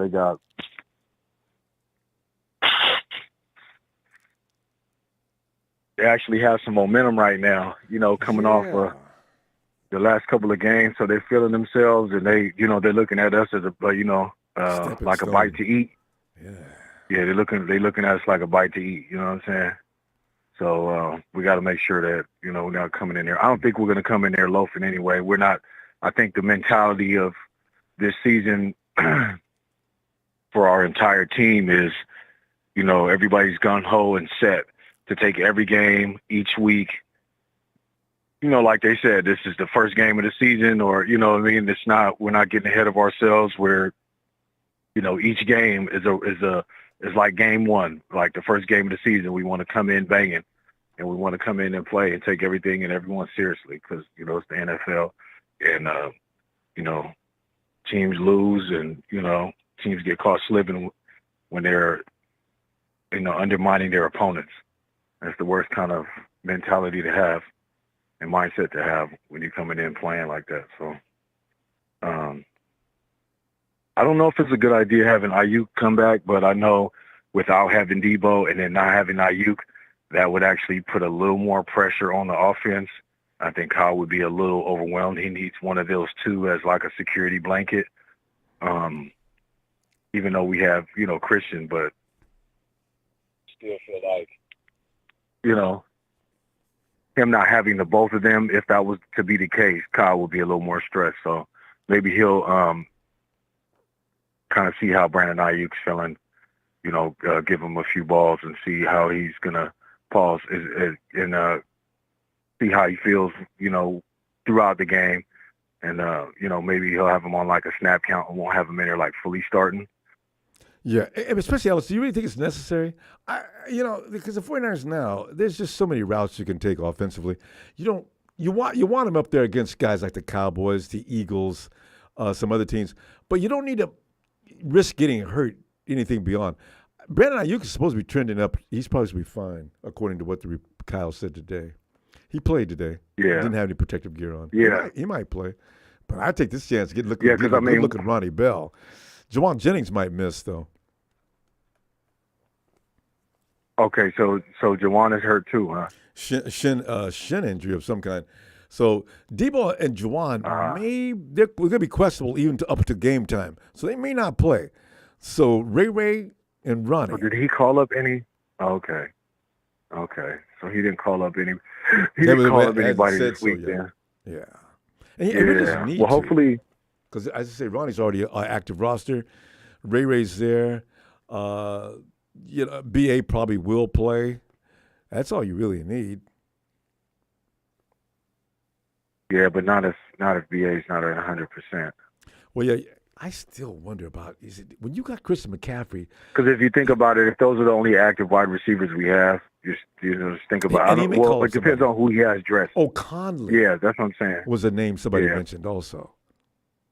they actually have some momentum right now, you know, coming off the last couple of games. So they're feeling themselves, and they're looking at us as a like a bite to eat. Yeah, they're looking at us like a bite to eat. You know what I'm saying? So we got to make sure that we're not coming in there. I don't think we're going to come in there loafing anyway. We're not. I think the mentality of this season for our entire team is, everybody's gung ho and set to take every game each week. Like they said, this is the first game of the season, or it's not. We're not getting ahead of ourselves. Where, each game is like game one, like the first game of the season. We want to come in banging, and we want to come in and play and take everything and everyone seriously, because it's the NFL, and teams lose, and teams get caught slipping when they're undermining their opponents. That's the worst kind of mentality to have and mindset to have when you're coming in playing like that. So I don't know if it's a good idea having Ayuk come back, but I know without having Debo and then not having Ayuk, that would actually put a little more pressure on the offense. I think Kyle would be a little overwhelmed. He needs one of those two as like a security blanket. Even though we have, Christian, but still feel like, him not having the both of them, if that was to be the case, Kyle would be a little more stressed. So maybe he'll kind of see how Brandon Ayuk's feeling, give him a few balls and see how he's going to pause and see how he feels, throughout the game. And, maybe he'll have him on like a snap count and won't have him in there like fully starting. Yeah, especially Ellis, do you really think it's necessary? Because the 49ers now, there's just so many routes you can take offensively. You want them up there against guys like the Cowboys, the Eagles, some other teams, but you don't need to risk getting hurt anything beyond. Brandon Ayuk is supposed to be trending up. He's supposed to be fine, according to what Kyle said today. He played today. Yeah. Didn't have any protective gear on. Yeah. He might play, but I take this chance to get looking Ronnie Bell. Jawan Jennings might miss, though. Okay, so Jawan is hurt too, huh? Shin injury of some kind. So Debo and Jawan they're going to be questionable even up to game time. So they may not play. So Ray and Ronnie. Did he call up any? Okay. so he didn't call up anybody this week. Yeah. And we just need well, hopefully, because as I say, Ronnie's already an active roster. Ray's there. BA probably will play. That's all you really need. Yeah, but not if BA's not at 100%. Well, yeah, I still wonder about when you got Christian McCaffrey. Because if you think about it, if those are the only active wide receivers we have, just think about it. Well, it depends on who he has dressed. Oh, Conley. Yeah, that's what I'm saying. Was a name somebody mentioned also.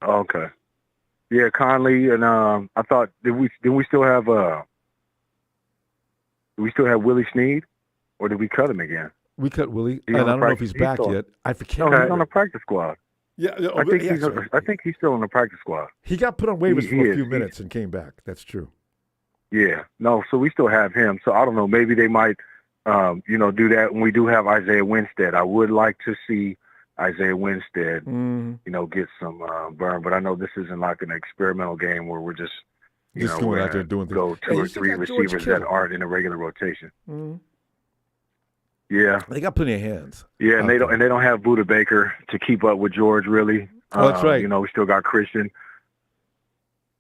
Okay. Yeah, Conley, and I thought did we still have Willie Snead, or did we cut him again? We cut Willie, and I don't know if he's back yet. I forget. No, he's on the practice squad. Yeah, I think he's still on the practice squad. He got put on waivers for a few minutes and came back. That's true. Yeah, no, so we still have him. So I don't know. Maybe they might, do that when we do have Isaiah Winstead. I would like to see Isaiah Winstead, get some burn. But I know this isn't like an experimental game where we're just going out there doing go two or three receivers that aren't in a regular rotation. Mm-hmm. Yeah, they got plenty of hands. Yeah, and they don't have Buda Baker to keep up with George really. Oh, that's right. We still got Christian.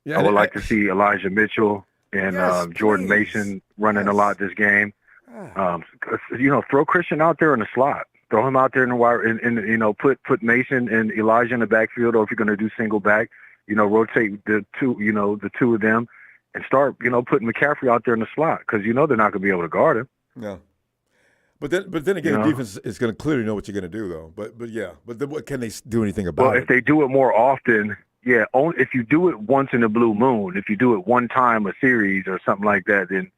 Yeah, I would like to see Elijah Mitchell and Jordan Mason running a lot this game. Throw Christian out there in the slot. Throw him out there in the wire, and put Mason and Elijah in the backfield, or if you're going to do single back, rotate the two of them, and start putting McCaffrey out there in the slot because they're not going to be able to guard him. No. But then again, the defense is going to clearly know what you're going to do, though. But then what can they do anything about it? Well, if they do it more often, if you do it once in a blue moon, if you do it one time a series or something like that, then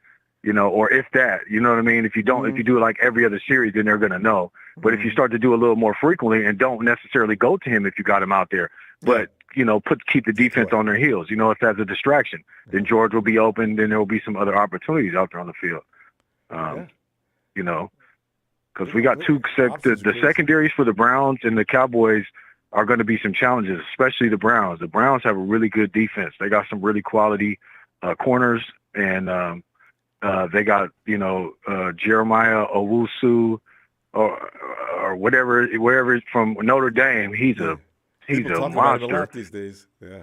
or if that, you know what I mean? If you don't, if you do it like every other series, then they're going to know. But if you start to do a little more frequently and don't necessarily go to him if you got him out there, but keep the defense on their heels. If that's a distraction, then George will be open. Then there will be some other opportunities out there on the field. Because we got the secondaries for the Browns and the Cowboys are going to be some challenges, especially the Browns. The Browns have a really good defense. They got some really quality corners, and they got Jeremiah Owusu or wherever from Notre Dame. He's a monster. A lot these days. Yeah,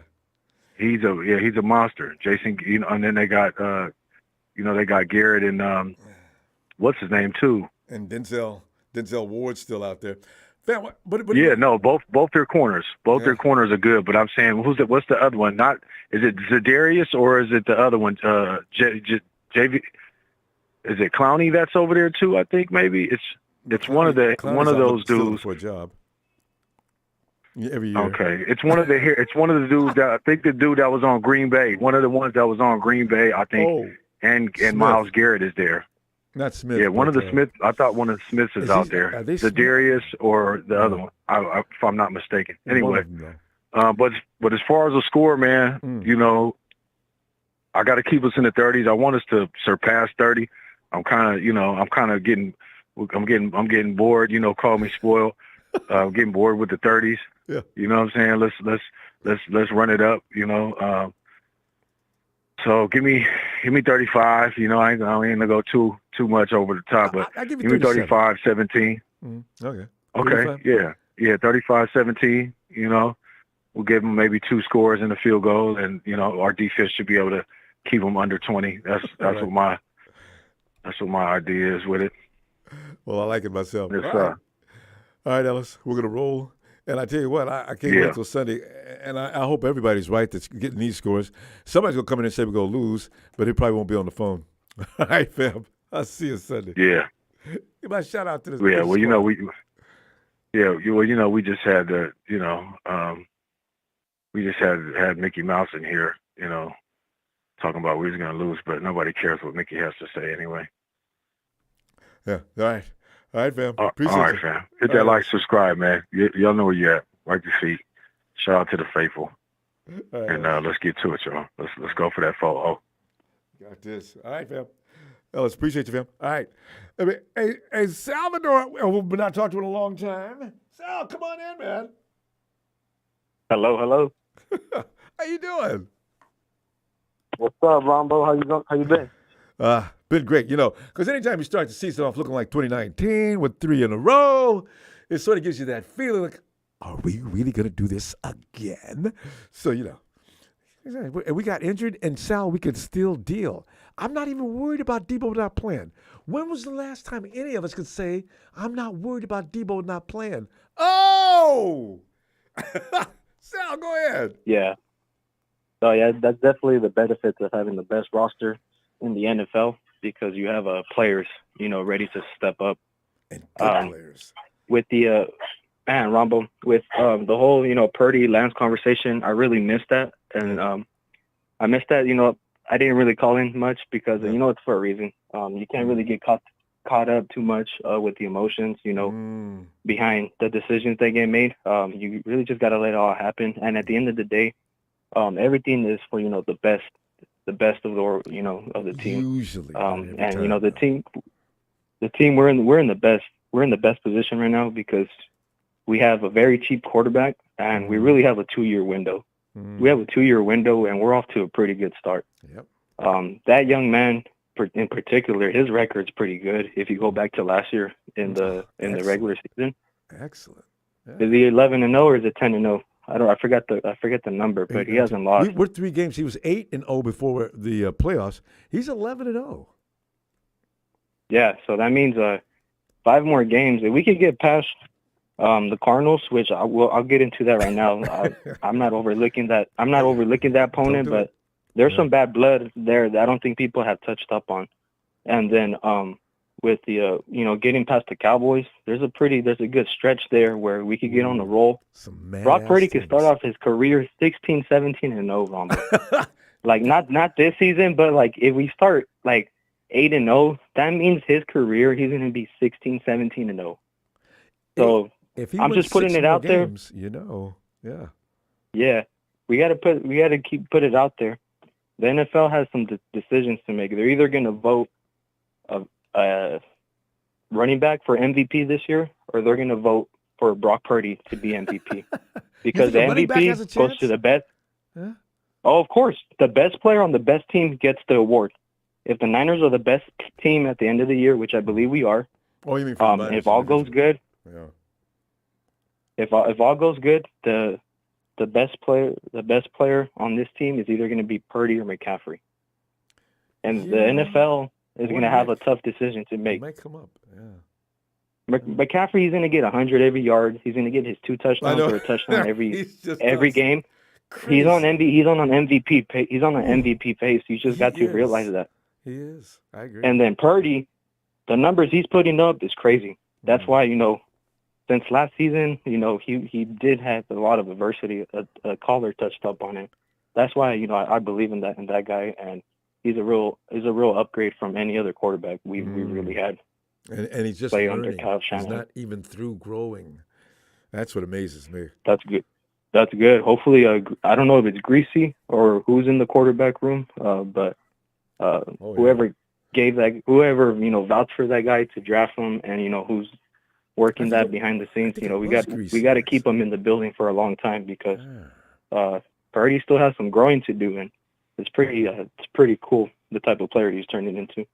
he's a monster. Jason, and then they got they got Garrett and what's his name too. And Denzel Ward's still out there. Both their corners. Their corners are good, but I'm saying what's the other one? Is it Za'Darius or is it the other one? JV, is it Clowney that's over there too? I think maybe it's one of those dudes for a job. Every year. Okay, it's one of the dudes that I think the dude that was on Green Bay. One of the ones that was on Green Bay, I think, and Myles Garrett is there. Not Smith. Yeah, one of the Smiths. I thought one of the Smiths is out there. Za'Darius or the other one, if I'm not mistaken. Anyway, but as far as the score, man, I got to keep us in the 30s. I want us to surpass 30. I'm getting bored. Call me spoiled. I'm getting bored with the 30s. Yeah. You know what I'm saying? Let's run it up. So give me 35. I ain't gonna go too much over the top, but give me 35-17. Okay. Okay. 35. Yeah. 35-17. We'll give them maybe 2 scores and a field goal, and our defense should be able to keep them under 20. That's what my idea is with it. Well, I like it myself. Yes, All right, Ellis, we're gonna roll. And I tell you what, I can't wait till Sunday, and I hope everybody's right that's getting these scores. Somebody's going to come in and say we're going to lose, but he probably won't be on the phone. All right, fam. I'll see you Sunday. Yeah. Give my shout out to this. Yeah, well, we just had we just had Mickey Mouse in here, talking about we was going to lose, but nobody cares what Mickey has to say anyway. Yeah, all right. All right, fam. Appreciate all right, you. fam. Hit that like, subscribe, man. Y'all know where you at. Right to feet. Shout out to the faithful. Right. And let's get to it, y'all. Let's go for that photo. Got this. All right, fam. Ellis, appreciate you, fam. All right. Hey, Salvador, we've not talked to in a long time. Sal, come on in, man. Hello. How you doing? What's up, Ronbo? How you been? Been great, because anytime you start the season off looking like 2019 with 3 in a row, it sort of gives you that feeling like, are we really going to do this again? So, and we got injured, and Sal, we could still deal. I'm not even worried about Debo not playing. When was the last time any of us could say, I'm not worried about Debo not playing? Oh! Sal, go ahead. Yeah. So, yeah, that's definitely the benefits of having the best roster in the NFL because you have players, ready to step up. And good players. With the Ronbo, with the whole, Purdy Lance conversation, I really missed that. And I missed that, I didn't really call in much because, it's for a reason. You can't really get caught up too much with the emotions, behind the decisions that get made. You really just got to let it all happen. And at the end of the day, everything is for, the best of of the team. Usually. And, the team, we're in the best position right now because we have a very cheap quarterback and we really have a 2-year window. We have a 2-year window and we're off to a pretty good start. Yep. That young man in particular, his record's pretty good. If you go back to last year in the regular season. Excellent. Yeah. Is he 11-0 or is it 10-0? I forget the number, but he hasn't lost. We're 3 games. He was 8-0 before the playoffs. He's 11-0. Yeah, so that means 5 more games. If we could get past the Cardinals, which I'll get into that right now. I'm not overlooking that. I'm not overlooking that opponent, but there's some bad blood there that I don't think people have touched up on. And then with the getting past the Cowboys, there's a good stretch there where we could get on the roll. Brock Purdy could start off his career 16, 17-0, Ronbo. Like not this season, but like if we start like 8-0, that means his career he's going to be 16, 17-0. So if he I'm just putting it out games, there. Yeah, we got to put it out there. The NFL has some decisions to make. They're either going to vote a running back for MVP this year, or they're going to vote for Brock Purdy to be MVP because the MVP goes to the best. Huh? Oh, of course, the best player on the best team gets the award. If the Niners are the best team at the end of the year, which I believe we are, you mean if all goes good, if all goes good, the best player on this team is either going to be Purdy or McCaffrey, and the NFL is going to have a tough decision to make. Might come up, McCaffrey, he's going to get 100 every yard. He's going to get his 2 touchdowns or a touchdown every game. Crazy. He's on MVP. He's on an MVP pace. You just got to realize that. He is. I agree. And then Purdy, the numbers he's putting up is crazy. That's why, since last season, he did have a lot of adversity. A caller touched up on him. That's why, I believe in that guy, and he's a real upgrade from any other quarterback we really had. And he's just play learning. Under Kyle Shanahan. He's not even through growing. That's what amazes me. That's good. Hopefully, I don't know if it's Greasy or who's in the quarterback room, but whoever vouched for that guy to draft him, and who's working that behind the scenes, we got to keep him in the building for a long time because Purdy still has some growing to do, and it's pretty cool the type of player he's turning into.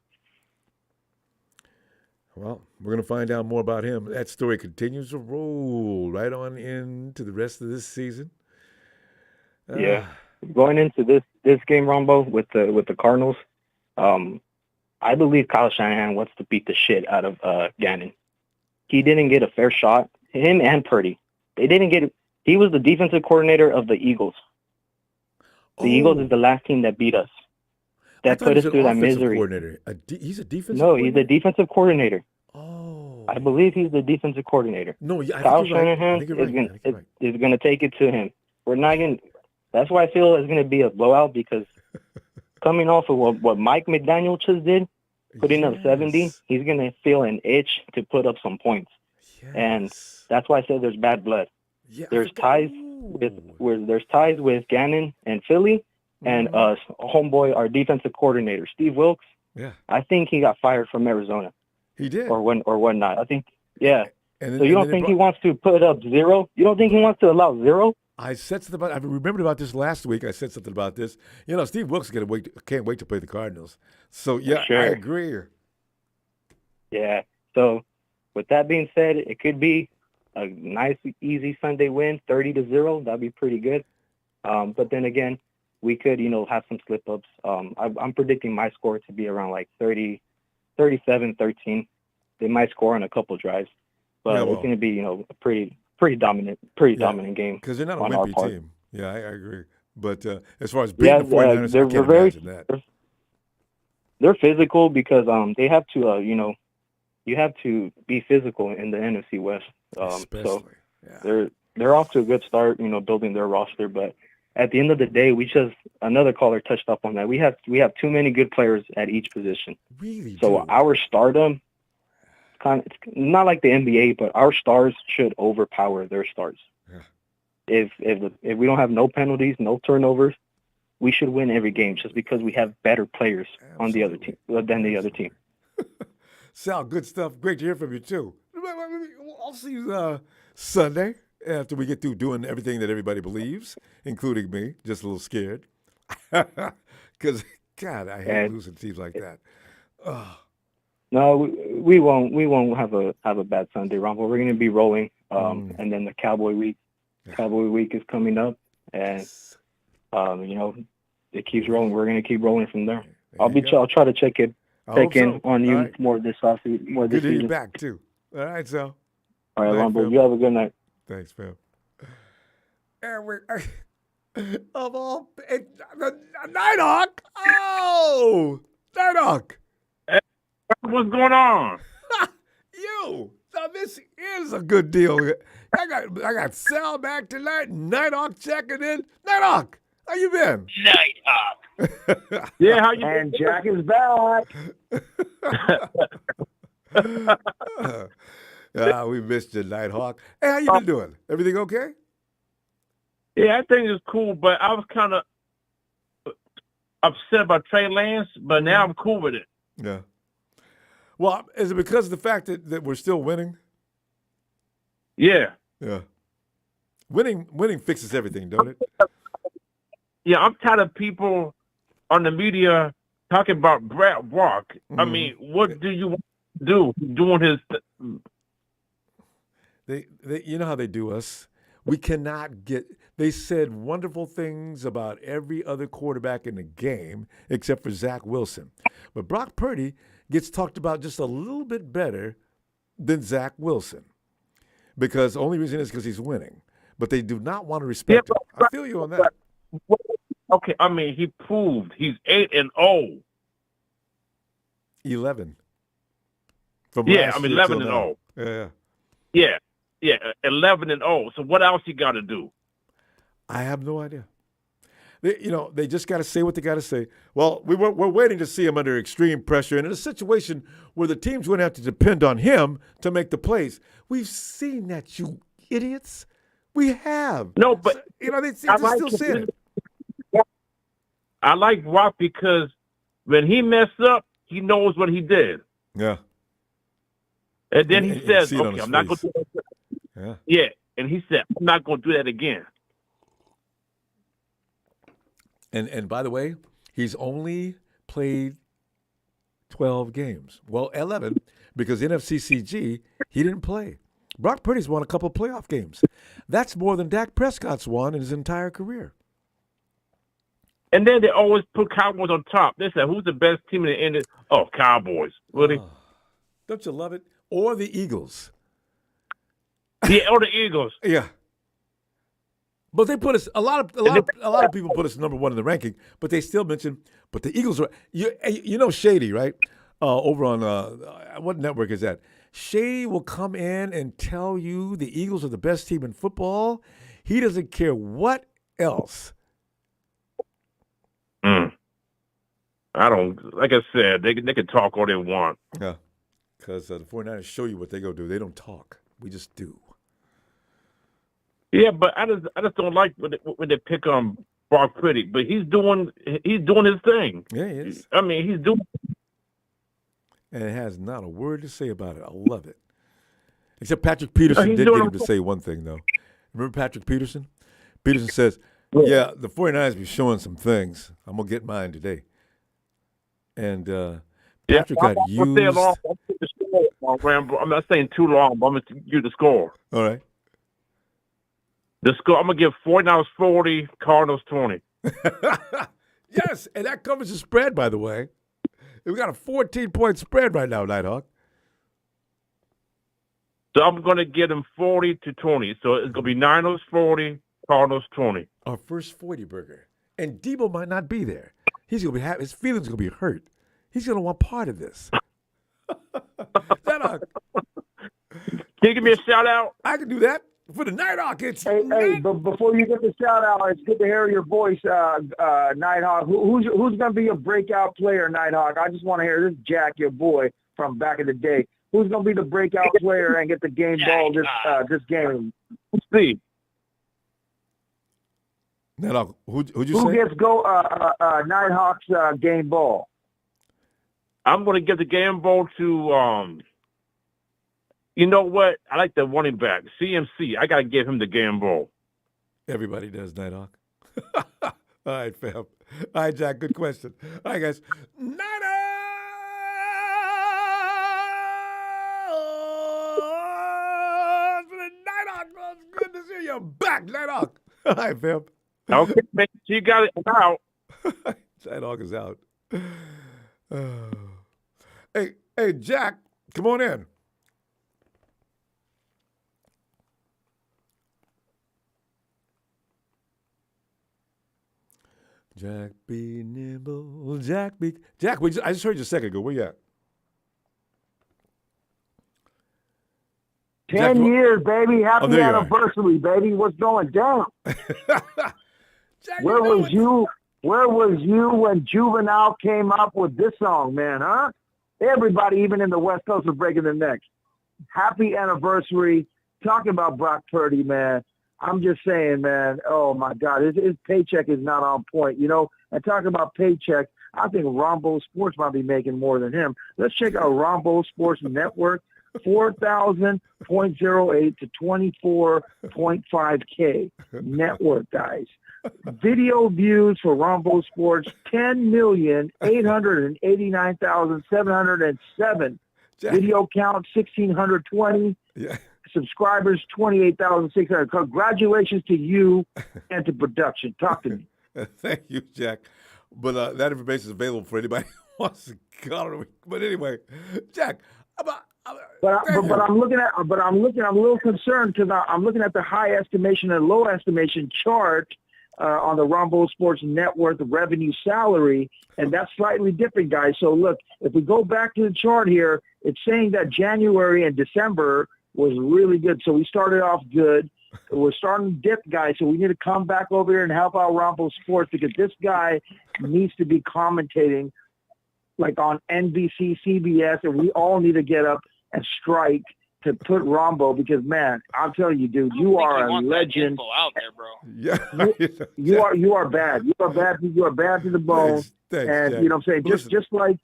Well, we're going to find out more about him. That story continues to roll right on into the rest of this season. Yeah, going into this game, Ronbo, with the Cardinals, I believe Kyle Shanahan wants to beat the shit out of Gannon. He didn't get a fair shot. Him and Purdy, they didn't get it. He was the defensive coordinator of the Eagles. The Eagles is the last team that beat us. That put us through that misery. He's a defensive No, he's a defensive coordinator. I believe he's the defensive coordinator. No, Kyle Shanahan is going to take it to him. We're not going. That's why I feel it's going to be a blowout because coming off of what Mike McDaniel just did, putting up 70, he's going to feel an itch to put up some points, and that's why I said there's bad blood. There's ties with Gannon and Philly, and homeboy, our defensive coordinator, Steve Wilkes. Yeah, I think he got fired from Arizona. He did, or whatnot. I think, yeah. And so you don't think he wants to put up 0? You don't think he wants to allow 0 I said something about. I remembered about this last week. I said something about this. Steve Wilkes can't wait to play the Cardinals. So yeah, Sure. I agree. Yeah. So, with that being said, it could be a nice, easy Sunday win, 30-0. That'd be pretty good. But then again, we could, have some slip-ups. I'm predicting my score to be around like 37-13. They might score on a couple drives, but it's going to be, a pretty dominant game. Because they're not a on our wimpy part. team. Yeah, I agree. But as far as beating the 49ers, I can't imagine that. They're physical because they have to, you have to be physical in the NFC West. So they're off to a good start, building their roster. But at the end of the day, another caller touched up on that. We have too many good players at each position. Really? So our stardom, it's not like the NBA, but our stars should overpower their stars. Yeah. If we don't have no penalties, no turnovers, we should win every game just because we have better players on the other team than the other team. Sal, good stuff. Great to hear from you too. I'll see you Sunday after we get through doing everything that everybody believes, including me. Just a little scared because God, I hate losing teams like that. No, we won't have a bad Sunday, Ronbo. We're going to be rolling, and then the Cowboy week is coming up, and it keeps rolling. We're going to keep rolling from there. I'll try to check in on you more this season. Good to hear you back too. All right, Sal. All right, Ronbo. You have a good night. Thanks, fam. Of all, Nighthawk. Oh, Nighthawk. What's going on? Now this is a good deal. I got Sal back tonight. Nighthawk checking in. Nighthawk, how you been? Nighthawk. Yeah, how you been? And Jack is back. We missed you, Nighthawk. Hey, how you been doing? Everything okay? Yeah, I think it's cool, but I was kind of upset about Trey Lance, but now I'm cool with it. Yeah. Well, is it because of the fact that we're still winning? Yeah. Yeah. Winning fixes everything, don't it? Yeah, I'm tired of people on the media talking about Brad Walk. I mean, what do you want to do? Doing his... They you know how they do us. We cannot get... They said wonderful things about every other quarterback in the game except for Zach Wilson. But Brock Purdy gets talked about just a little bit better than Zach Wilson because the only reason is because he's winning. But they do not want to respect him. I feel you on that. Okay, I mean, he proved he's 8-0. 11. From Yeah, last I mean, year 11-0. Yeah. Yeah, 11-0. So what else he got to do? I have no idea. They just got to say what they got to say. Well, we're waiting to see him under extreme pressure and in a situation where the team's going to have to depend on him to make the plays. We've seen that, you idiots. We have. No, but they're still saying it. I like Rock because when he messed up, he knows what he did. Yeah. And then he says, "Okay, I'm not going to do that." Yeah, and he said, "I'm not going to do that again." And by the way, he's only played 12 games. Well, 11 because NFCCG, he didn't play. Brock Purdy's won a couple of playoff games. That's more than Dak Prescott's won in his entire career. And then they always put Cowboys on top. They said, who's the best team in the end? Oh, Cowboys. Really? Don't you love it? Or the Eagles. Yeah, or the Eagles. Yeah. But they put us a lot of people put us number one in the ranking, but they still mention. But the Eagles are you know Shady, right? Over on what network is that? Shady will come in and tell you the Eagles are the best team in football. He doesn't care what else. I don't. Like I said, they can talk all they want. Yeah, because the 49ers show you what they go do. They don't talk. We just do. Yeah, but I just don't like when they pick on Brock Purdy. But he's doing his thing. Yeah, he is. I mean, he's doing. And it has not a word to say about it. I love it. Except Patrick Peterson did get him to say one thing, though. Remember Patrick Peterson? Peterson says, yeah, the 49ers be showing some things. I'm going to get mine today. And Patrick got used. I'm not saying too long, but I'm going to give you the score. All right. The score, I'm going to give 49ers 40, Cardinals 20. Yes, and that covers the spread, by the way. We got a 14-point spread right now, Nighthawk. So I'm going to get them 40 to 20. So it's going to be Niners 40, Cardinals 20. Our first 40 burger. And Debo might not be there. He's going to be his feelings are going to be hurt. He's going to want part of this. Can you give me a shout out? I can do that. For the Nighthawk, it's hey, but before you get the shout out, it's good to hear your voice, Nighthawk. Who's going to be a breakout player, Nighthawk? I just want to hear this. Jack, your boy from back in the day. Who's going to be the breakout player and get the game ball this game? Steve. Nighthawk, who'd you say? Who gets Nighthawk's game ball? I'm going to give the game ball to you know what? I like the running back, CMC. I got to give him the game ball. Everybody does, Nighthawk. All right, fam. All right, Jack, good question. All right, guys. Nighthawk, good to see you back, Nighthawk. All right, fam. Okay, man. You got it out. Nighthawk is out. Hey, Jack, come on in. Jack be nimble, Jack be... Jack, I just heard you a second ago. Where you at? 10 years, baby. Happy there you are. anniversary, baby. What's going down? Jack, Where was you when Juvenile came up with this song, man, huh? Everybody, even in the West Coast, was breaking their necks. Happy anniversary. Talking about Brock Purdy, man. I'm just saying, man, oh, my God, his paycheck is not on point, you know. And talking about paycheck, I think Ronbo Sports might be making more than him. Let's check out Ronbo Sports Network, 4,000.08 to 24.5K network, guys. Video views for Ronbo Sports, 10,889,707. Video count, 1,620. Yeah. Subscribers, 28,600. Congratulations to you and to production. Talk to me. Thank you, Jack. But that information is available for anybody who wants to call it. But anyway, Jack, I'm looking at, I'm a little concerned because I'm looking at the high estimation and low estimation chart on the Ronbo Sports Network, the revenue salary, and that's slightly different, guys. So look, if we go back to the chart here, it's saying that January and December was really good. So we started off good. We're starting to dip, guys, so we need to come back over here and help out Ronbo Sports because this guy needs to be commentating like on NBC, CBS, and we all need to get up and strike to put Ronbo because, man, I'm telling you, dude, you are a legend. Out there, bro. Yeah, you are bad. You are bad. You are bad to the bone. Thanks, and Jack. you know what I'm saying?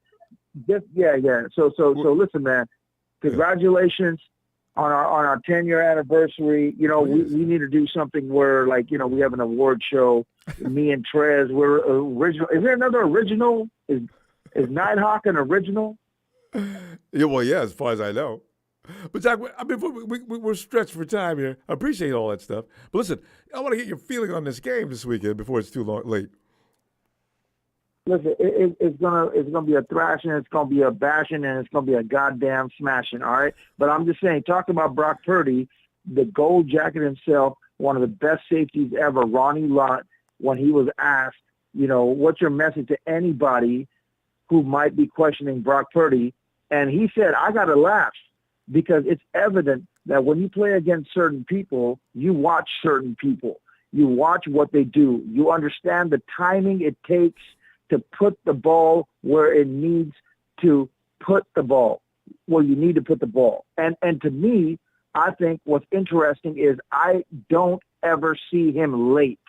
Yeah. So listen, man. Congratulations on our 10-year anniversary. You know, we need to do something where, like, you know, we have an award show. Me and Trez, we're original. Is there another original? Is Nighthawk an original? Yeah, well, yeah, as far as I know. But Jack, I mean, we're stretched for time here. I appreciate all that stuff. But listen, I want to get your feeling on this game this weekend before it's too late. Listen, it's gonna be a thrashing, it's gonna be a bashing, and it's gonna be a goddamn smashing. All right, but I'm just saying, talking about Brock Purdy, the gold jacket himself, one of the best safeties ever, Ronnie Lott, when he was asked, you know, what's your message to anybody who might be questioning Brock Purdy, and he said, I gotta laugh because it's evident that when you play against certain people, you watch certain people, you watch what they do, you understand the timing it takes to put the ball where it needs to put the ball, where you need to put the ball. And to me, I think what's interesting is I don't ever see him late.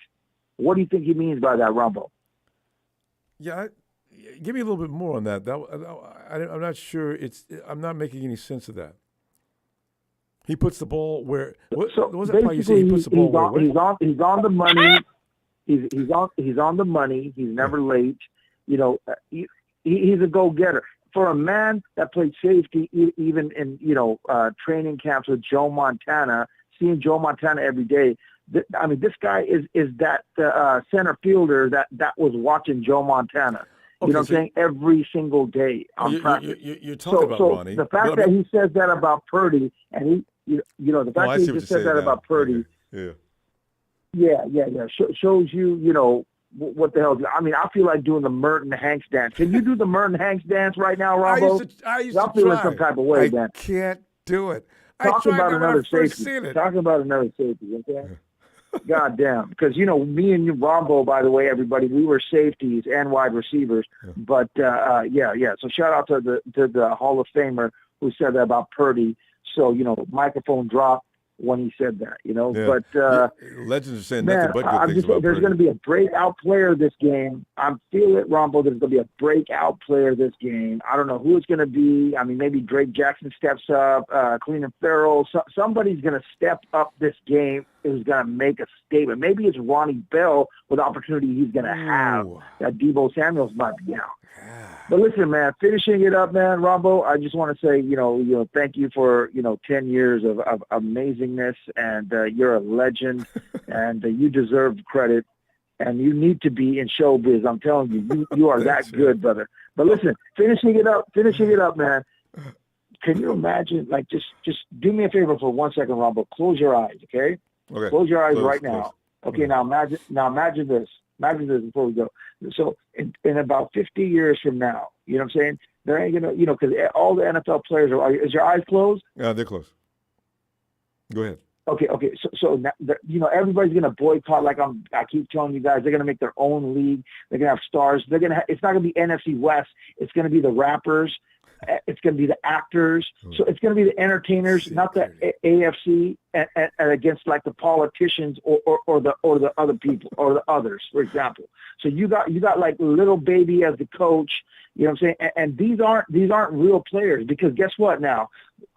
What do you think he means by that, Ronbo? Yeah, give me a little bit more on that. I'm not sure. I'm not making any sense of that. He puts the ball where. What So was that part you say? basically, He puts the ball where? he's on the money. He's on the money. He's never late. You know, he's a go-getter. For a man that played safety, even in training camps with Joe Montana, seeing Joe Montana every day. I mean, this guy is that center fielder that was watching Joe Montana. You know what I'm saying? Every single day on practice. You're talking about Ronnie. The fact that he says that about Purdy, and the fact that he just said that about Purdy. Okay. Yeah. Shows you, what the hell. I mean, I feel like doing the Merton Hanks dance. Can you do the Merton Hanks dance right now, Ronbo? I used to I'm feeling try. some type of way, man. I can't do it. Talk about another safety. Seen it. Talk about another safety, okay? God damn. Because, me and you, Ronbo, by the way, everybody, we were safeties and wide receivers. But, yeah. So shout out to the Hall of Famer who said that about Purdy. So, microphone dropped when he said that, But legends are saying man, nothing but good things about there's Purdy. going to be a breakout player this game. I'm feeling it, Ronbo. There's going to be a breakout player this game. I don't know who it's going to be. I mean, maybe Drake Jackson steps up, Cleveland Farrell. Somebody's going to step up this game who's going to make a statement. Maybe it's Ronnie Bell with the opportunity he's going to have that Deebo Samuels might be out. But listen, man, finishing it up, man, Ronbo, I just want to say, thank you for, 10 years of amazingness, and you're a legend, and you deserve credit, and you need to be in showbiz. I'm telling you, you are that good, brother. But listen, finishing it up, man. Can you imagine, like, just do me a favor for 1 second, Ronbo. Close your eyes, okay? Okay. Close your eyes right now. Okay, now imagine this. Imagine this before we go. So in about 50 years from now, you know what I'm saying? There ain't going to, because all the NFL players is your eyes closed? Yeah, they're closed. Go ahead. Okay. So everybody's going to boycott. Like I keep telling you guys, they're going to make their own league. They're going to have stars. It's not going to be NFC West. It's going to be the rappers. It's going to be the actors. So it's going to be the entertainers, not the AFC, and against like the politicians or the other people or the others, for example. So you got like Little Baby as the coach. You know what I'm saying? And these aren't real players, because guess what now?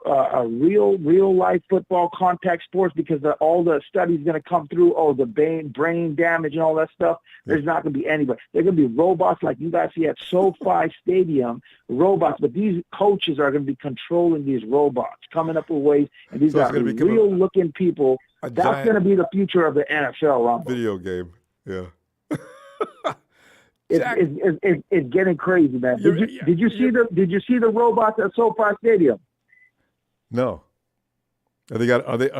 A real life football contact sports, because all the studies going to come through. Oh, the brain damage and all that stuff. There's not going to be anybody. They're going to be robots like you guys see at SoFi Stadium, robots. But these coaches are going to be controlling these robots, coming up with ways. And these are real looking people. That's going to be the future of the NFL, Ron. Video game. Yeah. It's getting crazy, man. Did you see the robots at SoFi Stadium? No. Are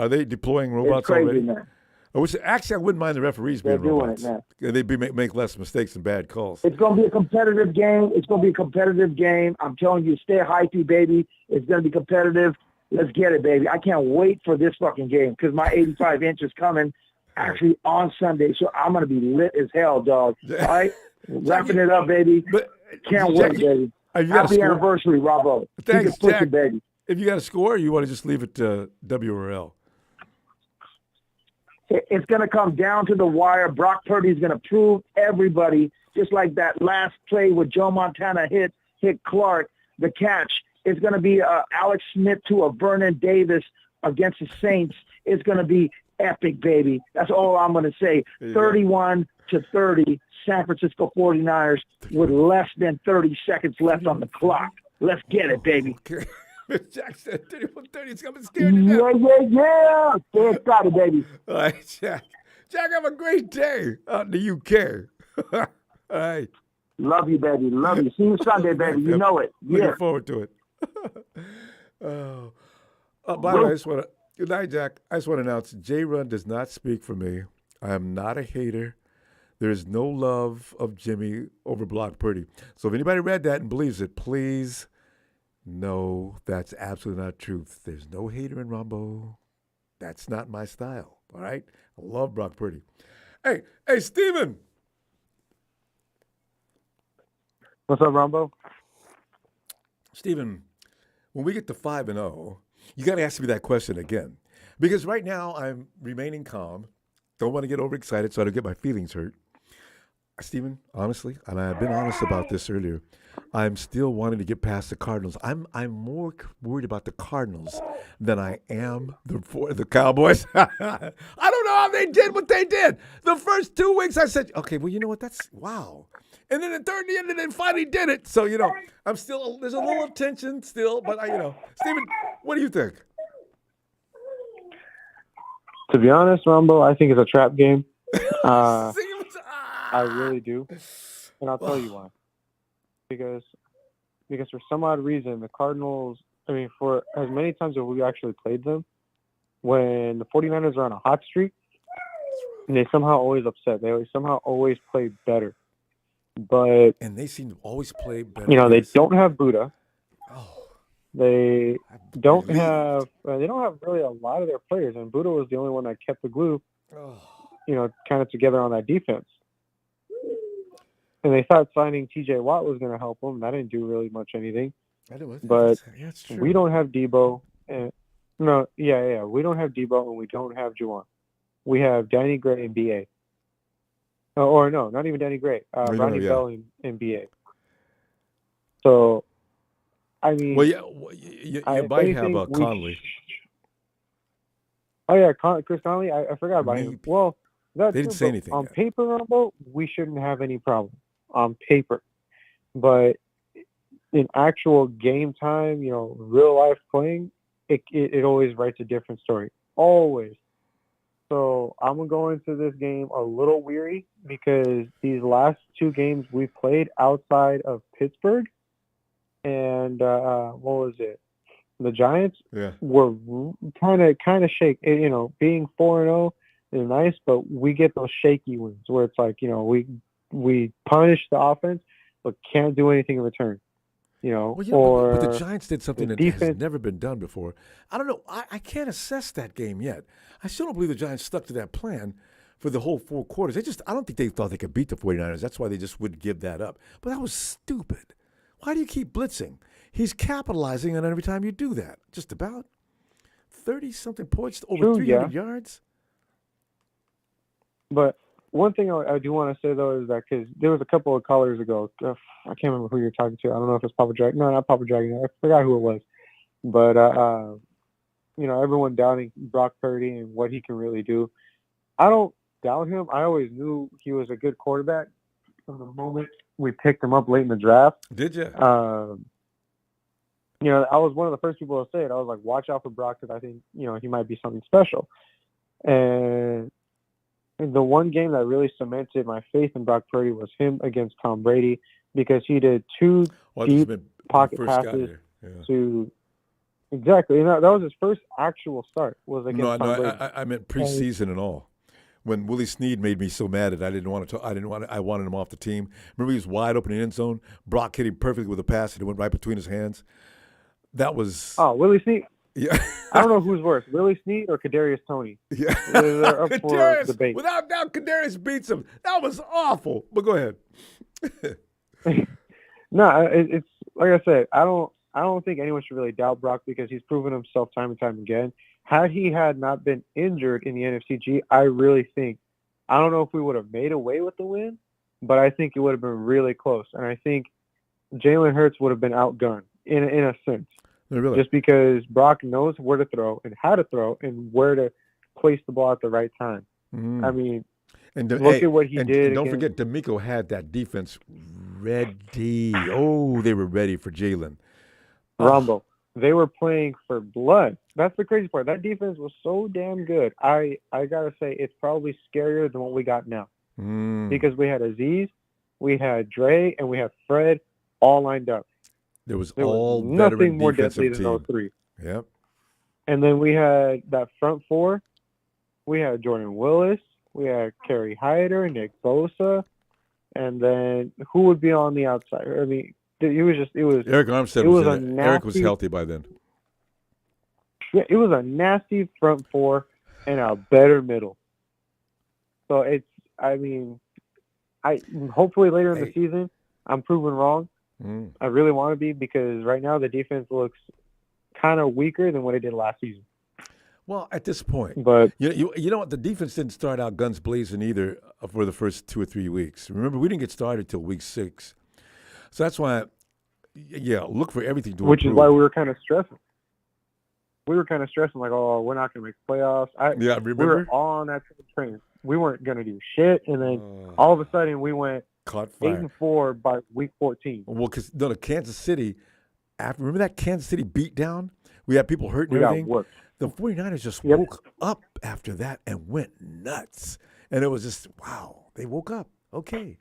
they deploying robots crazy, already? Man. I wouldn't mind the referees being doing robots. it, man. They'd make less mistakes and bad calls. It's going to be a competitive game. I'm telling you, stay hypey, baby. It's going to be competitive. Let's get it, baby. I can't wait for this fucking game, because my 85 inch is coming actually on Sunday, so I'm going to be lit as hell, dog. All right? Wrapping it up, baby. Can't wait, baby. Happy anniversary, Ronbo. Thanks, Keep it pushing, Jack. baby. If you got a score, you want to just leave it to W or L? It's going to come down to the wire. Brock Purdy's going to prove everybody, just like that last play with Joe Montana hit Clark, the catch. It's going to be Alex Smith to a Vernon Davis against the Saints. It's going to be epic, baby. That's all I'm going to say. 31-30, San Francisco 49ers with less than 30 seconds left on the clock. Let's get it, baby. Okay. Jack said 31-30. It's going to be scared to death. Yeah. Stay excited, baby. All right, Jack. Jack, have a great day out in the UK. All right. Love you, baby. Love you. See you Sunday, baby. You know it. Looking forward to it. By the way, good night, Jack. I just want to announce, J-Run does not speak for me. I am not a hater. There is no love of Jimmy over Brock Purdy. So if anybody read that and believes it, please, no, that's absolutely not truth. There's no hater in Ronbo. That's not my style, all right? I love Brock Purdy. Hey, Steven. What's up, Ronbo? Steven, when we get to 5-0, you got to ask me that question again. Because right now I'm remaining calm. Don't want to get overexcited so I don't get my feelings hurt. Stephen, honestly, and I've been honest about this earlier, I'm still wanting to get past the Cardinals. I'm more worried about the Cardinals than I am the Cowboys. I don't know how they did what they did. The first 2 weeks, I said, okay, well, you know what? That's wow. And then the third end, and then finally did it. So I'm still there's a little tension still, but Stephen, what do you think? To be honest, Ronbo, I think it's a trap game. I really do, and I'll tell you why. Because for some odd reason, the Cardinals, I mean, for as many times as we actually played them, when the 49ers are on a hot streak, and they somehow always upset. They somehow always play better. And they seem to always play better. They don't have Buddha. They don't have really a lot of their players, and Buddha was the only one that kept the glue, kind of together on that defense. And they thought signing T.J. Watt was going to help them. That didn't do really much anything. But we don't have Debo. We don't have Debo, and we don't have Juwan. We have Danny Gray and B.A. Or no, not even Danny Gray. Ronnie Bell and B.A. So, I mean... Well, you might have Conley. Oh, yeah, Chris Conley. I forgot about him. Well, they didn't say anything. On paper, Ronbo, we shouldn't have any problem. On paper. But in actual game time, real life playing, it always writes a different story. Always. So I'm going to go into this game a little weary because these last 2 games we played outside of Pittsburgh and what was it? The Giants were kind of shake. Being 4-0 is nice, but we get those shaky wins where it's like, we punish the offense, but can't do anything in return. But the Giants did something that has never been done before. I don't know. I can't assess that game yet. I still don't believe the Giants stuck to that plan for the whole 4 quarters. I don't think they thought they could beat the 49ers. That's why they just wouldn't give that up. But that was stupid. Why do you keep blitzing? He's capitalizing on every time you do that. Just about 30-something points, over 300 yards. But one thing I do want to say, though, is that because there was a couple of callers ago, I can't remember who you're talking to. I don't know if it's Papa Dragon. No, not Papa Dragon. I forgot who it was. But, everyone doubting Brock Purdy and what he can really do. I don't doubt him. I always knew he was a good quarterback from the moment we picked him up late in the draft. Did you? I was one of the first people to say it. I was like, watch out for Brock because I think, he might be something special. And the one game that really cemented my faith in Brock Purdy was him against Tom Brady because he did 2 deep pocket passes to exactly. And that was his first actual start was against Tom Brady. I meant preseason and all. When Willie Snead made me so mad that I wanted him off the team. Remember he was wide open in the end zone. Brock hit him perfectly with a pass and it went right between his hands. That was Willie Snead. Yeah. I don't know who's worse, Willie Snead or Kadarius Toney. Yeah. They're up for debate. Without doubt, Kadarius beats him. That was awful. But go ahead. No, it's like I said. I don't think anyone should really doubt Brock because he's proven himself time and time again. Had he not been injured in the NFCG, I really think I don't know if we would have made away with the win, but I think it would have been really close. And I think Jalen Hurts would have been outgunned in a sense. Really? Just because Brock knows where to throw and how to throw and where to place the ball at the right time. Mm-hmm. I mean, look at what he did. And don't forget, D'Amico had that defense ready. Oh, they were ready for Jalen. Ronbo. They were playing for blood. That's the crazy part. That defense was so damn good. I got to say, it's probably scarier than what we got now. Because we had Aziz, we had Dre, and we had Fred all lined up. There was nothing more deadly than those 3. Yep. And then we had that front 4. We had Jordan Willis. We had Kerry Hyder, Nick Bosa. And then who would be on the outside? I mean, it was Eric Armstead was in it. Eric was healthy by then. Yeah, it was a nasty front 4 and a better middle. So hopefully later in the season, I'm proven wrong. I really want to be because right now the defense looks kind of weaker than what it did last season. Well, at this point, But you know what? The defense didn't start out guns blazing either for the first 2 or 3 weeks. Remember, we didn't get started till week 6, so that's why. Yeah, look for everything to which is improve. why we were kind of stressing. We were kind of stressing, like, oh, we're not going to make playoffs. Yeah, We remember? were all on that train. We weren't going to do shit, and then all of a sudden we went Caught fire. 8-4 by week 14. Well, because the Kansas City, remember that Kansas City beatdown? We had people hurt and We got everything. whooped. The 49ers just woke up after that and went nuts. And it was just, wow, they woke up. Okay,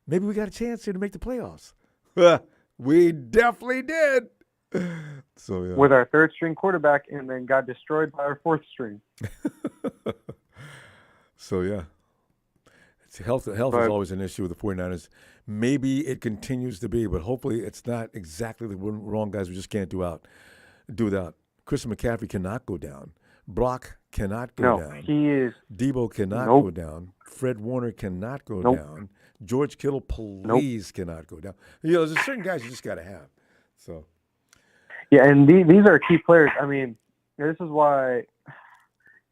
maybe we got a chance here to make the playoffs. We definitely did. So yeah. With our third string quarterback, and then got destroyed by our fourth string. So yeah. Health is always an issue with the 49ers. Maybe it continues to be, but hopefully it's not exactly the wrong guys we just can't do without. Christian McCaffrey cannot go down. Brock cannot go down. He is. Debo cannot go down. Fred Warner cannot go down. George Kittle, please cannot go down. You know, there's certain guys you just got to have. So. Yeah, and these are key players. I mean, this is why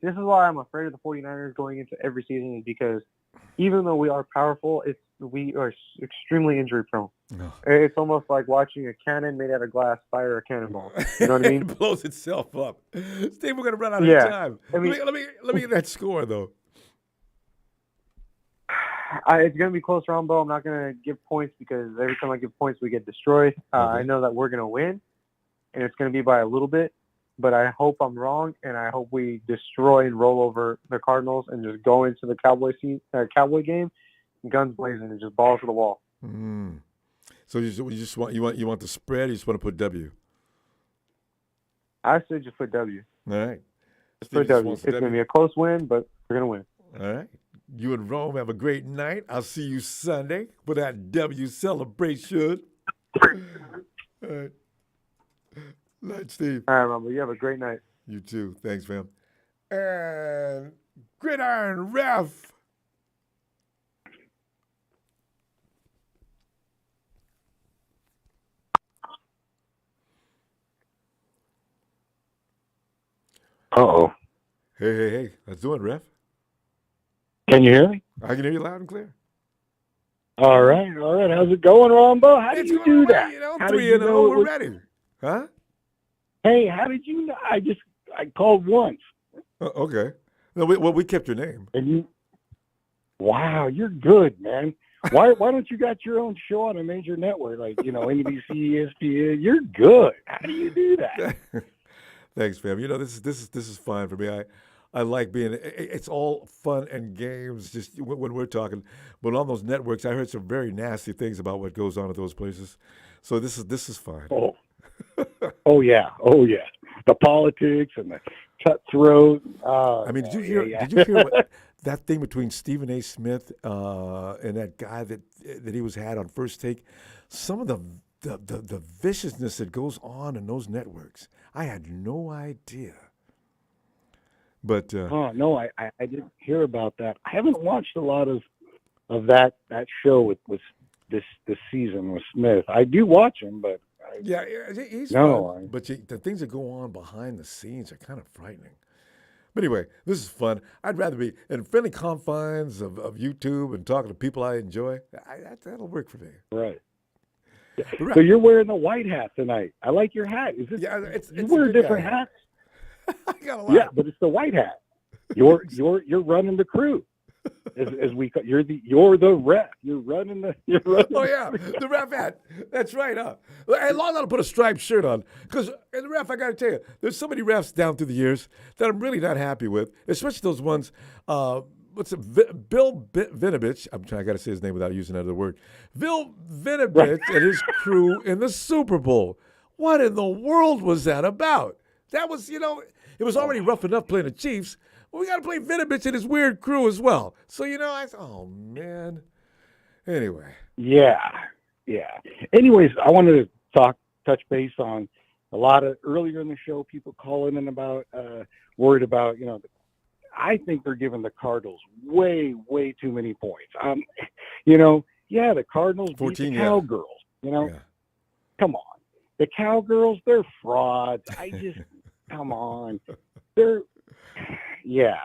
I'm afraid of the 49ers going into every season, is because even though we are powerful, we are extremely injury prone. Oh. It's almost like watching a cannon made out of glass fire a cannonball. You know what I mean? It blows itself up. Steve, we're gonna run out of time. I mean, let me get that score though. It's going to be close, Ronbo. I'm not going to give points because every time I give points, we get destroyed. I know that we're going to win, and it's going to be by a little bit. But I hope I'm wrong, and I hope we destroy and roll over the Cardinals and just go into the Cowboy game, guns blazing, and just balls to the wall. Mm. So you want the spread? Or you just want to put W? I say just put W. All right. Just put W. It's going to be a close win, but we're going to win. All right. You and Rome have a great night. I'll see you Sunday for that W celebration. All right. Night, Steve. All right, Rumble. You have a great night. You too. Thanks, fam. And Gridiron Ref. Uh-oh. Hey. How's it doing, Ref? Can you hear me? I can hear you loud and clear. All right. How's it going, Ronbo? How did you do that? You know, how 3-0, we're ready. Huh? Hey, how did you know? I called once. Okay. No, we kept your name. And you, wow, you're good, man. Why don't you got your own show on a major network like, NBC, ESPN? You're good. How do you do that? Thanks, fam. You know, this is fun for me. I like being. It's all fun and games, just when we're talking. But on those networks, I heard some very nasty things about what goes on at those places. So this is fine. Oh yeah. The politics and the cutthroat. I mean, did you hear what, that thing between Stephen A. Smith and that guy that he had on First Take? Some of the viciousness that goes on in those networks, I had no idea. But no, I didn't hear about that. I haven't watched a lot of that show with this season with Smith. I do watch him, but he's fun. But the things that go on behind the scenes are kind of frightening. But anyway, this is fun. I'd rather be in friendly confines of YouTube and talking to people I enjoy. That'll work for me. Right. So you're wearing the white hat tonight. I like your hat. Is this? Yeah, it's you wear different hats. I got a lot. Yeah, but it's the white hat. You're running the crew. As we you're the ref. You're running. Oh yeah, the ref hat. That's right, huh? Hey, long ought to put a striped shirt on because the ref. I got to tell you, there's so many refs down through the years that I'm really not happy with, especially those ones. Bill Vinovich. I got to say his name without using another word. Bill Vinovich and his crew in the Super Bowl. What in the world was that about? That was, it was already rough enough playing the Chiefs. Well, we got to play Vinovich and his weird crew as well. So, I thought, oh, man. Anyway. Yeah. Anyways, I wanted to touch base on a lot of earlier in the show, people calling in about, worried about, I think they're giving the Cardinals way, way too many points. The Cardinals 14, beat the Cowgirls, Come on. The Cowgirls, they're frauds. Come on. Yeah.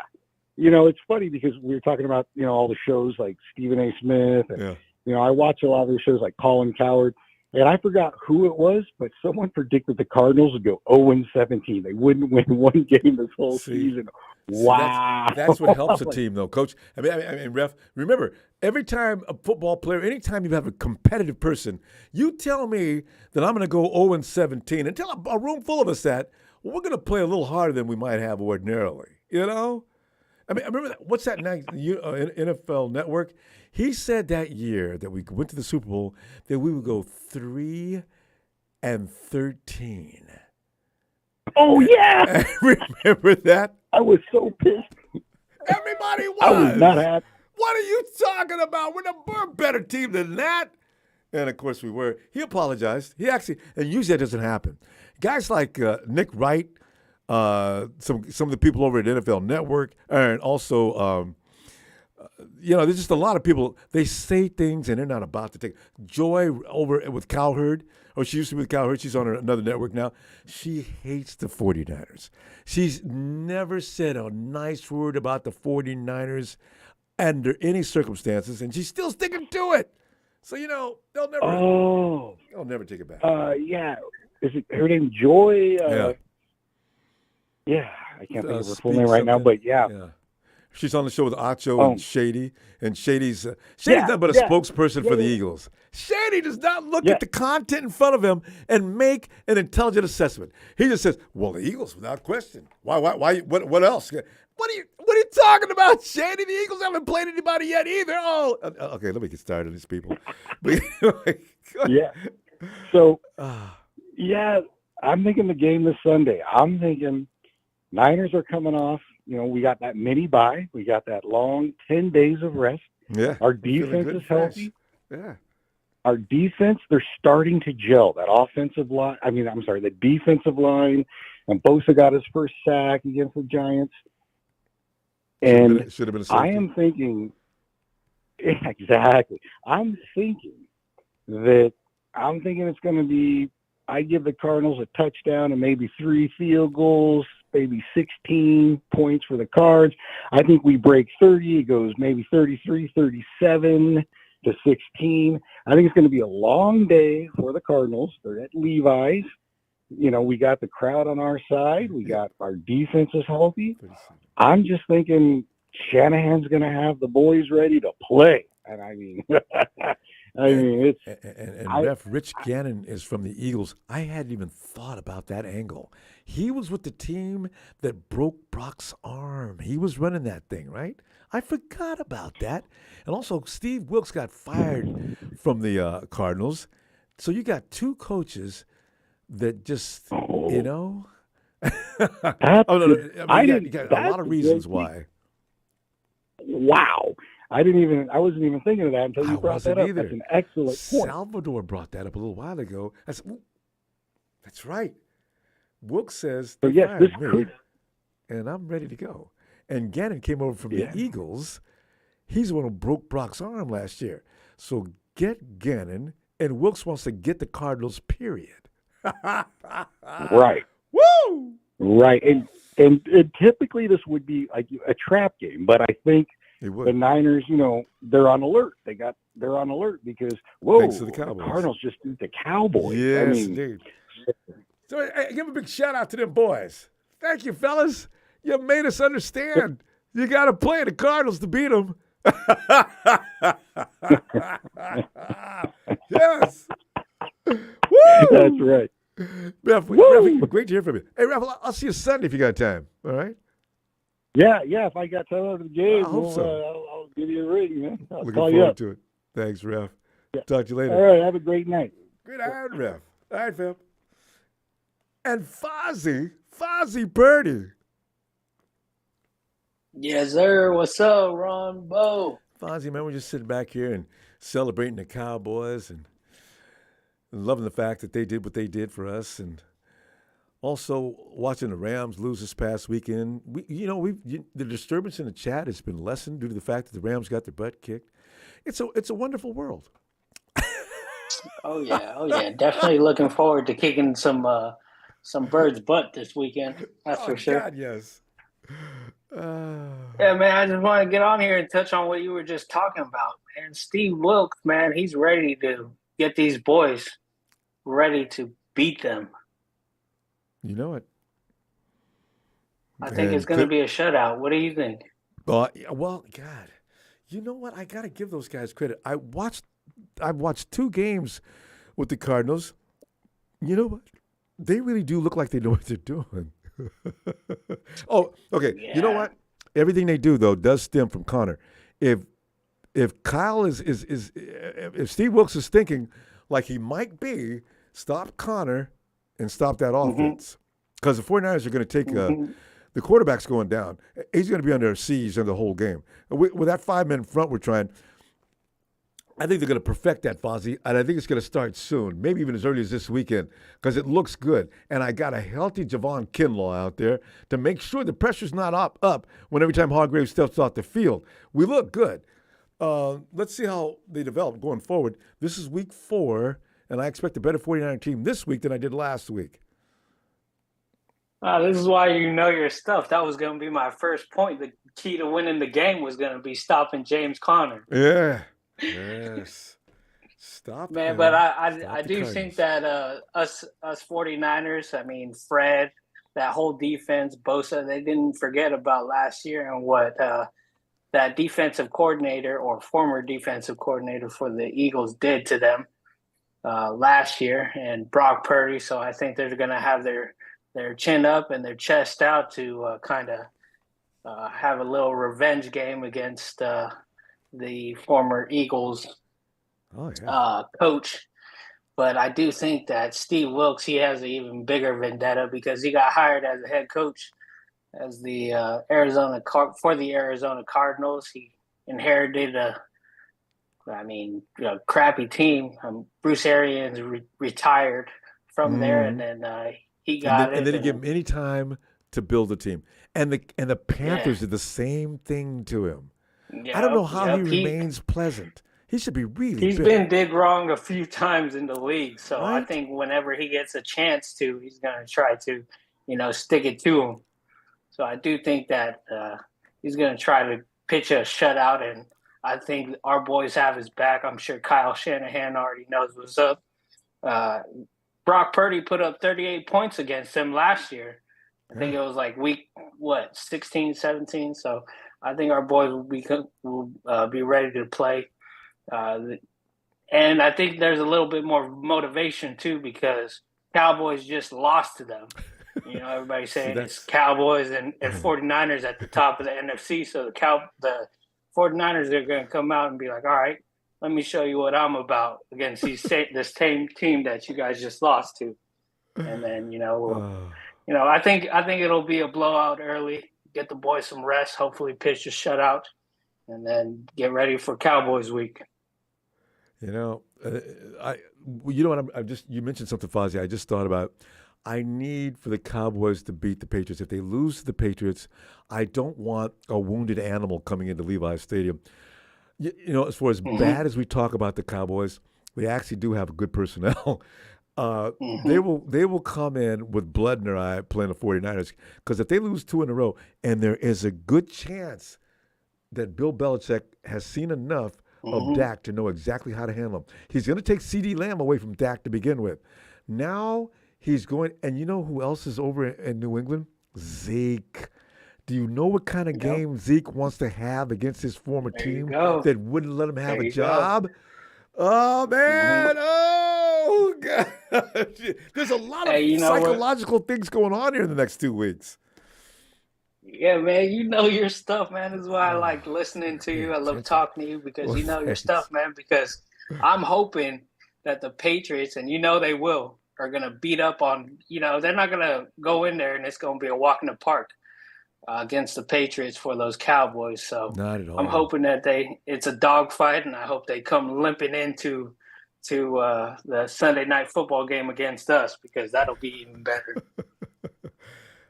It's funny because we were talking about, all the shows like Stephen A. Smith. And, I watch a lot of these shows like Colin Coward. And I forgot who it was, but someone predicted the Cardinals would go 0-17. They wouldn't win one game this whole season. Wow. That's what helps a team, though, Coach. I mean, Ref, remember, every time a football player, anytime you have a competitive person, you tell me that I'm going to go 0-17 and tell a room full of us that, well, we're going to play a little harder than we might have ordinarily, I mean, I remember that. What's that night? NFL Network. He said that year that we went to the Super Bowl that we would go 3-13. Oh yeah, remember that? I was so pissed. Everybody was. I was not happy. What are you talking about? We're a better team than that. And of course we were. He apologized. He actually, and usually that doesn't happen. Guys like Nick Wright. Some of the people over at NFL Network, and also, there's just a lot of people. They say things and they're not about to take. Joy over with Cowherd, or she used to be with Cowherd. She's on another network now. She hates the 49ers. She's never said a nice word about the 49ers under any circumstances, and she's still sticking to it. So they'll never take it back. Yeah, is it her name Joy? Yeah, I can't think of her full name right now, but yeah. She's on the show with Acho and Shady, and Shady's nothing but a spokesperson for the Eagles. Shady does not look at the content in front of him and make an intelligent assessment. He just says, "Well, the Eagles, without question. Why? What else? What are you talking about, Shady? The Eagles haven't played anybody yet either." Oh, okay. Let me get started on these people. Yeah. So, I'm thinking the game this Sunday. I'm thinking Niners are coming off. We got that mini bye. We got that long 10 days of rest. Yeah. Our defense is healthy. Yeah. Our defense, they're starting to gel. That offensive line, the defensive line. And Bosa got his first sack against the Giants. And should have been a safety. I am thinking, exactly. I'm thinking it's going to be, I give the Cardinals a touchdown and maybe 3 field goals, maybe 16 points for the Cards. I think we break 30. It goes maybe 33, 37 to 16. I think it's going to be a long day for the Cardinals. They're at Levi's. We got the crowd on our side. We got our defense is healthy. I'm just thinking Shanahan's going to have the boys ready to play. And it's Ref Rich Gannon is from the Eagles. I hadn't even thought about that angle. He was with the team that broke Brock's arm. He was running that thing, right? I forgot about that. And also, Steve Wilkes got fired from the Cardinals. So you got 2 coaches that just, you got a lot of reasons why. Wow. I wasn't even thinking of that until you brought that up. Either. That's an excellent point. Salvador brought that up a little while ago. That's right. Wilkes says, they fired me, and I'm ready to go. And Gannon came over from the Eagles. He's the one who broke Brock's arm last year. So get Gannon, and Wilkes wants to get the Cardinals, period. Right. Woo! Right. And typically this would be like a trap game, but I think the Niners, they're on alert. They're on alert because, thanks to the Cowboys. The Cardinals just beat the Cowboys. Yes, indeed. So give a big shout out to them boys. Thank you, fellas. You made us understand. You got to play the Cardinals to beat them. Yes. Woo! That's right. Ref, great to hear from you. Hey, Ref, I'll see you Sunday if you got time. All right? Yeah. If I got time after the game, I hope so. I'll give you a ring, man. I'll Looking call you forward up. to it. Thanks, Ref. Talk to you later. All right. Have a great night. Good night, Ref. All right, fam. And Fozzie Purdy. Yes, sir. What's up, Ronbo? Fozzie, man, we're just sitting back here and celebrating the Cowboys and loving the fact that they did what they did for us, and also watching the Rams lose this past weekend. The disturbance in the chat has been lessened due to the fact that the Rams got their butt kicked. It's a wonderful world. Oh yeah. Definitely looking forward to kicking some birds' butt this weekend. That's for sure. God, yes. Yeah, man, I just want to get on here and touch on what you were just talking about, man. Steve Wilkes, man, he's ready to get these boys ready to beat them. You know it. I think it's going to be a shutout. What do you think? Well, God, you know what? I got to give those guys credit. I've watched 2 games with the Cardinals. You know what? They really do look like they know what they're doing. Oh, okay. Yeah. You know what? Everything they do though does stem from Connor. If Kyle is if Steve Wilkes is thinking like he might be, stop Connor and stop that offense. Because the 49ers are going to take the quarterback's going down. He's going to be under siege in the whole game. With that 5-man front we're trying, I think they're going to perfect that, Fozzie, and I think it's going to start soon, maybe even as early as this weekend, because it looks good. And I got a healthy Javon Kinlaw out there to make sure the pressure's not up when every time Hargrave steps off the field. We look good. Let's see how they develop going forward. This is week 4, and I expect a better 49er team this week than I did last week. This is why you know your stuff. That was going to be my first point. The key to winning the game was going to be stopping James Conner. Yeah. Yes. Stop, man. But I do think that us 49ers, I mean, Fred, that whole defense, Bosa, they didn't forget about last year and what that defensive coordinator or former defensive coordinator for the Eagles did to them last year, and Brock Purdy. So I think they're going to have their chin up and their chest out to kind of have a little revenge game against the former Eagles coach. But I do think that Steve Wilkes, he has an even bigger vendetta because he got hired as a head coach as the Arizona Cardinals. He inherited a crappy team. Bruce Arians retired from there, and then he got it. And then he gave him any time to build a team. And the Panthers did the same thing to him. I don't know how he remains pleasant. He should be really He's big. been dig wrong a few times in the league. So right? I think whenever he gets a chance to, he's going to try to, stick it to him. So I do think that he's going to try to pitch a shutout, and I think our boys have his back. I'm sure Kyle Shanahan already knows what's up. Brock Purdy put up 38 points against them last year. I think it was like week 16, 17. So I think our boys will be ready to play, and I think there's a little bit more motivation too because Cowboys just lost to them. Everybody's saying it's Cowboys and 49ers at the top of the NFC. So the 49ers are going to come out and be like, all right, let me show you what I'm about against this same team that you guys just lost to. And then, I think it'll be a blowout early. Get the boys some rest, hopefully pitch a shutout, and then get ready for Cowboys week. You mentioned something, Fozzie. I just thought about. I need for the Cowboys to beat the Patriots. If they lose to the Patriots, I don't want a wounded animal coming into Levi's Stadium. As far as bad as we talk about the Cowboys, they actually do have good personnel. They will come in with blood in their eye playing the 49ers because if they lose 2 in a row, and there is a good chance that Bill Belichick has seen enough of Dak to know exactly how to handle him. He's going to take CeeDee Lamb away from Dak to begin with. Now he's going, and you know who else is over in New England? Zeke. Do you know what kind of game Zeke wants to have against his former team that wouldn't let him have a job? Oh, man. Oh, God. There's a lot of psychological things going on here in the next 2 weeks. Yeah, man, you know your stuff, man. This is why I like listening to you. I love talking to you because you know your stuff, man, because I'm hoping that the Patriots, and they will, are going to beat up on, they're not going to go in there and it's going to be a walk in the park against the Patriots for those Cowboys. So not at all. I'm hoping that it's a dogfight, and I hope they come limping into the Sunday night football game against us because that'll be even better.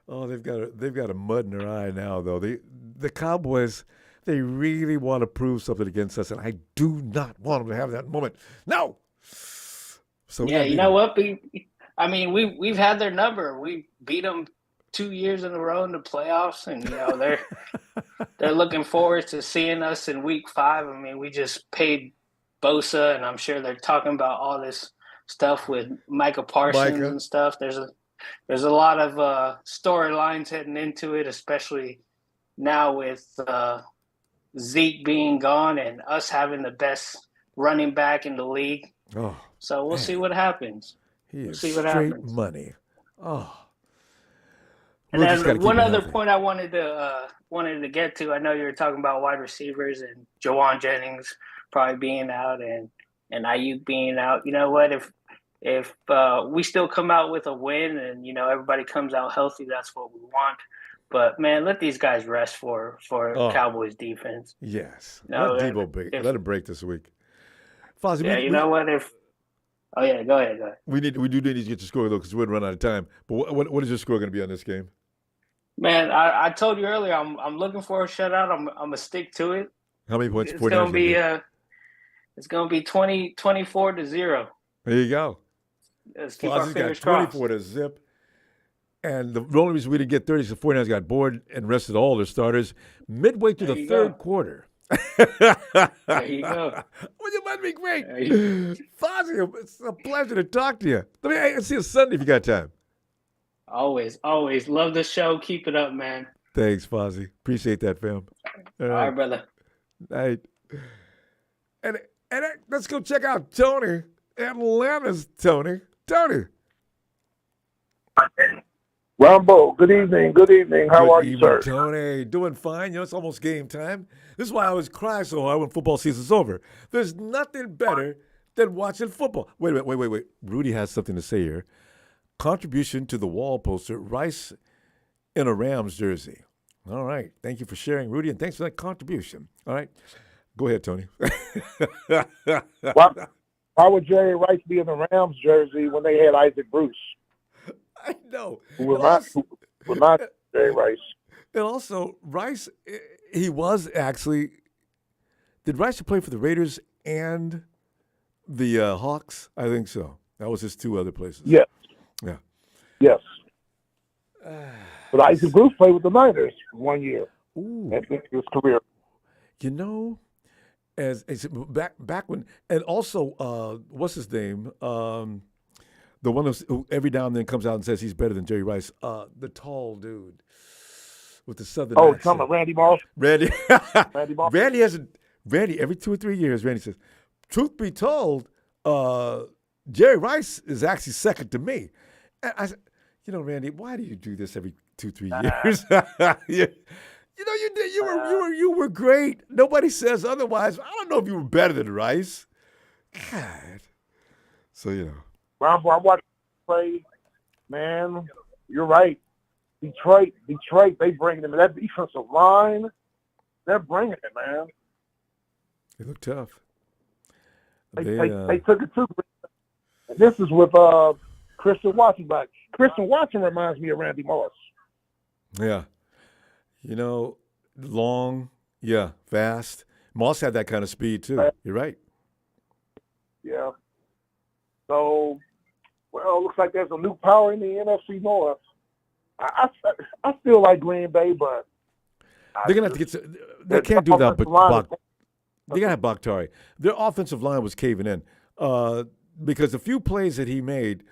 Oh, they've got a mud in their eye now, though. The Cowboys, they really want to prove something against us, and I do not want them to have that moment. No. So yeah, you know what? We've had their number. We beat them 2 years in a row in the playoffs, and they're looking forward to seeing us in Week 5. I mean, we just paid Bosa, and I'm sure they're talking about all this stuff with Micah Parsons and stuff. There's a lot of storylines heading into it, especially now with Zeke being gone and us having the best running back in the league. Oh, so we'll see what happens. He is see what straight happens. money. Oh. And then one other point I wanted to get to, I know you were talking about wide receivers and Jawan Jennings probably being out and Ayuk being out. You know what? If we still come out with a win and everybody comes out healthy, that's what we want. But man, let these guys rest for Cowboys defense. Yes, let Debo break. Let him break this week. Fozzie, yeah, what? Oh yeah, go ahead. We do need to get your score though, because we're running out of time. But what is your score going to be on this game? Man, I told you earlier, I'm looking for a shutout. I'm gonna stick to it. How many points? It's gonna be 24-0. There you go. Let's keep our fingers got 24 crossed. to zip. And the only reason we didn't get 30 is the 49ers got bored and rested all their starters midway through the third quarter. There you go. Well, you must be great. Fozzie, it's a pleasure to talk to you. Let me see you Sunday if you got time. Always. Love the show. Keep it up, man. Thanks, Fozzie. Appreciate that, fam. All right, brother. Night. And let's go check out Tony. Atlanta's Tony. Tony. Ronbo, good evening. Good evening. How are you, sir? Tony, doing fine. It's almost game time. This is why I always cry so hard when football season's over. There's nothing better than watching football. Wait. Rudy has something to say here. Contribution to the wall poster, Rice in a Rams jersey. All right. Thank you for sharing, Rudy, and thanks for that contribution. All right. Go ahead, Tony. Why would Jerry Rice be in the Rams jersey when they had Isaac Bruce? I know. Who was not Jerry Rice. And also, Rice, he was actually – did Rice play for the Raiders and the Hawks? I think so. That was his two other places. Yes. Yeah. Yes. But Isaac Bruce played with the Niners 1 year. Ooh. At his career. As back when – and also, what's his name? The one who every now and then comes out and says he's better than Jerry Rice. The tall dude with the southern accent. Talking about Randy Moss? Randy. Randy Moss? Randy, every 2 or 3 years, Randy says, truth be told, Jerry Rice is actually second to me. And I said, Randy, why do you do this every 2, 3 years? You were great. Nobody says otherwise. I don't know if you were better than Rice. God. So, I'm watching play, man. You're right. Detroit, they bringing him. That defensive line, they're bringing it, man. They look tough. They took it too. And this is with Christian Watson back. Christian Watson reminds me of Randy Moss. Yeah. Long, fast. Moss had that kind of speed too. You're right. Yeah. So, it looks like there's a new power in the NFC North. I still like Green Bay, but they're gonna have to get. They can't do without they gotta have Bakhtari. Their offensive line was caving in because the few plays that he made,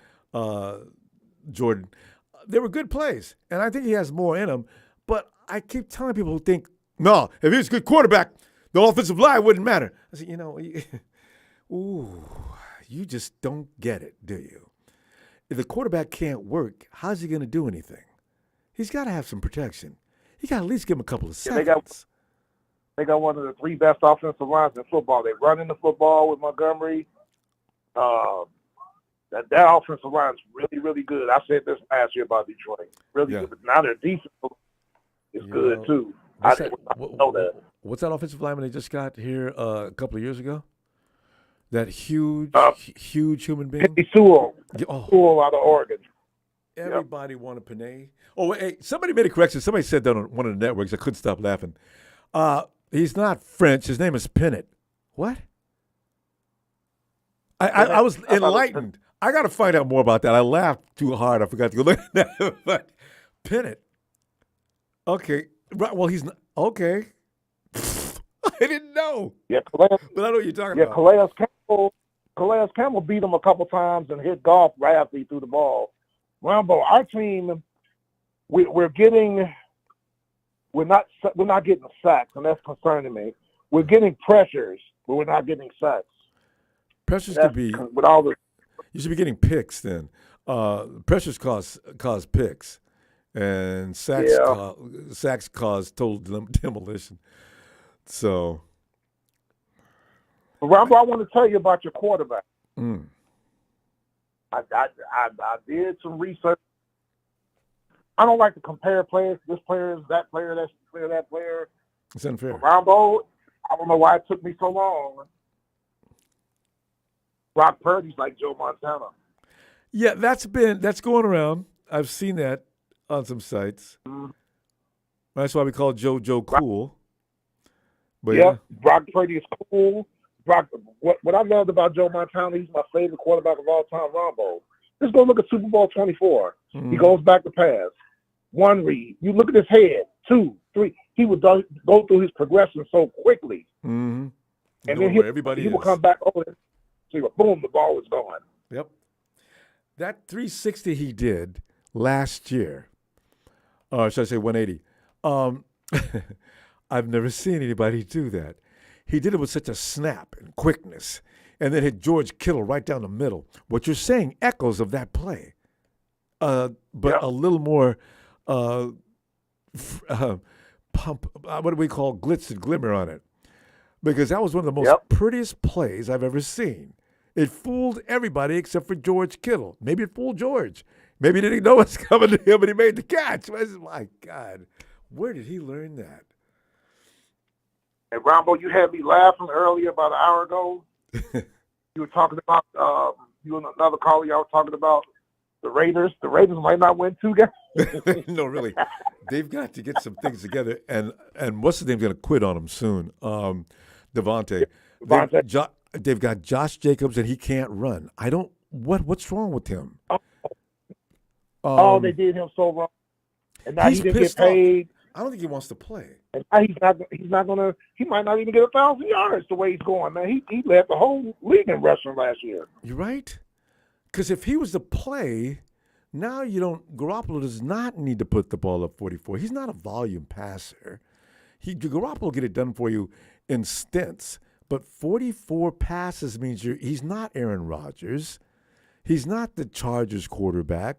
Jordan, they were good plays, and I think he has more in him. But I keep telling people who think, no, if he was a good quarterback, the offensive line wouldn't matter. I said, you just don't get it, do you? If the quarterback can't work, how's he going to do anything? He's got to have some protection. He got to at least give him a couple of seconds. They got one of the 3 best offensive lines in football. They run in the football with Montgomery. That offensive line is really, really good. I said this last year about Detroit. Really good. Now their defense is good, too. I didn't know that. What's that offensive lineman they just got here a couple of years ago? That huge human being? Penny Sewell. Sewell out of Oregon. Everybody wanted Panay. Oh, hey, somebody made a correction. Somebody said that on one of the networks. I couldn't stop laughing. He's not French. His name is Pennant. What? I was enlightened. I got to find out more about that. I laughed too hard. I forgot to go look at that. But Pennant. Okay. Right. Well, he's not. Okay. I didn't know. Yeah, Calais, But I know what you're talking yeah, about. Calais Campbell beat him a couple times and hit golf right after he threw the ball. Ronbo, our team, we're not getting sacks, and that's concerning me. We're getting pressures, but we're not getting sacks. Pressures could be. With all the, You should be getting picks then. Pressures cause picks, and sacks cause total demolition. So, Ronbo, I want to tell you about your quarterback. mm. I did some research. I don't like to compare players. This player is that player, that player. It's unfair. Ronbo, I don't know why it took me so long. Brock Purdy's like Joe Montana. Yeah, that's going around. I've seen that on some sites. Mm. That's why we call Joe cool. But Yep, Brock Purdy is cool. What I loved about Joe Montana, he's my favorite quarterback of all time, Ronbo. Just go look at Super Bowl 24. He goes back to pass. One read. You look at his head. 2, 3. He would go through his progression so quickly. Mm-hmm. And then he will come back over and see, boom, the ball is gone. Yep. That 360 he did last year, or should I say 180? I've never seen anybody do that. He did it with such a snap and quickness, and then hit George Kittle right down the middle. What you're saying echoes of that play, but a little more pump. What do we call glitz and glimmer on it? Because that was one of the most prettiest plays I've ever seen. It fooled everybody except for George Kittle. Maybe it fooled George. Maybe he didn't know what's coming to him, and he made the catch. My God, where did he learn that? And Ronbo, you had me laughing earlier about an hour ago. You were talking about you and another caller. Y'all were talking about the Raiders. The Raiders might not win 2 games. No, really, they've got to get some things together. And what's his name's going to quit on them soon? Devontae. They've got Josh Jacobs, and he can't run. What's wrong with him? They did him so wrong, and now he's he didn't pissed get paid. I don't think he wants to play. And now he's not gonna. He might not even get 1,000 yards the way he's going. Man, he led the whole league in rushing last year. You're right. Because if he was to play, now Garoppolo does not need to put the ball up 44. He's not a volume passer. Garoppolo will get it done for you in stints. But 44 passes means he's not Aaron Rodgers. He's not the Chargers quarterback.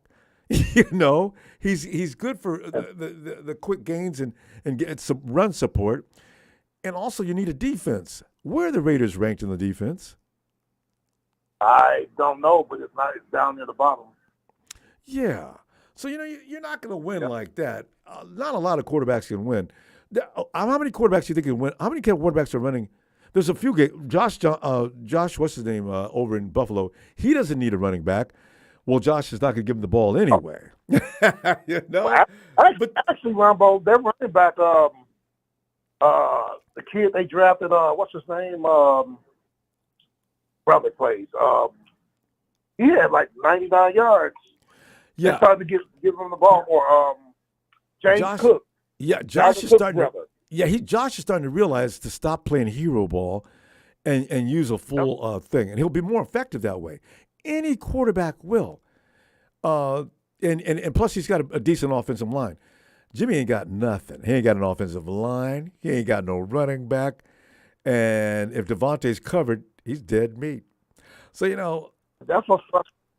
He's good for the quick gains and get some run support. And also you need a defense. Where are the Raiders ranked in the defense? I don't know, but it's down near the bottom. Yeah. So, you're not going to win like that. Not a lot of quarterbacks can win. How many quarterbacks do you think can win? How many quarterbacks are running? There's a few games. Josh, what's his name, over in Buffalo, he doesn't need a running back. Well, Josh is not going to give him the ball anyway. Well, actually, Ronbo, their running back, the kid they drafted, what's his name? Brother plays. He had like 99 yards. Yeah. They started to give him the ball more. James Cook. Yeah, Josh is starting to. Josh is starting to realize to stop playing hero ball and use a full thing, and he'll be more effective that way. Any quarterback will, and plus he's got a decent offensive line. Jimmy ain't got nothing. He ain't got an offensive line. He ain't got no running back, and if Devontae's covered, he's dead meat. So that's what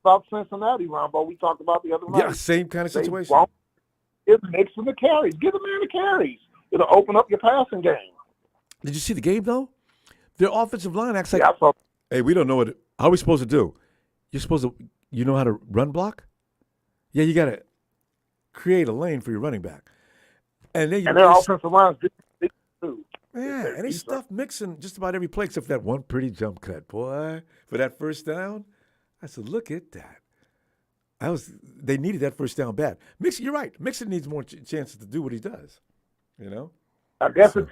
about Cincinnati, Ronbo. We talked about the other night. Yeah, same kind of situation. It's mixing the carries. Give the man the carries. It'll open up your passing game. Did you see the game though? Their offensive line acts like, hey, we don't know how are we supposed to do? You're supposed to, know how to run block? Yeah, you got to create a lane for your running back. And then their offensive line's big too. Yeah, and they stuff mixing just about every play except for that one pretty jump cut, boy. For that first down, I said, look at that. They needed that first down bad. Mixon, you're right. Mixon needs more chances to do what he does. I guess it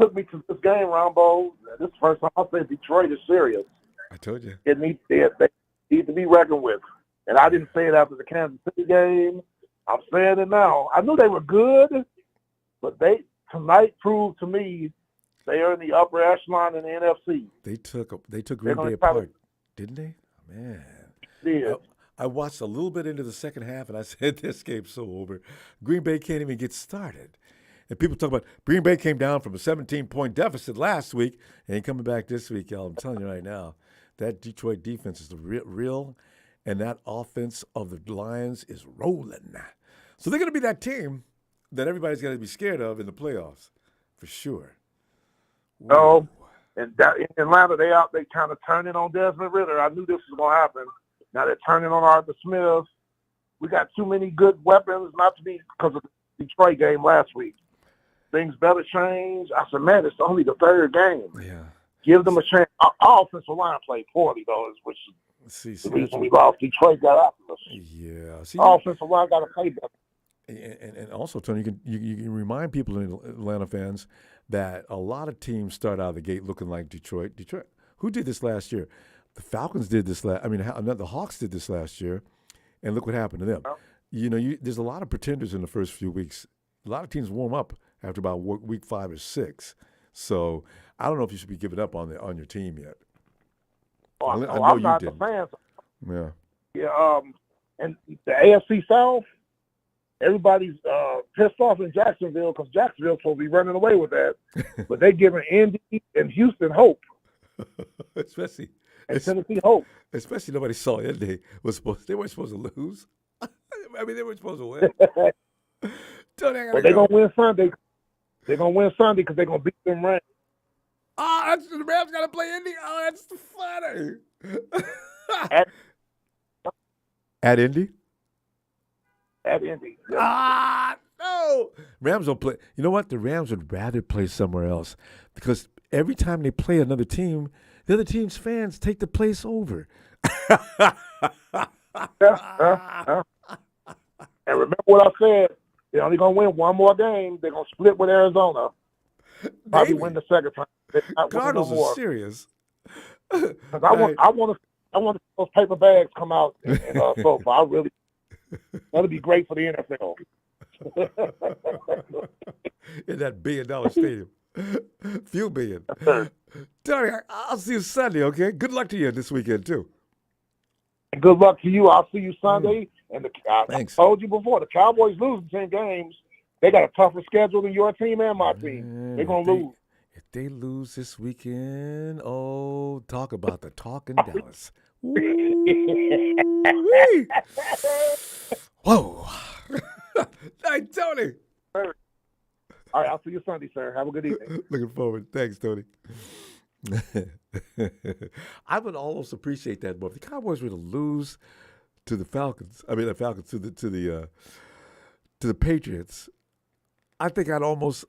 took me to this game, Ronbo. This first time I say Detroit is serious. I told you. They need to be reckoned with. And I didn't say it after the Kansas City game. I'm saying it now. I knew they were good, but they tonight proved to me they are in the upper echelon in the NFC. They took Green Bay apart, didn't they? Man. Yeah. I watched a little bit into the second half, and I said, this game's so over. Green Bay can't even get started. And people talk about Green Bay came down from a 17-point deficit last week and ain't coming back this week, y'all. I'm telling you right now, that Detroit defense is the real, and that offense of the Lions is rolling. So they're going to be that team that everybody's going to be scared of in the playoffs, for sure. No, and in Atlanta, they kind of turning on Desmond Ritter. I knew this was going to happen. Now they're turning on Arthur Smith. We got too many good weapons, not to be because of the Detroit game last week. Things better change. I said, man, it's only the third game. Yeah. Give them a chance. Our offensive line played poorly, though, which is the reason we lost. Detroit got after us. Yeah. See, our offensive line got to play better. And also, Tony, you can remind people, Atlanta fans, that a lot of teams start out of the gate looking like Detroit. Who did this last year? The Falcons did this the Hawks did this last year, and look what happened to them. There's a lot of pretenders in the first few weeks. A lot of teams warm up after about week 5 or 6. So I don't know if you should be giving up on your team yet. I know I'm not you the fan. Yeah. Yeah. And the AFC South, everybody's pissed off in Jacksonville because Jacksonville's supposed to be running away with that, but they giving Indy and Houston hope. Especially. And Tennessee hope. Especially nobody saw it. They weren't supposed to lose. I mean, they weren't supposed to win. But they're going to win Sunday. They're going to win Sunday because they're going to beat them Rams. Oh, the Rams got to play Indy? Oh, that's funny. At Indy? At Indy. Yeah. No. Rams don't play. You know what? The Rams would rather play somewhere else because every time they play another team, the other team's fans take the place over. And remember what I said. They're only going to win one more game. They're going to split with Arizona. Probably win the second time. Cardinals are serious. I want to see those paper bags come out and so far. That'll be great for the NFL. In that $1 billion stadium. Few billion. Tony, I'll see you Sunday, okay? Good luck to you this weekend, too. And good luck to you. I'll see you Sunday. And I told you before, the Cowboys losing 10 games. They got a tougher schedule than your team and my team. They're going to lose. If they lose this weekend, talk about the talk in Dallas. Whoa. Hey, Tony. All right, I'll see you Sunday, sir. Have a good evening. Looking forward. Thanks, Tony. I would almost appreciate that more if the Cowboys were to lose to the Falcons. I mean, the Falcons to the Patriots. I think I'd almost,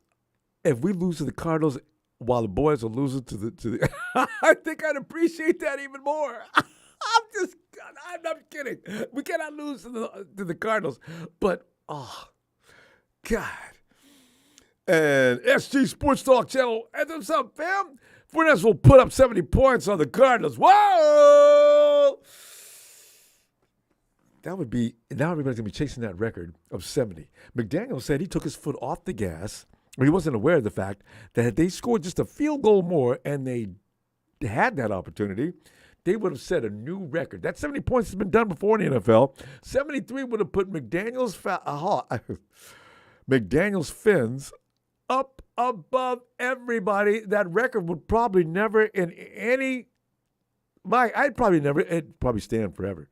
if we lose to the Cardinals while the boys are losing to the I think I'd appreciate that even more. I'm not kidding. We cannot lose to the Cardinals, but God. And SG Sports Talk Channel, and what's up, fam? Fernandez will put up 70 points on the Cardinals. Whoa! That would be, now everybody's going to be chasing that record of 70. McDaniel said he took his foot off the gas, or he wasn't aware of the fact that if they scored just a field goal more and they had that opportunity, they would have set a new record. That 70 points has been done before in the NFL. 73 would have put McDaniel's Fins up above everybody. That record would probably never in any, it'd probably stand forever.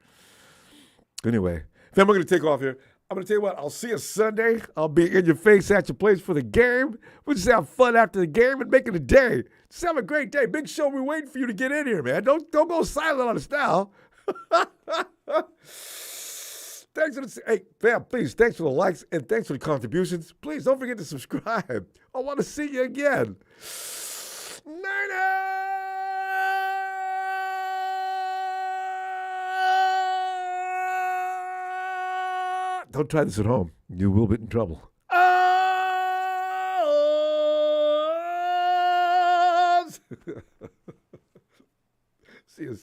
Anyway, then we're going to take off here. I'm going to tell you what, I'll see you Sunday. I'll be in your face at your place for the game. We'll just have fun after the game and make it a day. Just have a great day. Big show. We're waiting for you to get in here, man. Don't go silent on us now. Thanks for hey, fam, please, thanks for the likes and thanks for the contributions. Please don't forget to subscribe. I want to see you again. Don't try this at home. You will be in trouble. See you.